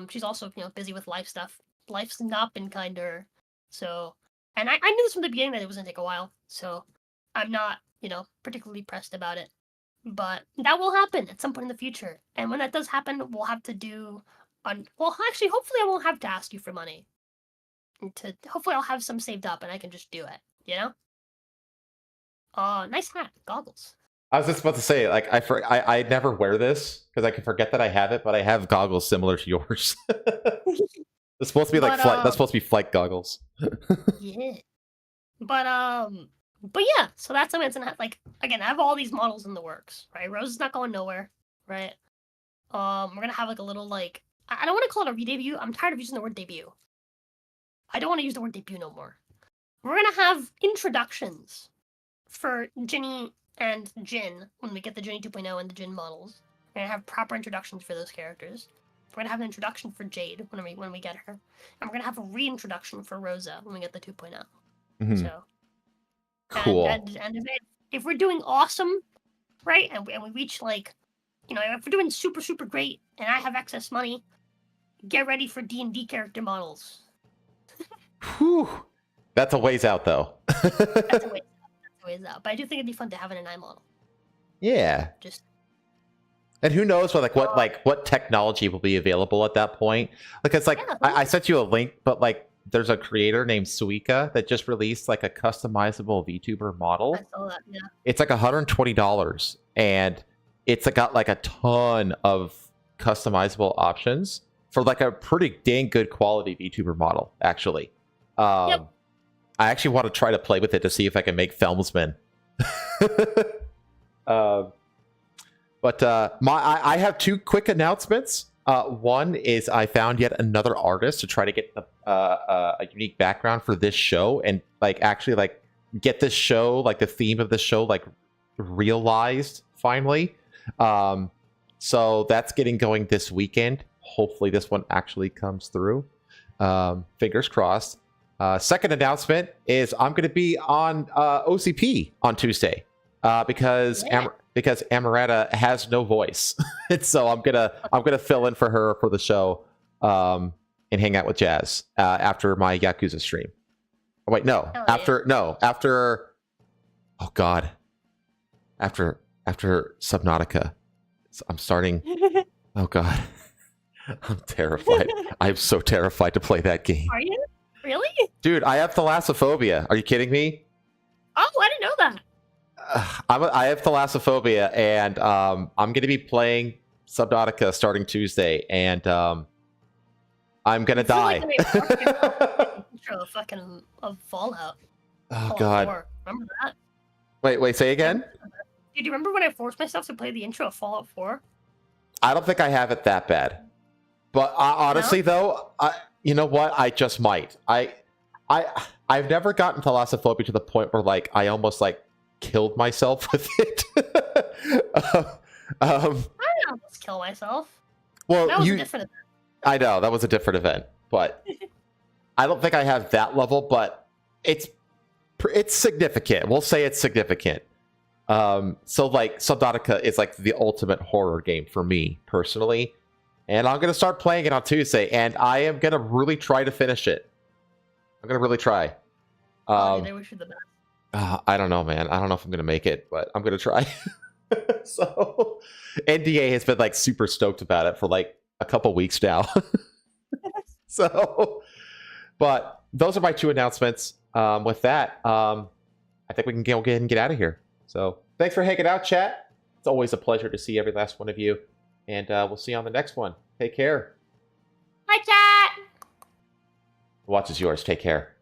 She's also busy with life stuff. Life's not been kind to her, so. And I knew this from the beginning that it was gonna take a while, so I'm not particularly pressed about it. But that will happen at some point in the future, and when that does happen, we'll have to do Well, actually, hopefully I won't have to ask you for money. Hopefully I'll have some saved up and I can just do it. You know? Nice hat, goggles. I was just about to say, like, I never wear this because I can forget that I have it, but I have goggles similar to yours. It's supposed to be like flight. That's supposed to be flight goggles. Yeah. But yeah. So that's something that's like again. I have all these models in the works, right? Rose is not going nowhere, right? We're gonna have like a little like I don't want to call it a re-debut. I'm tired of using the word debut. I don't want to use the word debut no more. We're gonna have introductions for Ginny and Jin when we get the Ginny 2.0 and the Jin models. We're gonna have proper introductions for those characters. We're gonna have an introduction for Jade when we get her, and we're gonna have a reintroduction for Rosa when we get the 2.0. Mm-hmm. So cool. And if we're doing awesome, right, and we reach like, you know, if we're doing super great, and I have excess money, get ready for D&D character models. Whew. That's a ways out, though. That's a ways out. But I do think it'd be fun to have an NI model. Yeah. Just. And who knows what technology will be available at that point? Because I sent you a link, but like there's a creator named Suika that just released like a customizable VTuber model. I saw that, yeah. It's like $120, and it's got like a ton of customizable options for like a pretty dang good quality VTuber model, actually. Yep. I actually want to try to play with it to see if I can make Filmsman. But I have two quick announcements. One is I found yet another artist to try to get a unique background for this show and actually get this show, like the theme of the show, realized finally. So that's getting going this weekend. Hopefully this one actually comes through. Fingers crossed. Second announcement is I'm going to be on OCP on Tuesday because Amaretta has no voice, and so I'm gonna fill in for her for the show and hang out with Jazz after my Yakuza stream. Oh wait, no, after oh god, after Subnautica, I'm starting. Oh god, I'm terrified. I'm so terrified to play that game. Are you really, dude? I have thalassophobia. Are you kidding me? Oh, I didn't know that. I have thalassophobia, and I'm going to be playing Subnautica starting Tuesday, and I'm going to die. Intro of Fallout. Oh god! 4. Remember that? Wait, say again? Do you remember when I forced myself to play the intro of Fallout 4? I don't think I have it that bad, but honestly, though, you know what? I just might. I've never gotten thalassophobia to the point where I almost killed myself with it. I didn't almost kill myself. Well, that was a different event. I know that was a different event, but I don't think I have that level. But it's significant. We'll say it's significant. So Subnautica is the ultimate horror game for me personally, and I'm gonna start playing it on Tuesday, and I am gonna really try to finish it. I'm gonna really try. They wish you the best. I don't know, man. I don't know if I'm going to make it, but I'm going to try. So, NDA has been super stoked about it for a couple weeks now. So, but those are my two announcements. With that, I think we can go ahead and get out of here. So, thanks for hanging out, chat. It's always a pleasure to see every last one of you. And we'll see you on the next one. Take care. Hi, chat. The watch is yours. Take care.